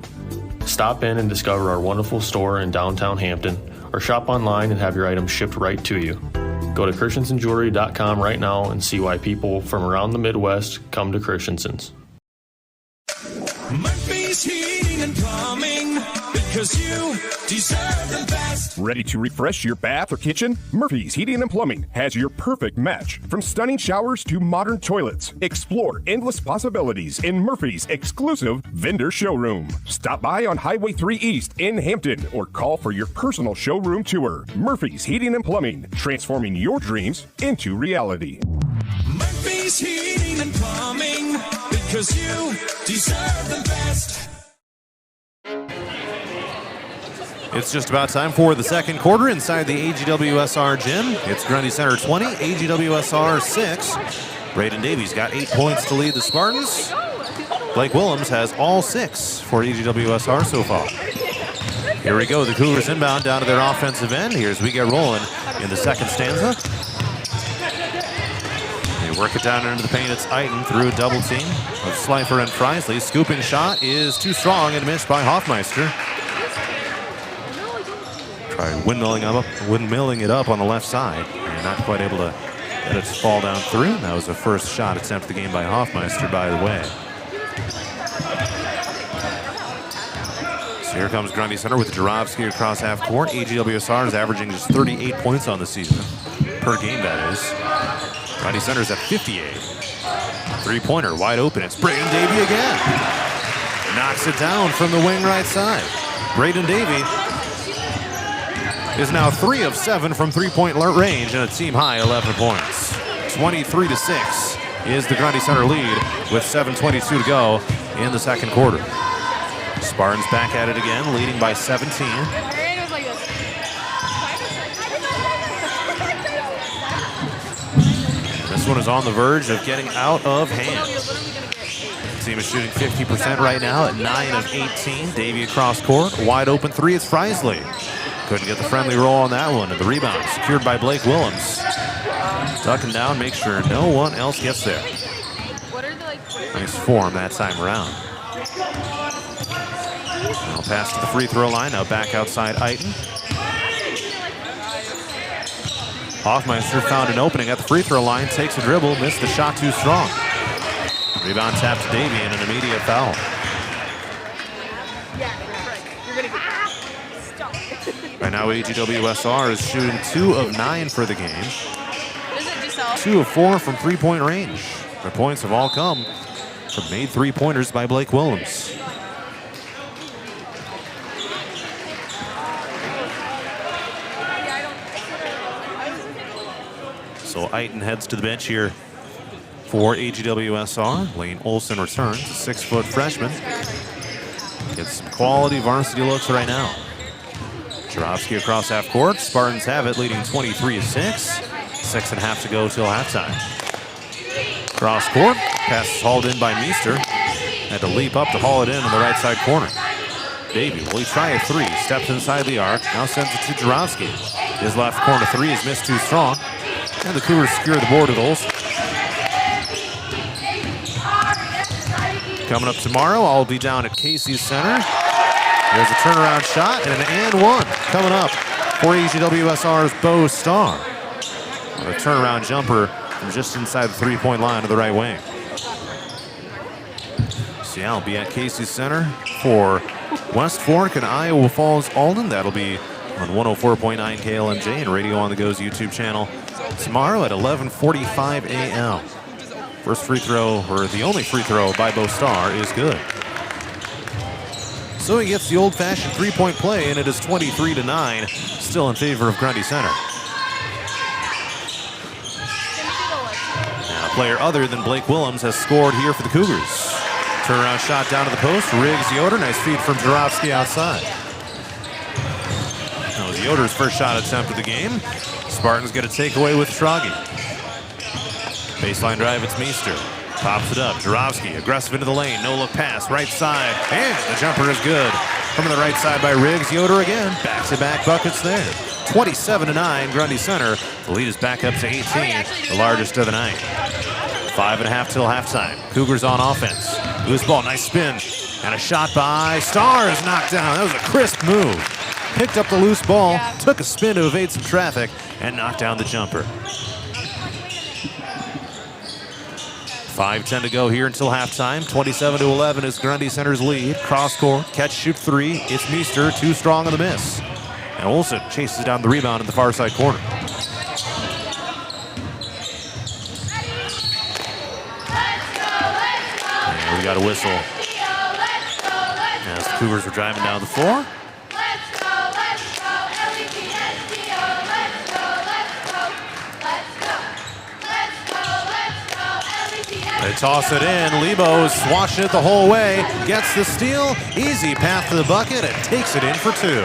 Stop in and discover our wonderful store in downtown Hampton, or shop online and have your items shipped right to you. Go to christensenjewelry.com right now and see why people from around the Midwest come to Christensen's. Murphy's Heating and Plumbing, because you deserve the best. Ready to refresh your bath or kitchen? Murphy's Heating and Plumbing has your perfect match. From stunning showers to modern toilets, explore endless possibilities in Murphy's exclusive vendor showroom. Stop by on Highway 3 East in Hampton or call for your personal showroom tour. Murphy's Heating and Plumbing, transforming your dreams into reality. Murphy's Heating and Plumbing, because you deserve the best. It's just about time for the second quarter inside the AGWSR gym. It's Grundy Center 20, AGWSR 6. Braden Davies got 8 points to lead the Spartans. Blake Willems has all 6 for AGWSR so far. Here we go, the Cougars inbound down to their offensive end. Here's we get rolling in the second stanza. They work it down into the paint. It's Eiten through a double team of Schleifer and Freisley. Scooping shot is too strong and missed by Hoffmeister. Tried windmilling it up on the left side. And not quite able to get it to fall down through. That was the first shot attempt of the game by Hoffmeister, by the way. So here comes Grundy Center with Jarobski across half court. AGWSR is averaging just 38 points on the season. Per game, that is. Grundy Center's at 58. Three-pointer wide open. It's Braden Davey again. Knocks it down from the wing right side. Braden Davey is now 3 of 7 from three-point range and a team-high 11 points. 23-6 is the Grundy Center lead with 7:22 to go in the second quarter. Spartans back at it again, leading by 17. This one is on the verge of getting out of hand. The team is shooting 50% right now at 9 of 18. Davey across court, wide open three. It's Freisley. Couldn't get the friendly roll on that one. And the rebound secured by Blake Willems. Ducking down, make sure no one else gets there. Nice form that time around. Now pass to the free throw line. Now back outside Eiten. Hoffmeister found an opening at the free throw line. Takes a dribble. Missed the shot too strong. Rebound tap to Davey and an immediate foul. Right now AGWSR is shooting 2 of 9 for the game. 2 of 4 from three-point range. The points have all come from made three-pointers by Blake Willems. So Eiten heads to the bench here for AGWSR. Lane Olson returns, a 6-foot freshman. Gets some quality varsity looks right now. Jarobski across half court. Spartans have it, leading 23-6. 6.5 to go till halftime. Cross court. Pass is hauled in by Meester. Had to leap up to haul it in on the right side corner. Davey, will he try a three? Steps inside the arc. Now sends it to Jarobski. His left corner three is missed too strong. And the Cougars secure the board with Olsen. Coming up tomorrow, I'll be down at Casey's Center. There's a turnaround shot and an and one coming up for AGWSR's Bo Starr. A turnaround jumper from just inside the three-point line to the right wing. So yeah, I'll be at Casey's Center for West Fork and Iowa Falls Alden. That'll be on 104.9 KLMJ and Radio on the Go's YouTube channel tomorrow at 11:45 a.m. First free throw, or the only free throw by Bo Starr, is good. So he gets the old-fashioned three-point play, and it is 23-9, still in favor of Grundy Center. Now, a player other than Blake Willems has scored here for the Cougars. Turnaround shot down to the post. Riggs Yoder. Nice feed from Jarobski outside. That was Yoder's first shot attempt of the game. Spartans get a takeaway with Stragi. Baseline drive, it's Meester. Pops it up. Jarobski aggressive into the lane. No look pass. Right side. And the jumper is good. From the right side by Riggs. Yoder again. Back-to-back buckets there. 27-9, Grundy Center. The lead is back up to 18, the largest of the night. 5.5 till halftime. Cougars on offense. Loose ball, nice spin. And a shot by Starr is knocked down. That was a crisp move. Picked up the loose ball, took a spin to evade some traffic, and knocked down the jumper. 5:10 to go here until halftime. 27-11 is Grundy Center's lead. Cross court, catch, shoot three. It's Meester, too strong on the miss. And Olsen chases down the rebound in the far side corner. And we got a whistle as the Cougars were driving down the floor. They toss it in. Lebo's watching it the whole way. Gets the steal. Easy path to the bucket and takes it in for two.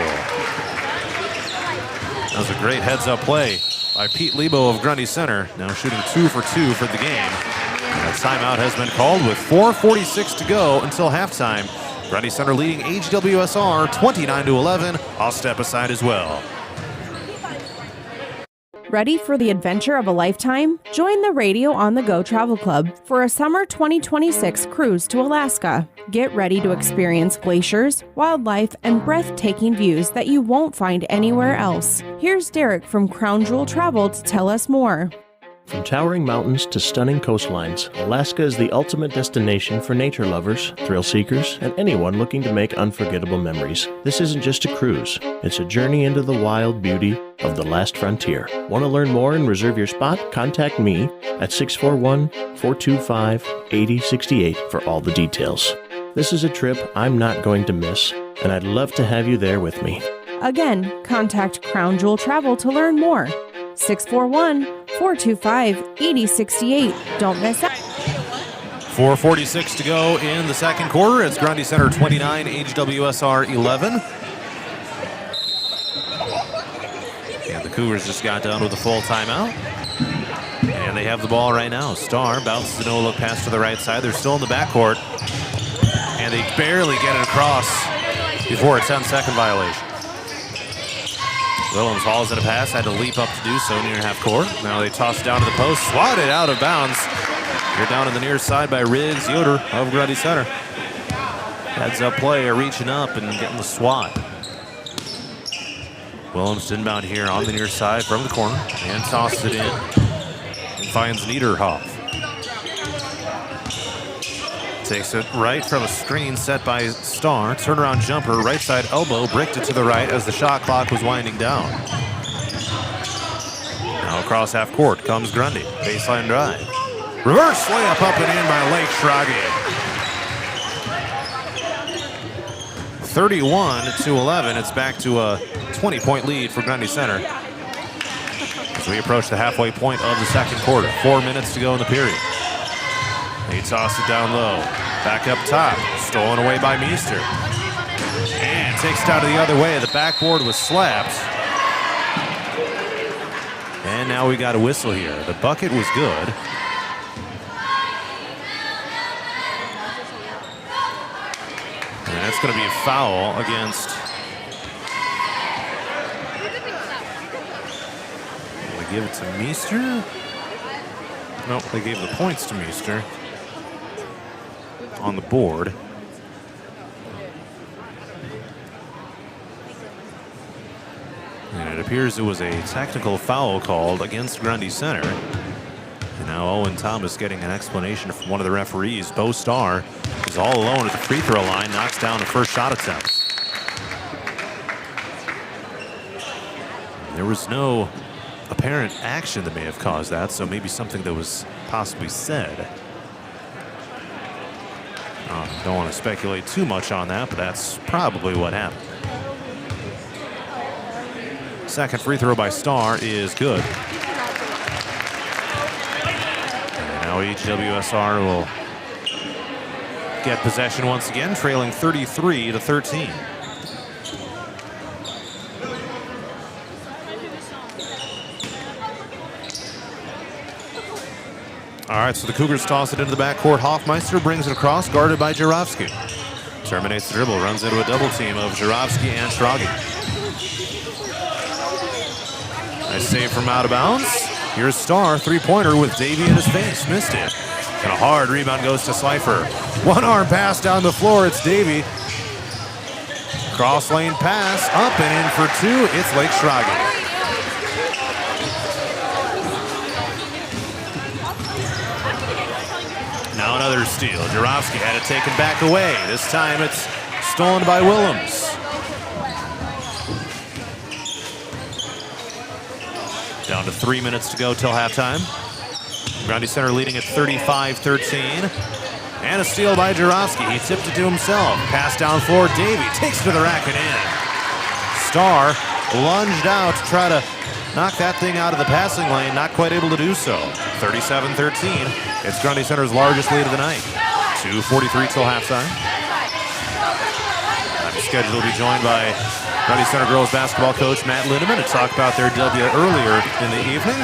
That was a great heads-up play by Pete Lebo of Grundy Center. Now shooting 2 for 2 for the game. A timeout has been called with 4:46 to go until halftime. Grundy Center leading AGWSR 29-11. I'll step aside as well. Ready for the adventure of a lifetime? Join the Radio on the Go Travel Club for a summer 2026 cruise to Alaska. Get ready to experience glaciers, wildlife, and breathtaking views that you won't find anywhere else. Here's Derek from Crown Jewel Travel to tell us more. From towering mountains to stunning coastlines, Alaska is the ultimate destination for nature lovers, thrill seekers, and anyone looking to make unforgettable memories. This isn't just a cruise, it's a journey into the wild beauty of the last frontier. Want to learn more and reserve your spot? Contact me at 641-425-8068 for all the details. This is a trip I'm not going to miss, and I'd love to have you there with me. Again, contact Crown Jewel Travel to learn more. 641-425-8068. Don't miss out. 4:46 to go in the second quarter. It's Grundy Center 29, AGWSR 11. And the Cougars just got done with a full timeout. And they have the ball right now. Starr bounces a no-look pass to the right side. They're still in the backcourt. And they barely get it across before a 10-second violation. Willems hauls in a pass, had to leap up to do so near half court. Now they toss it down to the post, swatted out of bounds. They're down on the near side by Riggs Yoder of Grundy Center. Heads up player reaching up and getting the swat. Willems inbound here on the near side from the corner and tosses it in. And finds Niederhoff. Takes it right from a screen set by Starr. Turnaround jumper, right side elbow, bricked it to the right as the shot clock was winding down. Now across half court comes Grundy. Baseline drive. Reverse layup up and in by Lake Schrage. 31-11. It's back to a 20-point lead for Grundy Center as we approach the halfway point of the second quarter. 4 minutes to go in the period. They toss it down low. Back up top. Stolen away by Meester. And takes it out the other way. The backboard was slapped. And now we got a whistle here. The bucket was good. And that's going to be a foul against... They give it to Meester? No, they gave the points to Meester on the board. And it appears it was a technical foul called against Grundy Center. And now Owen Thomas getting an explanation from one of the referees. Bo Starr is all alone at the free throw line, knocks down the first shot attempt. There was no apparent action that may have caused that, so maybe something that was possibly said. Don't want to speculate too much on that, but that's probably what happened. Second free throw by Starr is good. And now AGWSR will get possession once again, trailing 33-13. All right, so the Cougars toss it into the backcourt. Hoffmeister brings it across, guarded by Jarofsky. Terminates the dribble, runs into a double team of Jarofsky and Schrage. Nice save from out of bounds. Here's Starr, three-pointer with Davey in his face. Missed it. And a hard rebound goes to Slifer. One arm pass down the floor. It's Davey. Cross lane pass, up and in for two. It's Lake Schrage. Now another steal. Jarofsky had it taken back away. This time it's stolen by Willems. Down to 3 minutes to go till halftime. Grundy Center leading at 35-13. And a steal by Jarofsky. He tipped it to himself. Pass down floor. Davey takes it to the rack and in. Starr lunged out to try to knock that thing out of the passing lane. Not quite able to do so. 37-13. It's Grundy Center's largest lead of the night. 2:43 till halftime. I'm scheduled to be joined by Grundy Center girls basketball coach Matt Lindemann to talk about their W earlier in the evening.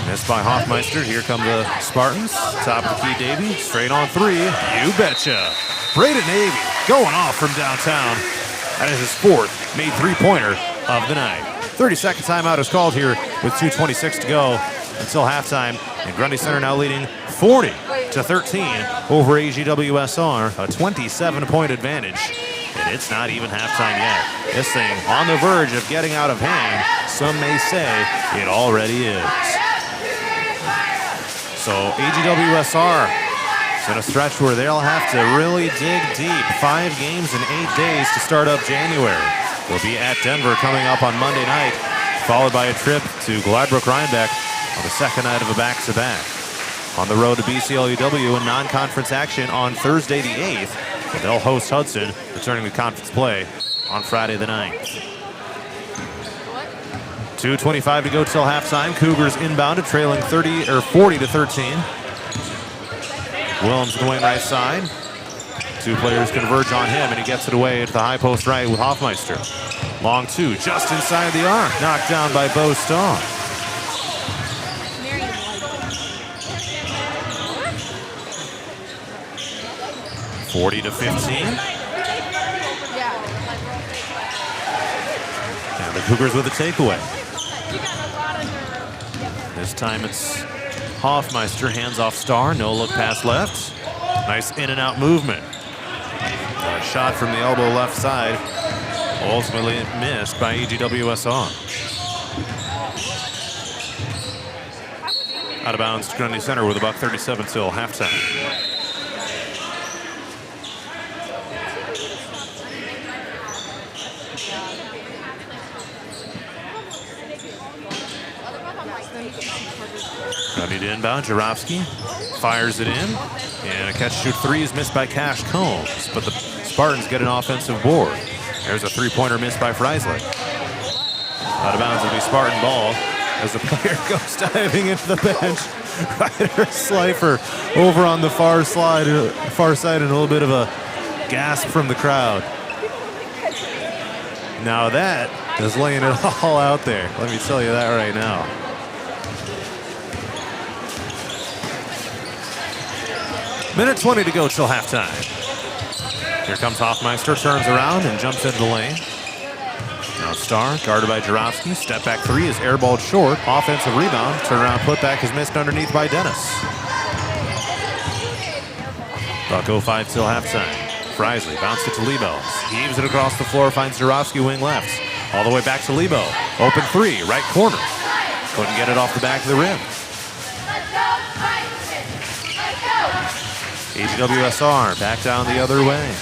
Missed by Hoffmeister. Here come the Spartans. Top of the key, Davey. Straight on three. You betcha. Braden Navy going off from downtown. That is his fourth made three-pointer of the night. 30-second timeout is called here with 2:26 to go until halftime. And Grundy Center now leading 40-13 over AGWSR, a 27-point advantage. And it's not even halftime yet. This thing on the verge of getting out of hand. Some may say it already is. So AGWSR is in a stretch where they'll have to really dig deep. 5 games in 8 days to start up January. They'll be at Denver coming up on Monday night, followed by a trip to Gladbrook-Rhinebeck on the second night of a back-to-back. On the road to BCLUW in non-conference action on Thursday the 8th. They'll host Hudson, returning to conference play on Friday the 9th. 2:25 to go till halftime. Cougars inbounded, trailing 40-13. Willems going right side. 2 players converge on him, and he gets it away to the high post right with Hoffmeister. Long 2, just inside the arc, knocked down by Bo Stahl. 40-15. And the Cougars with a takeaway. This time it's Hoffmeister, hands off Starr, no look pass left. Nice in and out movement. A shot from the elbow left side, ultimately missed by AGWSR. Out of bounds to Grundy Center with about 37 till halftime. Grundy to inbound, Jarofsky fires it in, and a catch-shoot 3 is missed by Cash Combs, but the Spartans get an offensive board. There's a 3-pointer missed by Freisler. Out of bounds will be Spartan ball as the player goes diving into the bench. Ryder Slifer over on the far side, and a little bit of a gasp from the crowd. Now that is laying it all out there. Let me tell you that right now. Minute 20 to go till halftime. Here comes Hoffmeister, turns around and jumps into the lane. Now Starr, guarded by Jarofsky. Step back 3 is airballed short. Offensive rebound. Turnaround putback is missed underneath by Dennis. Buck 05 till halftime. Freisley bounced it to Lebo. Heaves it across the floor, finds Jarofsky wing left. All the way back to Lebo. Open 3, right corner. Couldn't get it off the back of the rim. AGWSR back down the other way.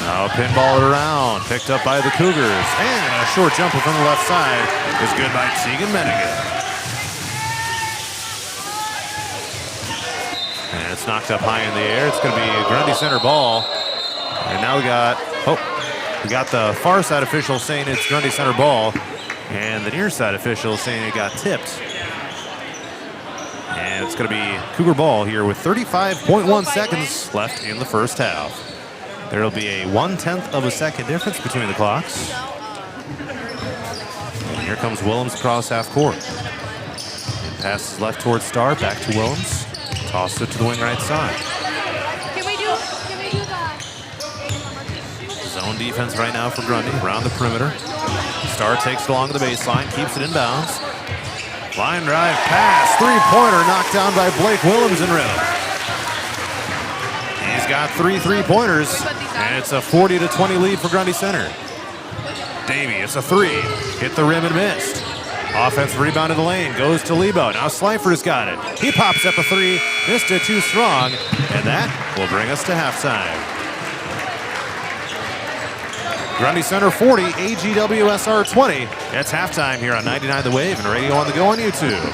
Now pinball it around, picked up by the Cougars, and a short jumper from the left side is good by Tegan Menninger. And it's knocked up high in the air. It's going to be a Grundy Center ball. And now we got the far side official saying it's Grundy Center ball, and the near side official saying it got tipped. And it's going to be Cougar ball here with 35.1 seconds left in the first half. There will be a 1/10 of a second difference between the clocks. And here comes Willems across half court. And passes left towards Starr, back to Willems. Tossed it to the wing right side. Can we do that? Zone defense right now for Grundy, around the perimeter. Starr takes it along the baseline, keeps it in bounds. Line drive pass, 3-pointer knocked down by Blake Willems in rhythm. He's got 3 3-pointers, and it's a 40-20 lead for Grundy Center. Davey, it's a 3, hit the rim and missed. Offensive rebound in the lane, goes to Lebo. Now Slifer's got it. He pops up a 3, missed it too strong, and that will bring us to halftime. Grundy Center 40, AGWSR 20. It's halftime here on 99 The Wave and Radio on the Go on YouTube.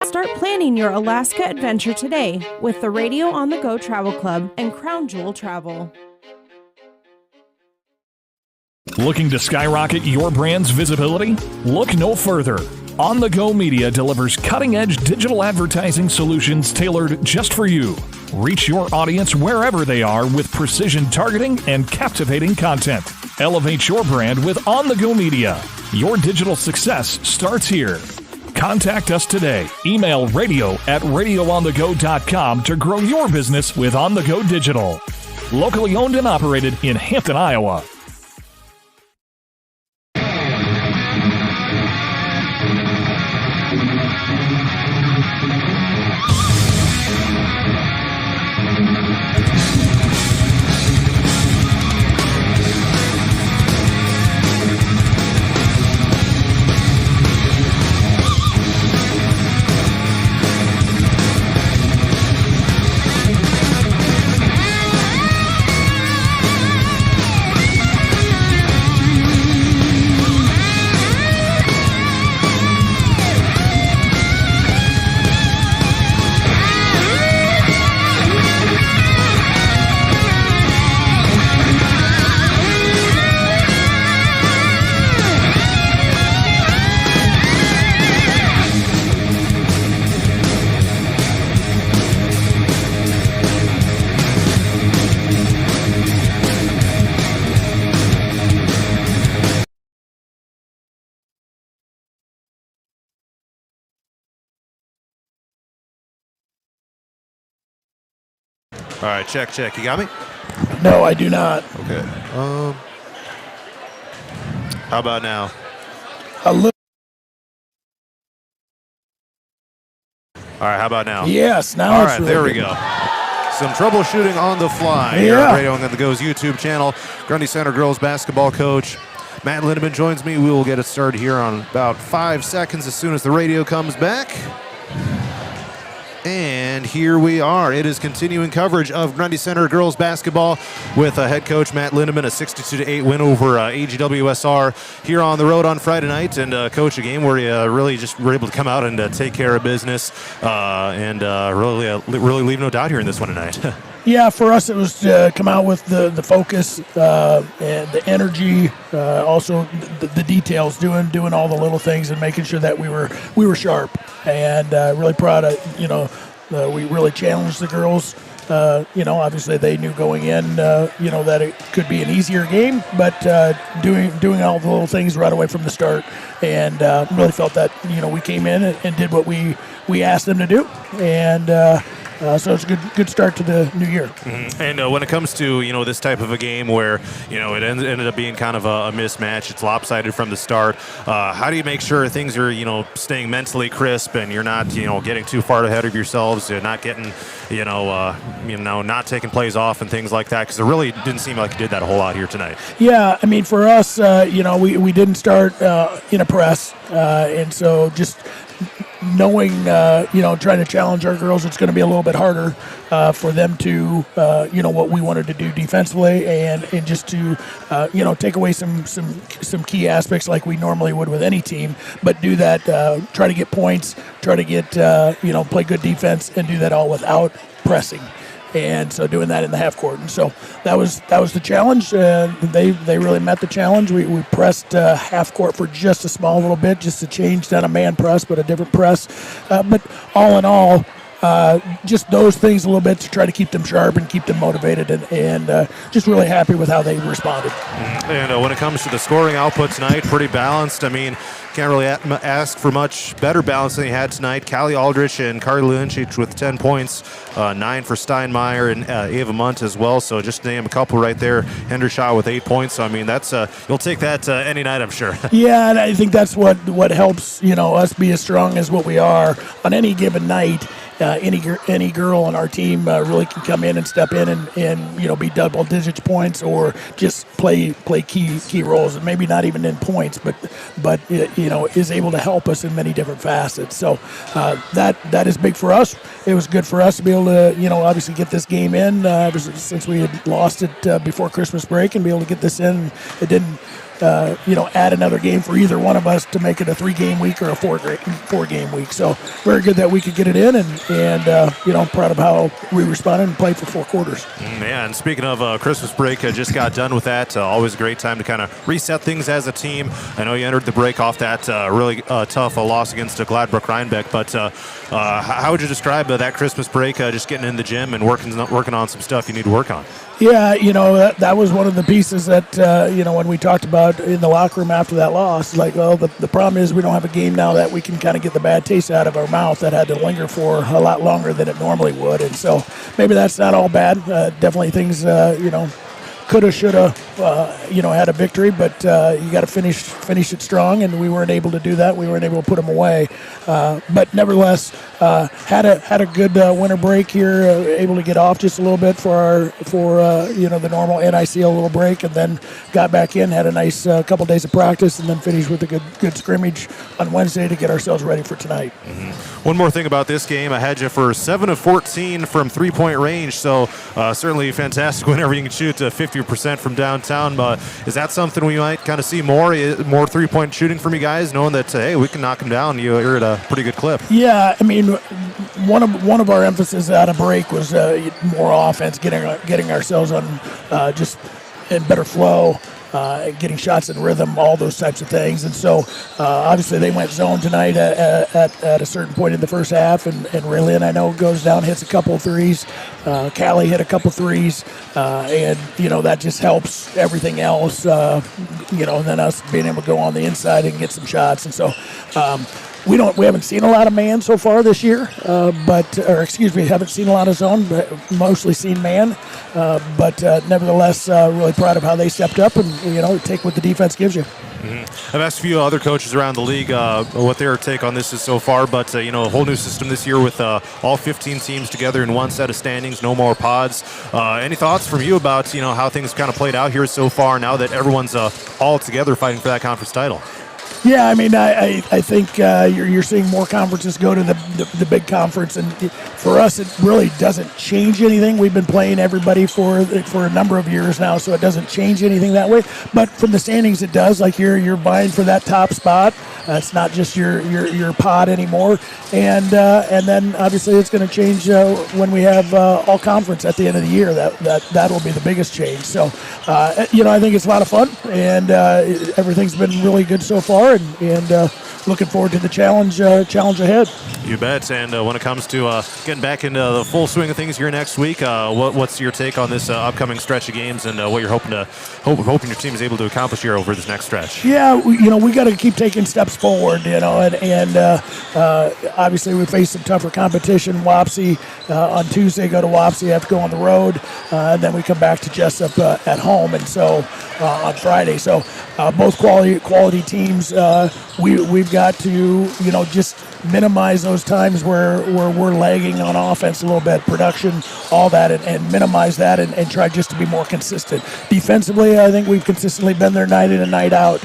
Start planning your Alaska adventure today with the Radio on the Go Travel Club and Crown Jewel Travel. Looking to skyrocket your brand's visibility? Look no further. On the Go Media delivers cutting-edge digital advertising solutions tailored just for you. Reach your audience wherever they are with precision targeting and captivating content. Elevate your brand with On the Go Media. Your digital success starts here. Contact us today. Email radio@radioonthego.com to grow your business with On the Go Digital. locally owned and operated in Hampton, Iowa. All right, check. You got me? No, I do not. Okay. How about now? A little. All right, how about now? Yes, now All it's right, really there we good. go. Some troubleshooting on the fly here on Radio on the Go's YouTube channel. Grundy Center girls basketball coach Matt Lindemann joins me. We will get it started here on about 5 seconds as soon as the radio comes back. And here we are. It is continuing coverage of Grundy Center girls basketball with head coach Matt Lindemann, a 62-8 win over AGWSR here on the road on Friday night. And coach, a game where you really just were able to come out and take care of business and really leave no doubt here in this one tonight. Yeah, for us it was to come out with the focus and the energy, also the details, doing all the little things and making sure that we were sharp. And really proud of, we really challenged the girls. Obviously they knew going in, that it could be an easier game, but doing all the little things right away from the start, and really felt that we came in and did what we asked them to do, and. So it's a good start to the new year. Mm-hmm. And when it comes to this type of a game where it ended up being kind of a mismatch, it's lopsided from the start. How do you make sure things are staying mentally crisp and you're not getting too far ahead of yourselves, you're not getting not taking plays off and things like that? Because it really didn't seem like you did that a whole lot here tonight. Yeah, I mean for us, we didn't start in a press, and so just. Knowing, trying to challenge our girls, it's going to be a little bit harder for them to, what we wanted to do defensively, and just to, take away some key aspects like we normally would with any team, but do that, try to get points, try to get, play good defense, and do that all without pressing. And so doing that in the half court, and so that was the challenge. They really met the challenge. We pressed half court for just a small little bit, just to change down a man press, but a different press. But all in all, just those things a little bit to try to keep them sharp and keep them motivated, and just really happy with how they responded. And when it comes to the scoring output tonight, pretty balanced. I mean, can't really ask for much better balance than he had tonight. Callie Aldrich and Carly Lynch each with 10 points, 9 for Steinmeier and Ava Munt as well. So just to name a couple right there. Hendershot with 8 points. So I mean, that's you'll take that any night, I'm sure. Yeah, and I think that's what helps us be as strong as what we are on any given night. Any girl on our team really can come in and step in and be double digits points, or just play key roles, and maybe not even in points, but is able to help us in many different facets. So that is big for us. It was good for us to be able to obviously get this game in since we had lost it before Christmas break, and be able to get this in. It didn't. Add another game for either one of us to make it a 3-game week or a 4-game week. So very good that we could get it in, and proud of how we responded and played for 4 quarters. Yeah, and speaking of Christmas break, I just got done with that. Always a great time to kind of reset things as a team. I know you entered the break off that really tough loss against Gladbrook Rhinebeck, but how would you describe that Christmas break, just getting in the gym and working on some stuff you need to work on? Yeah, that was one of the pieces that, when we talked about in the locker room after that loss. Like, well, the problem is we don't have a game now that we can kind of get the bad taste out of our mouth that had to linger for a lot longer than it normally would. And so maybe that's not all bad. Definitely things, coulda, shoulda, had a victory, but you got to finish it strong, and we weren't able to do that. We weren't able to put them away, but nevertheless, had a good winter break here. Able to get off just a little bit for the normal NIC a little break, and then got back in, had a nice couple days of practice, and then finished with a good scrimmage on Wednesday to get ourselves ready for tonight. Mm-hmm. One more thing about this game, I had you for 7 of 14 from 3-point range, so certainly fantastic whenever you can shoot 50% from downtown. Is that something we might kind of see more 3-point shooting from you guys, knowing that hey, we can knock them down? You're at a pretty good clip. Yeah, I mean, one of our emphasis out of break was more offense, getting ourselves on just in better flow. Getting shots in rhythm, all those types of things. And so obviously they went zone tonight at a certain point in the first half, and Raylin, I know, goes down, hits a couple of threes. Callie hit a couple threes, and that just helps everything else, and then us being able to go on the inside and get some shots. And so we haven't seen a lot of man so far this year, haven't seen a lot of zone, but mostly seen man. But nevertheless, really proud of how they stepped up and take what the defense gives you. Mm-hmm. I've asked a few other coaches around the league what their take on this is so far, but a whole new system this year with all 15 teams together in one set of standings, no more pods. Any thoughts from you about how things kind of played out here so far now that everyone's all together fighting for that conference title? Yeah, I mean, I think you're seeing more conferences go to the big conference, and for us, it really doesn't change anything. We've been playing everybody for a number of years now, so it doesn't change anything that way. But from the standings, it does. Like you're vying for that top spot. It's not just your pod anymore, and then obviously it's going to change when we have all conference at the end of the year. That will be the biggest change. So I think it's a lot of fun, and everything's been really good so far. And looking forward to the challenge ahead. You bet. And when it comes to getting back into the full swing of things here next week, what's your take on this upcoming stretch of games and what you're hoping your team is able to accomplish here over this next stretch? Yeah, we got to keep taking steps forward, and obviously we face some tougher competition. Wapsie on Tuesday, go to Wapsie, have to go on the road, and then we come back to Jessup at home, and so on Friday. So both quality teams. We've got to just minimize those times where we're lagging on offense a little bit, production, all that, and minimize that and try just to be more consistent. Defensively, I think we've consistently been there night in and night out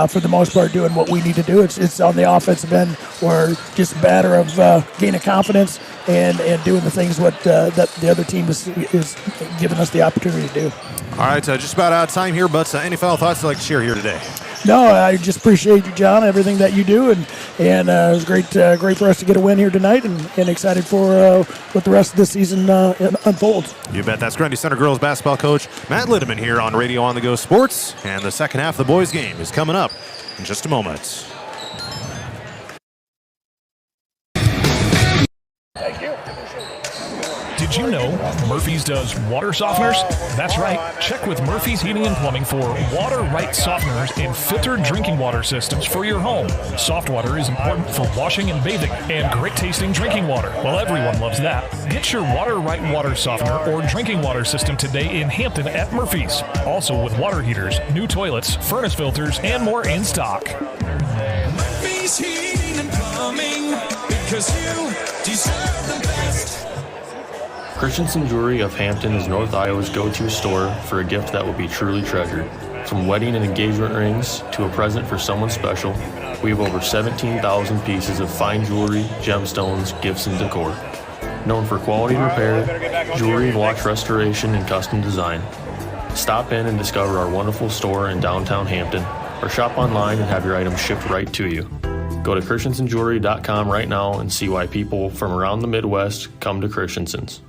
for the most part doing what we need to do. It's on the offensive end where just a matter of gaining confidence and doing the things that the other team is giving us the opportunity to do. All right, just about out of time here, but any final thoughts you'd like to share here today? No, I just appreciate you, John, everything that you do, and it was great for us to get a win here tonight, and excited for what the rest of this season unfolds. You bet. That's Grundy Center girls basketball coach Matt Litteman here on Radio On The Go Sports, and the second half of the boys' game is coming up in just a moment. Thank you. Did you know Murphy's does water softeners? That's right. Check with Murphy's Heating and Plumbing for water right softeners in filtered drinking water systems for your home. Soft water is important for washing and bathing, and great tasting drinking water. Well, everyone loves that. Get your water right water softener or drinking water system today in Hampton at Murphy's. Also with water heaters, new toilets, furnace filters, and more in stock. Murphy's Heating and Plumbing, because you deserve the best. Christensen Jewelry of Hampton is North Iowa's go-to store for a gift that will be truly treasured. From wedding and engagement rings to a present for someone special, we have over 17,000 pieces of fine jewelry, gemstones, gifts, and decor. Known for quality repair, jewelry and watch restoration, and custom design. Stop in and discover our wonderful store in downtown Hampton, or shop online and have your items shipped right to you. Go to christensenjewelry.com right now and see why people from around the Midwest come to Christensen's.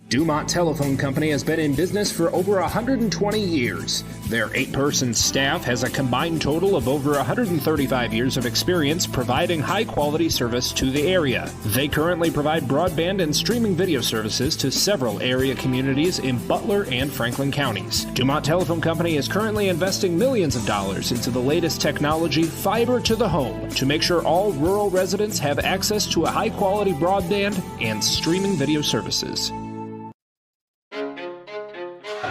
Dumont Telephone Company has been in business for over 120 years. Their 8-person staff has a combined total of over 135 years of experience providing high-quality service to the area. They currently provide broadband and streaming video services to several area communities in Butler and Franklin counties. Dumont Telephone Company is currently investing millions of dollars into the latest technology, fiber to the home, to make sure all rural residents have access to a high-quality broadband and streaming video services.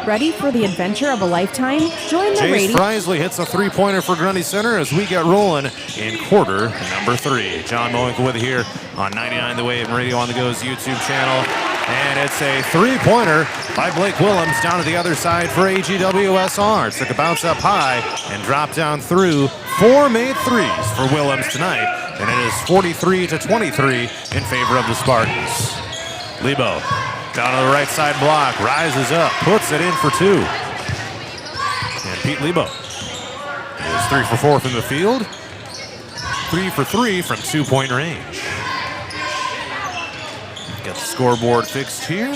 Ready for the adventure of a lifetime? Join the Jace radio. Frisley hits a three-pointer for Grundy Center as we get rolling in quarter number 3. John Moenkel with you here on 99 The Wave and Radio on the Go's YouTube channel. And it's a three-pointer by Blake Willems down to the other side for AGWSR. It took a bounce up high and dropped down through. 4 made threes for Willems tonight. And it is 43-23 in favor of the Spartans. Lebo down to the right side block, rises up, puts it in for 2. And Pete Lebo is 3 for 4 from the field, 3 for 3 from 2-point range. Get the scoreboard fixed here.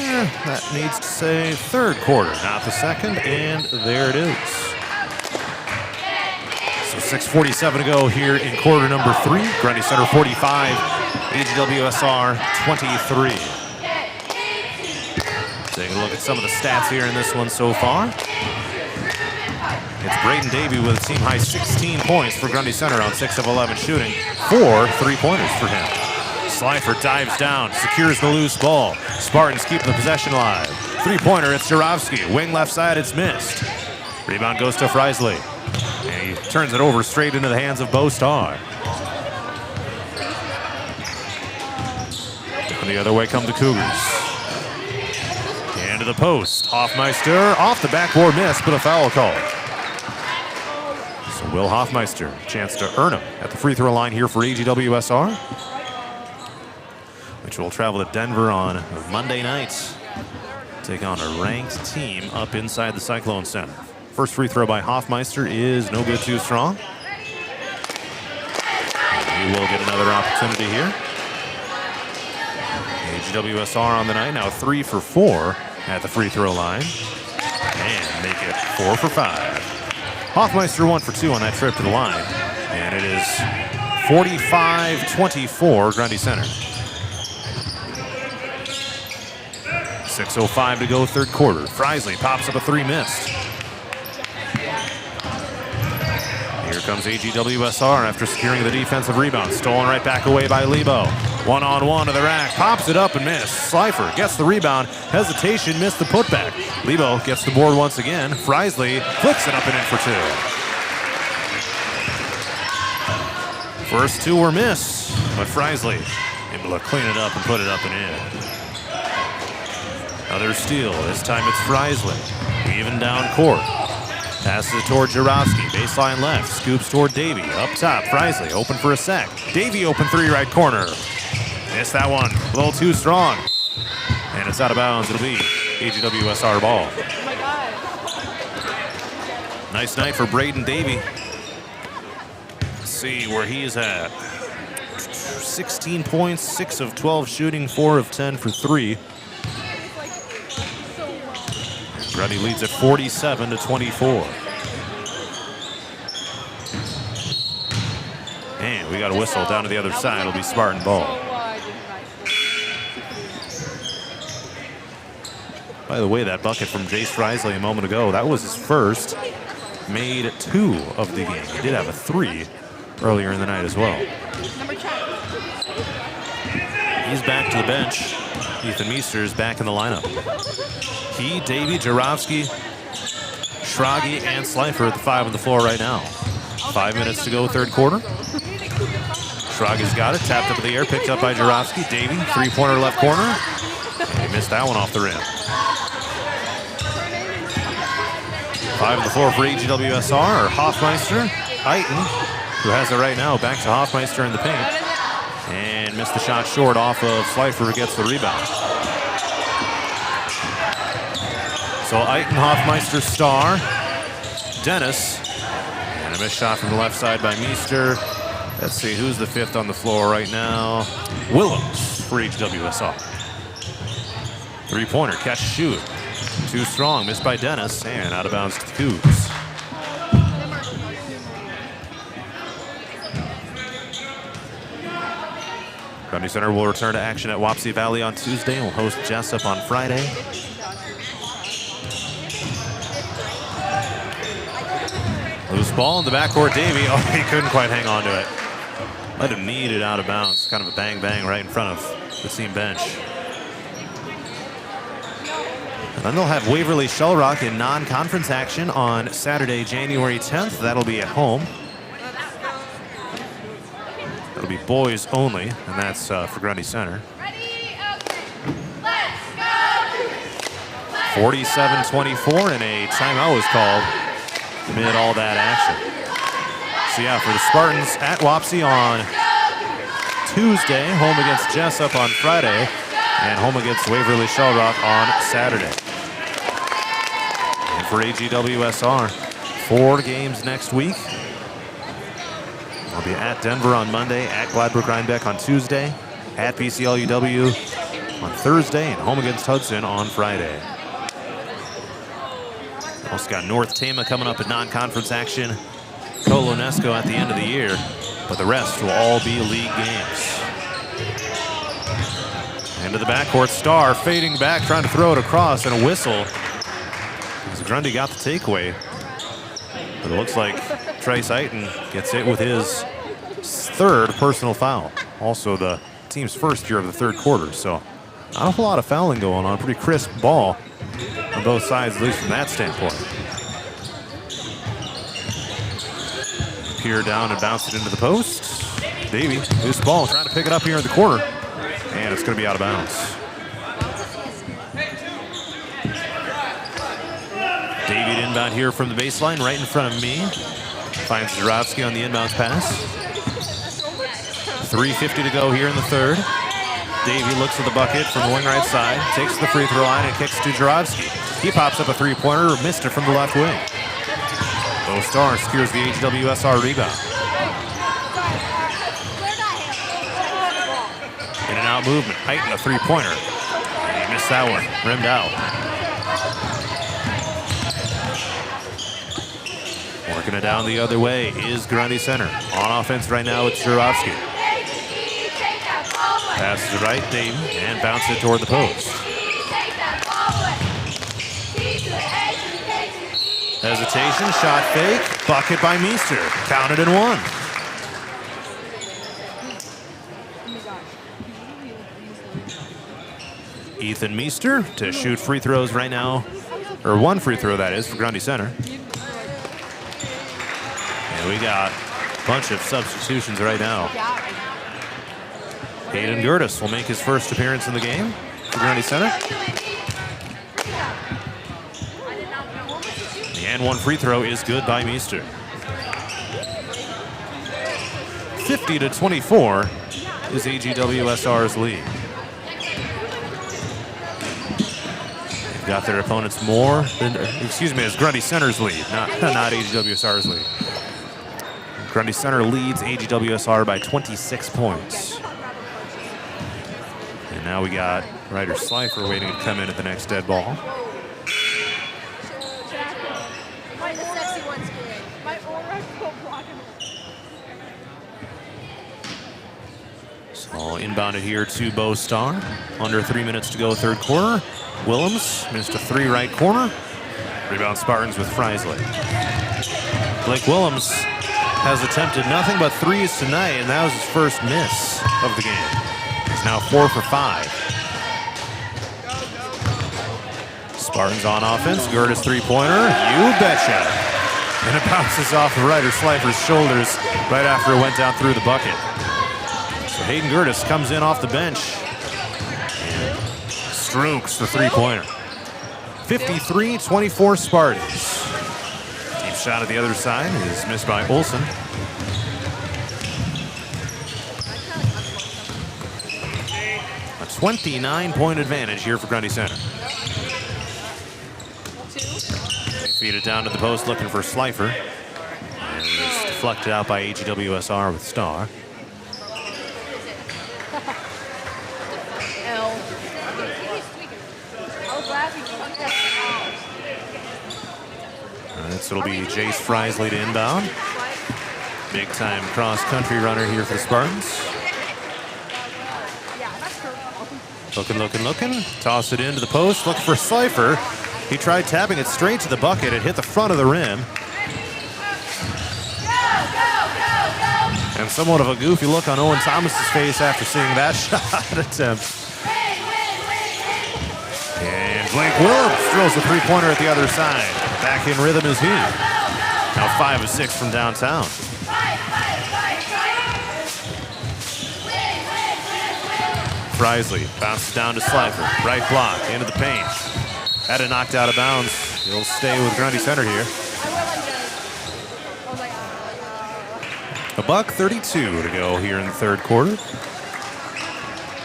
That needs to say third quarter, not the second, and there it is. So 6:47 to go here in quarter number 3. Grundy Center 45, AGWSR 23. Taking a look at some of the stats here in this one so far. It's Braden Davey with a team-high 16 points for Grundy Center on 6 of 11 shooting. 4 3-pointers for him. Slifer dives down, secures the loose ball. Spartans keep the possession alive. 3-pointer, it's Jarowski. Wing left side, it's missed. Rebound goes to Frisley. And he turns it over straight into the hands of Bo Starr. Down the other way come the Cougars. To the post. Hoffmeister off the backboard miss, but a foul call. So Will Hoffmeister, chance to earn him at the free throw line here for AGWSR, which will travel to Denver on Monday night. Take on a ranked team up inside the Cyclone Center. First free throw by Hoffmeister is no good, too strong. He will get another opportunity here. AGWSR on the night, now 3 for 4 at the free throw line. And make it 4 for 5. Hoffmeister 1 for 2 on that trip to the line. And it is 45-24 Grundy Center. 6:05 to go, third quarter. Frisley pops up a 3 missed. Here comes AGWSR after securing the defensive rebound. Stolen right back away by Lebo. One-on-one to the rack. Pops it up and missed. Slifer gets the rebound. Hesitation, missed the putback. Lebo gets the board once again. Frisley flicks it up and in for 2. First 2 were missed, but Frisley able to clean it up and put it up and in. Another steal. This time it's Frisley. Weaving down court. Passes it toward Jarowski. Baseline left. Scoops toward Davey. Up top, Frisley open for a sec. Davey open 3 right corner. Missed that one. A little too strong. And it's out of bounds. It'll be AGWSR ball. Nice night for Braden Davey. Let's see where he's at. 16 points, 6 of 12 shooting, 4 of 10 for 3. Grundy leads at 47-24. And we got a whistle down to the other side. It'll be Spartan ball. By the way, that bucket from Jace Frisley a moment ago, that was his first. Made 2 of the game. He did have a 3 earlier in the night as well. He's back to the bench. Ethan Meester is back in the lineup. He, Davey, Jarowski, Schrage, and Slifer at the 5 on the floor right now. 5 minutes to go, third quarter. Schrage's got it, tapped up in the air, picked up by Jarowski. Davey, 3-pointer left corner. And he missed that one off the rim. 5 on the floor for AGWSR are Hoffmeister, Eiton, who has it right now, back to Hoffmeister in the paint. And missed the shot short off of Slifer, who gets the rebound. So Eiton, Hoffmeister, Starr, Dennis, and a missed shot from the left side by Meester. Let's see, who's the 5th on the floor right now? Willems for HWSR. Three-pointer, catch, shoot. Too strong, missed by Dennis, and out of bounds to the Cougs. Grundy Center will return to action at Wapsie Valley on Tuesday and will host Jessup on Friday. Loose ball in the backcourt, Davey. Oh, he couldn't quite hang on to it. Let him knead it out of bounds. Kind of a bang-bang right in front of the team bench. And then they'll have Waverly Shellrock in non-conference action on Saturday, January 10th. That'll be at home. It'll be boys only, and that's for Grundy Center. 47-24, and a timeout was called amid all that action. So yeah, for the Spartans at Wapsie on Tuesday, home against Jessup on Friday, and home against Waverly Shellrock on Saturday. And for AGWSR, 4 games next week. I'll be at Denver on Monday, at Gladbrook Rhinebeck on Tuesday, at PCLUW on Thursday, and home against Hudson on Friday. Also got North Tama coming up in non-conference action, Colonesco at the end of the year, but the rest will all be league games. Into the backcourt, Starr fading back, trying to throw it across, and a whistle. As Grundy got the takeaway. But it looks like Trace Eiton gets it with his 3rd personal foul. Also the team's first year of the 3rd quarter, so not a whole lot of fouling going on. Pretty crisp ball on both sides, at least from that standpoint. Peer down and bounce it into the post. Davey, loose ball, trying to pick it up here in the corner, and it's going to be out of bounds. David inbound here from the baseline, right in front of me. Finds Zarovsky on the inbounds pass. 3:50 to go here in the 3rd. Davey looks at the bucket from the wing right side, takes the free throw line and kicks to Zarovsky. He pops up a 3-pointer, missed it from the left wing. Bo Starr secures the AGWSR rebound. In and out movement, Heighten a 3-pointer. And he missed that one, rimmed out. Working it down the other way is Grundy Center. On offense right now, it's Zarovsky. Passes it right, Dayton, and bounces it toward the post. Hesitation, shot fake, bucket by Meester. Counted and one. Ethan Meester to shoot free throws right now, or one free throw that is for Grundy Center. And we got a bunch of substitutions right now. Hayden Gertis will make his first appearance in the game for Grundy Center. And one free throw is good by Meester. 50-24 is AGWSR's lead. They've got their opponents more than, it's Grundy Center's lead, not AGWSR's lead. Grundy Center leads AGWSR by 26 points. And now we got Ryder Slifer waiting to come in at the next dead ball. So inbounded here to Bo Starr. Under 3 minutes to go, 3rd quarter. Willems missed a 3 right corner. Rebound Spartans with Frisley. Blake Willems has attempted nothing but 3s tonight, and that was his first miss of the game. He's now 4 for 5. Spartans on offense. Gertis 3-pointer. You betcha. And it bounces off of Ryder Slifer's shoulders right after it went down through the bucket. So Hayden Gertis comes in off the bench and strokes the 3-pointer. 53-24 Spartans. Deep shot at the other side is missed by Olsen. A 29-point advantage here for Grundy Center. They feed it down to the post looking for Slifer. And it's deflected out by AGWSR with Starr. So it'll be Jace Frisley to inbound. Big time cross-country runner here for the Spartans. Looking. Toss it into the post, looking for Slifer. He tried tapping it straight to the bucket. It hit the front of the rim. And somewhat of a goofy look on Owen Thomas's face after seeing that shot attempt. And Blake Willems drills the three-pointer at the other side. Back in rhythm is he. Now 5 of 6 from downtown. Frisley bounces down to Slifer. Right block, into the paint. Had it knocked out of bounds. He'll stay with Grundy Center here. $1:32 to go here in the third quarter.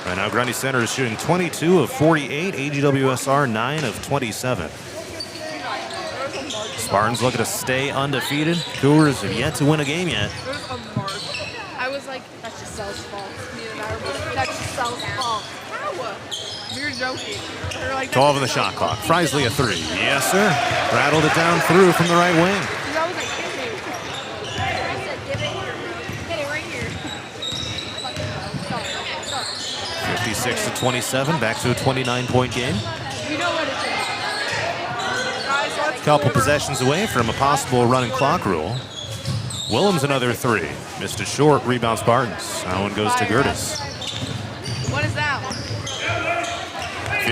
Right now, Grundy Center is shooting 22 of 48. AGWSR 9 of 27. Spartans looking to stay undefeated. Cougars have yet to win a game yet. I was like, that's just Sel's fault. That's just Sel's fault. How? We were joking. We were like, 12 on the shot clock. Frisley a three. Yes, sir. Rattled it down through from the right wing. I was like, give me. I said, give it here. Get it right here. 56 to 27. Back to a 29-point game. You know what it is. Couple possessions away from a possible running clock rule. Willems another three. Missed it short. Rebound Spartans. That one goes to Gertis. What is that one?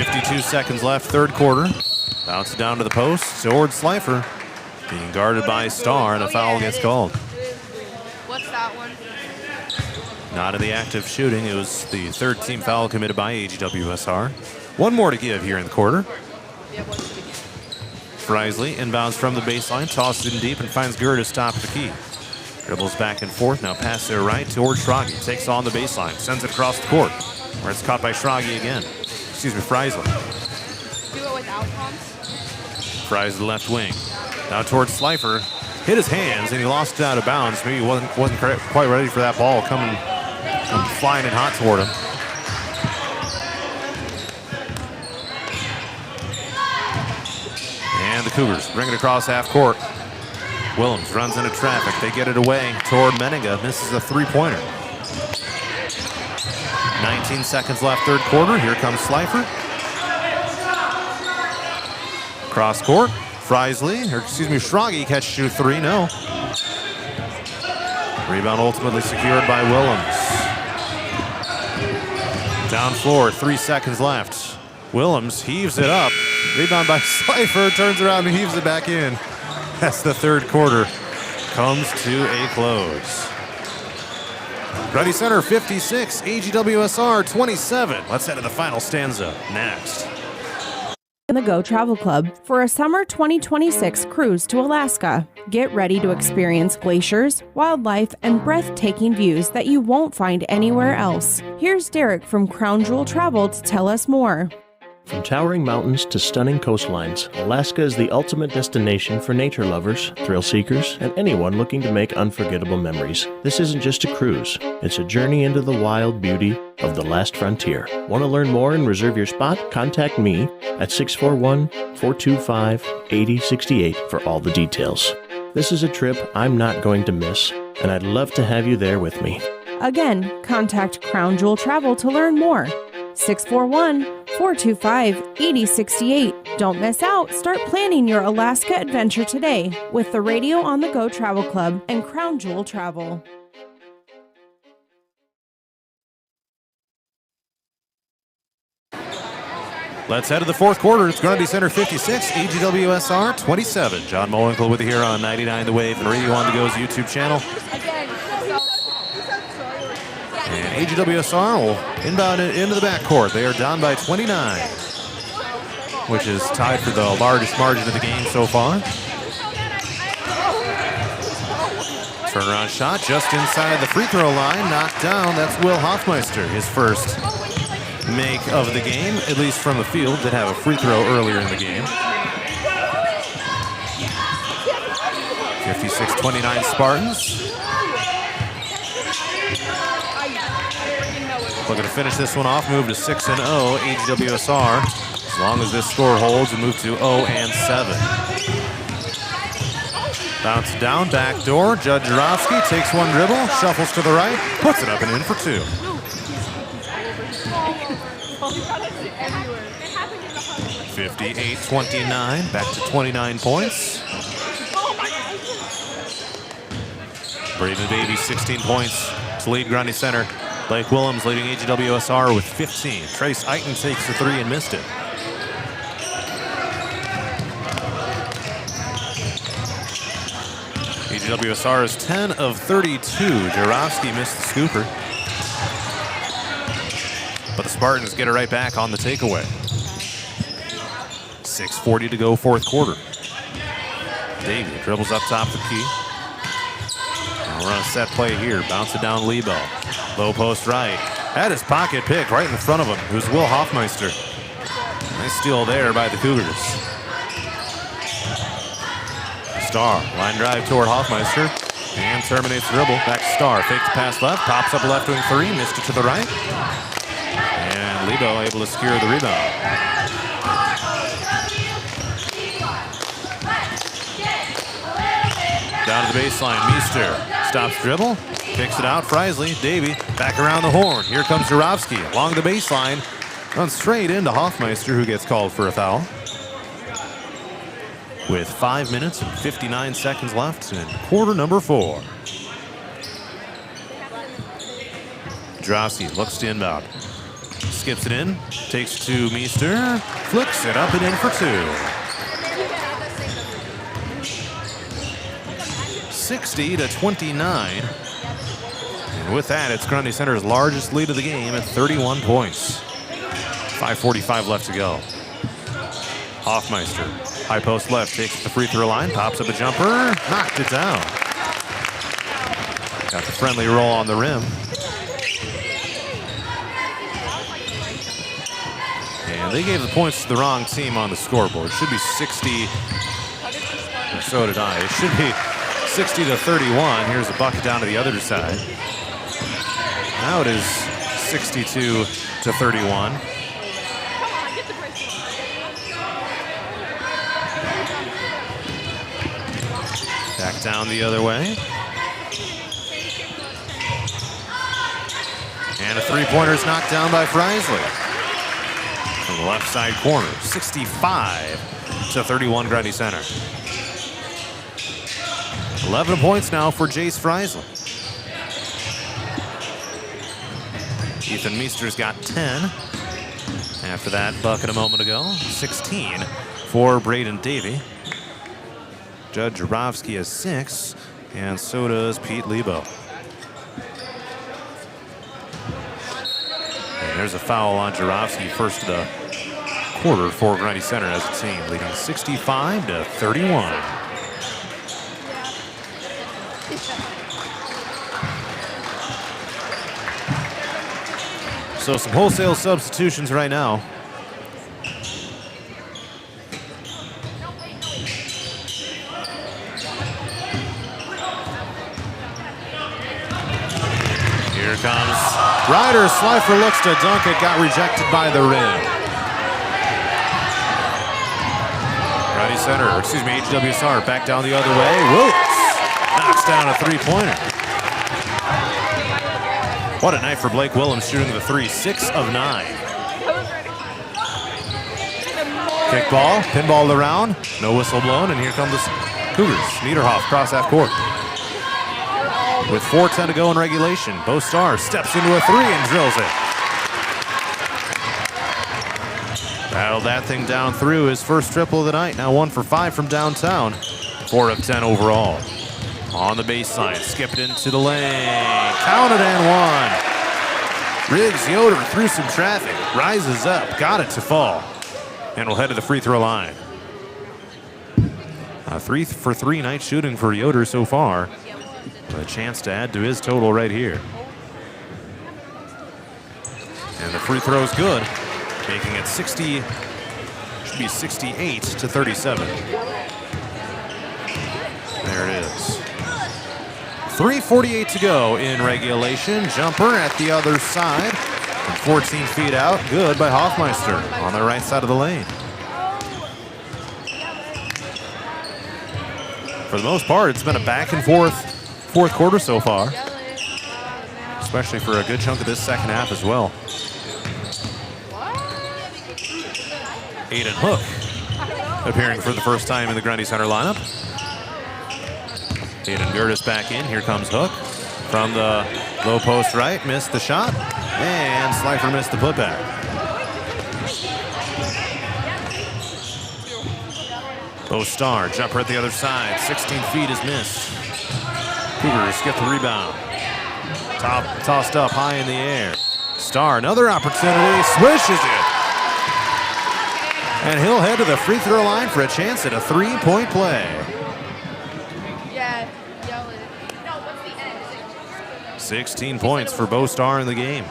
52 seconds left, third quarter. Bounce it down to the post. Towards Slifer. Being guarded by Starr, and a foul gets called. What's that one? Not in the active shooting. It was the third team foul committed by AGWSR. One more to give here in the quarter. Frisley inbounds from the baseline, tosses it in deep, and finds Gertis top of the key. Dribbles back and forth, now pass to right towards Schrage. Takes on the baseline, sends it across the court, where it's caught by Schrage again. Excuse me, Frisley. Do it without pumps? Frisley left wing. Now towards Slifer. Hit his hands, and he lost it out of bounds. Maybe he wasn't quite ready for that ball coming flying and hot toward him. And the Cougars bring it across half court. Willems runs into traffic. They get it away toward Menninga. Misses a three-pointer. 19 seconds left, third quarter. Here comes Slifer. Cross court. Schrage catches shoot three. No. Rebound ultimately secured by Willems. Down floor, 3 seconds left. Willems heaves it up. Rebound by Slifer, turns around and heaves it back in. That's the third quarter. Comes to a close. Grundy Center 56, AGWSR 27. Let's head to the final stanza next. The Go Travel Club for a summer 2026 cruise to Alaska. Get ready to experience glaciers, wildlife, and breathtaking views that you won't find anywhere else. Here's Derek from Crown Jewel Travel to tell us more. From towering mountains to stunning coastlines, Alaska is the ultimate destination for nature lovers, thrill seekers, and anyone looking to make unforgettable memories. This isn't just a cruise, it's a journey into the wild beauty of the last frontier. Want to learn more and reserve your spot? Contact me at 641-425-8068 for all the details. This is a trip I'm not going to miss, and I'd love to have you there with me. Again, contact Crown Jewel Travel to learn more. 641-425-8068. Don't miss out. Start planning your Alaska adventure today with the Radio on the Go Travel Club and Crown Jewel Travel. Let's head to the fourth quarter. It's Grundy Center 56, AGWSR 27. John Mowinkle with you here on 99 The Wave and Radio on the Go's YouTube channel. And AGWSR will inbound it into the backcourt. They are down by 29, which is tied for the largest margin of the game so far. Turnaround shot just inside the free throw line. Knocked down. That's Will Hoffmeister, his first make of the game, at least from the field. Did have a free throw earlier in the game. 56-29 Spartans. Looking to finish this one off, move to 6-0, AGWSR. As long as this score holds, we move to 0-7. Bounce down, back door. Judge Jarofsky takes one dribble, shuffles to the right, puts it up and in for two. 58-29, back to 29 points. Braden Davey, 16 points to lead Grundy Center. Blake Willems leading AGWSR with 15. Trace Eichen takes the three and missed it. AGWSR is 10 of 32. Jarofsky missed the scooper. But the Spartans get it right back on the takeaway. 6:40 to go, fourth quarter. Davey dribbles up top of the key. We're on a set play here. Bounce it down Lebo. Low post right. Had his pocket pick right in front of him. It was Will Hoffmeister. Nice steal there by the Cougars. Starr, line drive toward Hoffmeister. And terminates the dribble. Back to Starr. Fakes pass left. Pops up left wing three. Missed it to the right. And Lebo able to secure the rebound. Down to the baseline. Meester stops dribble. Kicks it out. Frisley. Davey back around the horn. Here comes Jarofsky along the baseline. Runs straight into Hoffmeister, who gets called for a foul. With 5 minutes and 59 seconds left in quarter number 4. Jarofsky looks to inbound. Skips it in. Takes to Meester. Flicks it up and in for two. 60-29. And with that, it's Grundy Center's largest lead of the game at 31 points. 5:45 left to go. Hoffmeister, high post left, takes the free throw line, pops up a jumper, knocked it down. Got the friendly roll on the rim. And they gave the points to the wrong team on the scoreboard. It should be 60, or so did I. It should be 60-31. Here's a bucket down to the other side. Now it is 62-31. Back down the other way. And a three-pointer is knocked down by Frisley. From the left side corner, 65-31 Grundy Center. 11 points now for Jace Frisley. Ethan Meester's got 10. After that bucket a moment ago, 16 for Braden Davey. Judge Jarofsky has 6, and so does Pete Lebo. And there's a foul on Jarofsky, first of the quarter for Grundy Center as a team, leading 65-31. So some wholesale substitutions right now. Here comes Ryder. Slifer looks to dunk it, got rejected by the rim. Grundy Center, or excuse me, AGWSR back down the other way. Whoops! Knocks down a three-pointer. What a night for Blake Willems shooting the three, 6 of 9. Kick ball, pinball around, no whistle blown, and here come the Cougars. Niederhoff cross half court. With 4:10 to go in regulation, Bo Starr steps into a three and drills it. Battled that thing down through, his first triple of the night, now 1 for 5 from downtown. 4 of 10 overall. On the baseline, skipped into the lane, counted and one. Riggs Yoder through some traffic, rises up, got it to fall, and will head to the free throw line. 3 for 3 night shooting for Yoder so far. A chance to add to his total right here. And the free throw's good, making it 68-37. There it is. 3:48 to go in regulation. Jumper at the other side. From 14 feet out. Good by Hoffmeister on the right side of the lane. For the most part, it's been a back and forth fourth quarter so far, especially for a good chunk of this second half as well. Aiden Hook appearing for the first time in the Grundy Center lineup. Aiden Gertis back in. Here comes Hook from the low post right. Missed the shot. And Slifer missed the putback. Bo Starr, jumper at the other side. 16 feet is missed. Cougars get the rebound. Tossed up high in the air. Starr, another opportunity. Swishes it. And he'll head to the free throw line for a chance at a three-point play. Yeah, yell it. No, what's the end? 16 points for Bo Starr in the game.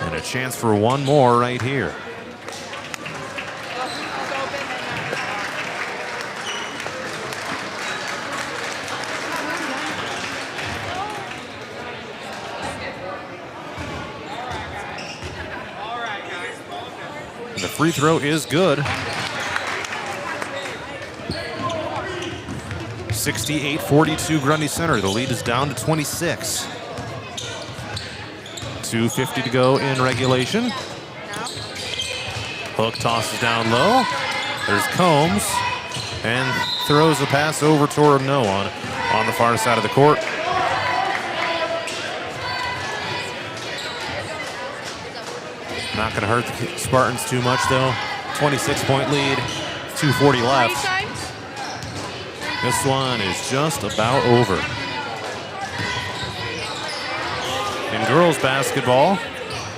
And a chance for one more right here. And the free throw is good. 68-42 Grundy Center. The lead is down to 26. 2:50 to go in regulation. Hook tosses down low. There's Combs and throws a pass over toward no one on the far side of the court. Not going to hurt the Spartans too much though. 26-point lead, 2:40 left. This one is just about over. In girls basketball,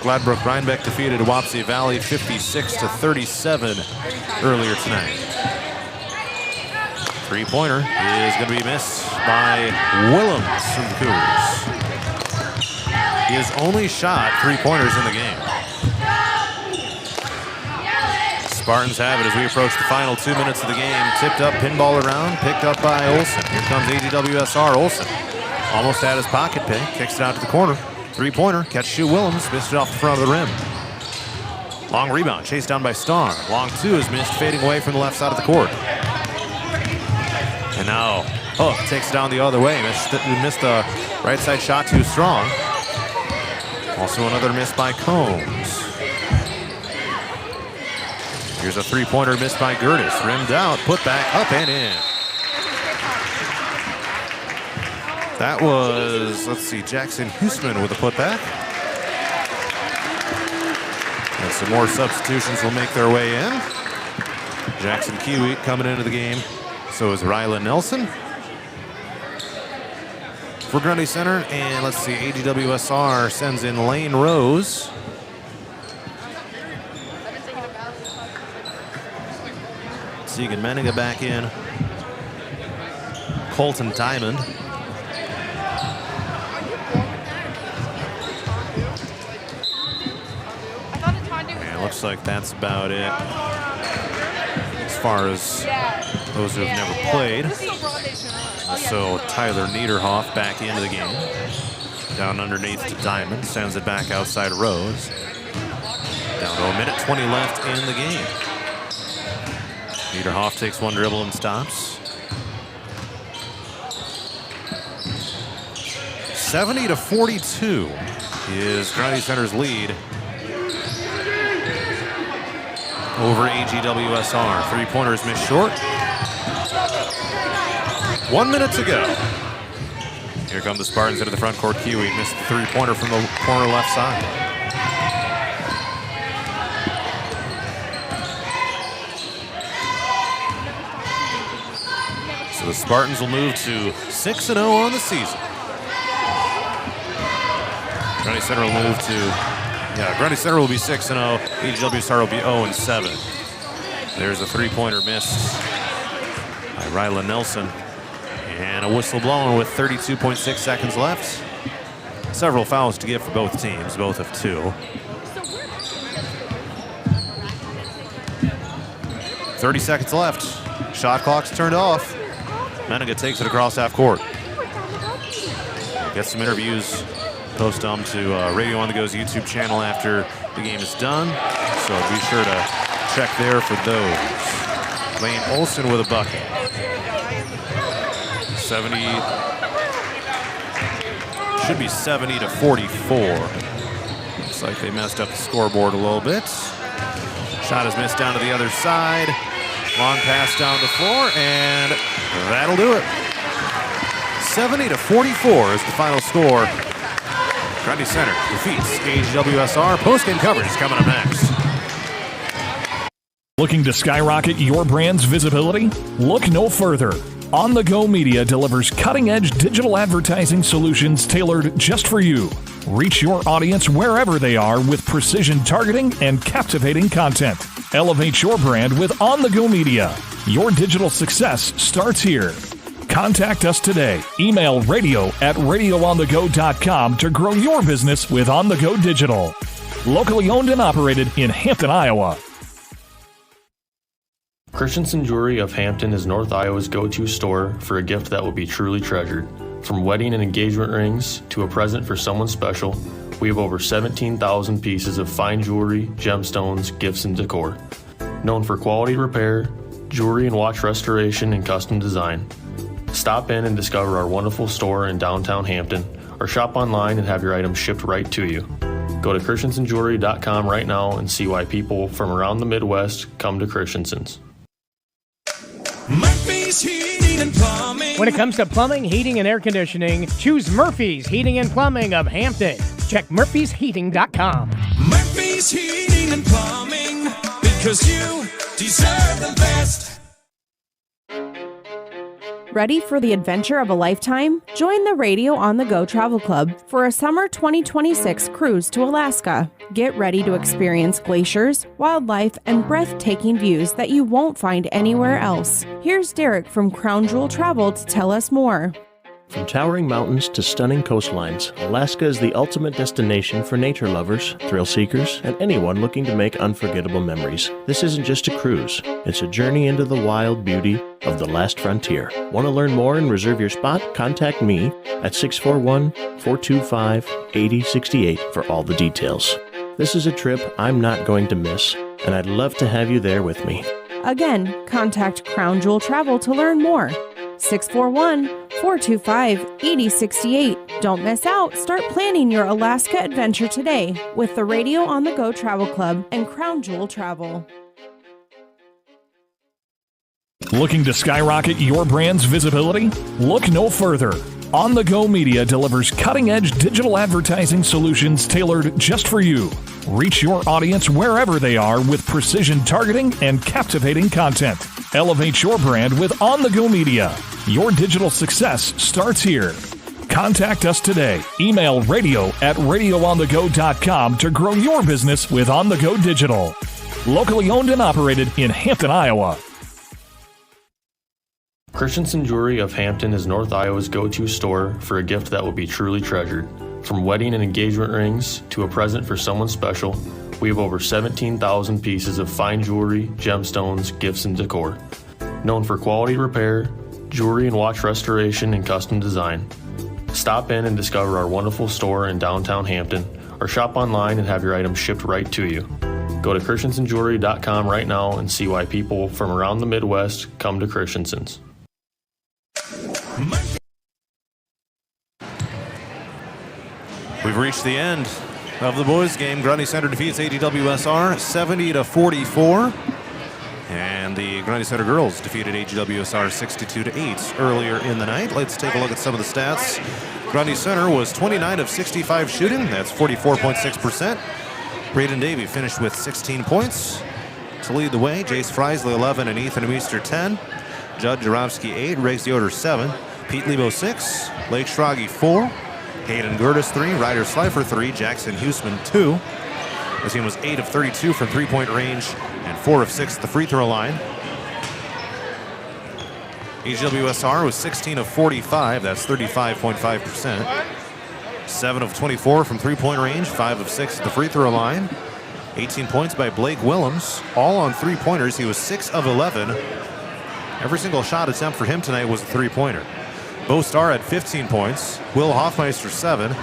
Gladbrook Rhinebeck defeated Wapsie Valley 56-37 earlier tonight. Three-pointer is going to be missed by Willems from the Cougars. His only shot, three-pointers in the game. Spartans have it as we approach the final 2 minutes of the game. Tipped up, pinball around, picked up by Olsen. Here comes AGWSR. Olsen almost had his pocket pick, kicks it out to the corner. Three-pointer, catch shoot Willems, missed it off the front of the rim. Long rebound, chased down by Starr. Long two is missed, fading away from the left side of the court. And now Hook takes it down the other way. Missed the right side shot too strong. Also another miss by Combs. Here's a three-pointer missed by Gertis. Rimmed out, put back, up and in. That was, let's see, Jackson Huesman with a putback. And some more substitutions will make their way in. Jackson Kiwi coming into the game. So is Rylan Nelson for Grundy Center. And let's see, AGWSR sends in Lane Rose. Tegan Menninga back in. Colton Diamond. And looks like that's about it as far as those who have never played. So Tyler Niederhoff back into the game. Down underneath to Diamond, sends it back outside Rose. Down to a minute 20 left in the game. Niederhoff takes one dribble and stops. 70-42 is Grundy Center's lead over AGWSR. Three-pointers missed short. 1 minute to go. Here come the Spartans into the front court. Kiwi missed the three-pointer from the corner left side. So the Spartans will move to 6-0 on the season. Grundy Center will move to, Grundy Center will be 6-0. AGWSR will be 0-7. There's a three-pointer missed by Rylan Nelson. And a whistle blown with 32.6 seconds left. Several fouls to give for both teams, both of two. 30 seconds left. Shot clock's turned off. Menninga takes it across half court. Get some interviews. Post them to Radio on the Go's YouTube channel after the game is done. So be sure to check there for those. Lane Olsen with a bucket. 70, should be 70-44. Looks like they messed up the scoreboard a little bit. Shot is missed down to the other side. Long pass down the floor, and that'll do it. 70-44 is the final score. Grundy Center defeats AGWSR. Post-game coverage is coming up next. Looking to skyrocket your brand's visibility? Look no further. On the Go Media delivers cutting-edge digital advertising solutions tailored just for you. Reach your audience wherever they are with precision targeting and captivating content. Elevate your brand with On the Go Media. Your digital success starts here. Contact us today. Email radio@radioonthego.com to grow your business with On the Go Digital. Locally owned and operated in Hampton, Iowa. Christensen Jewelry of Hampton is North Iowa's go-to store for a gift that will be truly treasured. From wedding and engagement rings to a present for someone special, we have over 17,000 pieces of fine jewelry, gemstones, gifts, and decor. Known for quality repair, jewelry and watch restoration, and custom design. Stop in and discover our wonderful store in downtown Hampton, or shop online and have your items shipped right to you. Go to christensenjewelry.com right now and see why people from around the Midwest come to Christensen's. Murphy's Heating and Plumbing. When it comes to plumbing, heating, and air conditioning, choose Murphy's Heating and Plumbing of Hampton. Check murphysheating.com. Murphy's Heating and Plumbing, because you deserve the best. Ready for the adventure of a lifetime? Join the Radio on the Go Travel Club for a summer 2026 cruise to Alaska. Get ready to experience glaciers, wildlife, and breathtaking views that you won't find anywhere else. Here's Derek from Crown Jewel Travel to tell us more. From towering mountains to stunning coastlines, Alaska is the ultimate destination for nature lovers, thrill seekers, and anyone looking to make unforgettable memories. This isn't just a cruise, it's a journey into the wild beauty of the last frontier. Want to learn more and reserve your spot? Contact me at 641-425-8068 for all the details. This is a trip I'm not going to miss, and I'd love to have you there with me. Again, contact Crown Jewel Travel to learn more. 641-425-8068. Don't miss out. Start planning your Alaska adventure today with the Radio on the Go Travel Club and Crown Jewel Travel. Looking to skyrocket your brand's visibility? Look no further. On the Go Media delivers cutting-edge digital advertising solutions tailored just for you. Reach your audience wherever they are with precision targeting and captivating content. Elevate your brand with On the Go Media. Your digital success starts here. Contact us today. Email radio@radioonthego.com to grow your business with On the Go Digital. Locally owned and operated in Hampton, Iowa. Christensen Jewelry of Hampton is North Iowa's go-to store for a gift that will be truly treasured. From wedding and engagement rings to a present for someone special, we have over 17,000 pieces of fine jewelry, gemstones, gifts, and decor. Known for quality repair, jewelry and watch restoration, and custom design. Stop in and discover our wonderful store in downtown Hampton, or shop online and have your items shipped right to you. Go to christensenjewelry.com right now and see why people from around the Midwest come to Christensen's. We've reached the end of the boys' game. Grundy Center defeats AGWSR 70-44. And the Grundy Center girls defeated AGWSR 62-8 earlier in the night. Let's take a look at some of the stats. Grundy Center was 29 of 65 shooting. That's 44.6%. Braden Davey finished with 16 points. To lead the way, Jace Frisley 11 and Ethan Meester 10. Judd Jarowski 8, Riggs Yoder 7. Pete Lebo 6, Blake Schrage 4. Hayden Gertis 3, Ryder Slifer 3, Jackson Huseman 2. The team was 8 of 32 from three-point range and 4 of 6 at the free throw line. AGWSR was 16 of 45, that's 35.5%. 7 of 24 from three-point range, 5 of 6 at the free throw line. 18 points by Blake Willems, all on three-pointers. He was 6 of 11. Every single shot attempt for him tonight was a three-pointer. Bo Starr had 15 points, Will Hoffmeister 7,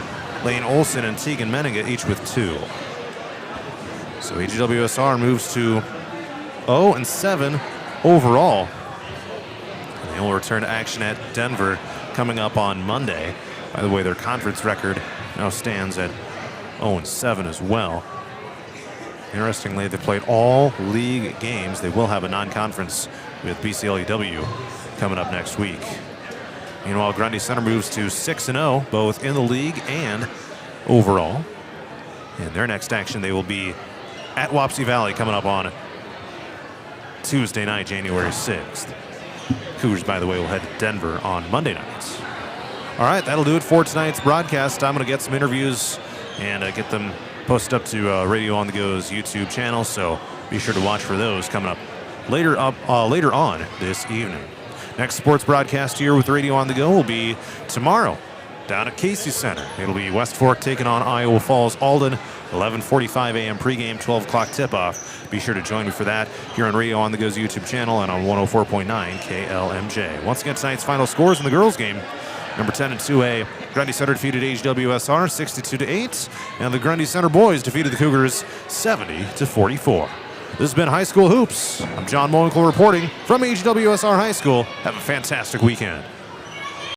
Lane Olson and Tegan Menninga each with 2. So AGWSR moves to 0-7 overall. They will return to action at Denver coming up on Monday. By the way, their conference record now stands at 0-7 as well. Interestingly, they played all league games. They will have a non-conference with BCLEW coming up next week. Meanwhile, Grundy Center moves to 6-0, both in the league and overall. In their next action, they will be at Wapsie Valley coming up on Tuesday night, January 6th. Cougars, by the way, will head to Denver on Monday nights. All right, that'll do it for tonight's broadcast. I'm going to get some interviews and get them posted up to Radio on the Go's YouTube channel, so be sure to watch for those coming up later on this evening. Next sports broadcast here with Radio on the Go will be tomorrow down at Casey Center. It'll be West Fork taking on Iowa Falls Alden, 11:45 a.m. pregame, 12 o'clock tip-off. Be sure to join me for that here on Radio on the Go's YouTube channel and on 104.9 KLMJ. Once again, tonight's final scores in the girls' game. Number 10 and 2A, Grundy Center defeated AGWSR 62-8, and the Grundy Center boys defeated the Cougars 70-44. This has been High School Hoops. I'm John Moenkel reporting from AGWSR High School. Have a fantastic weekend.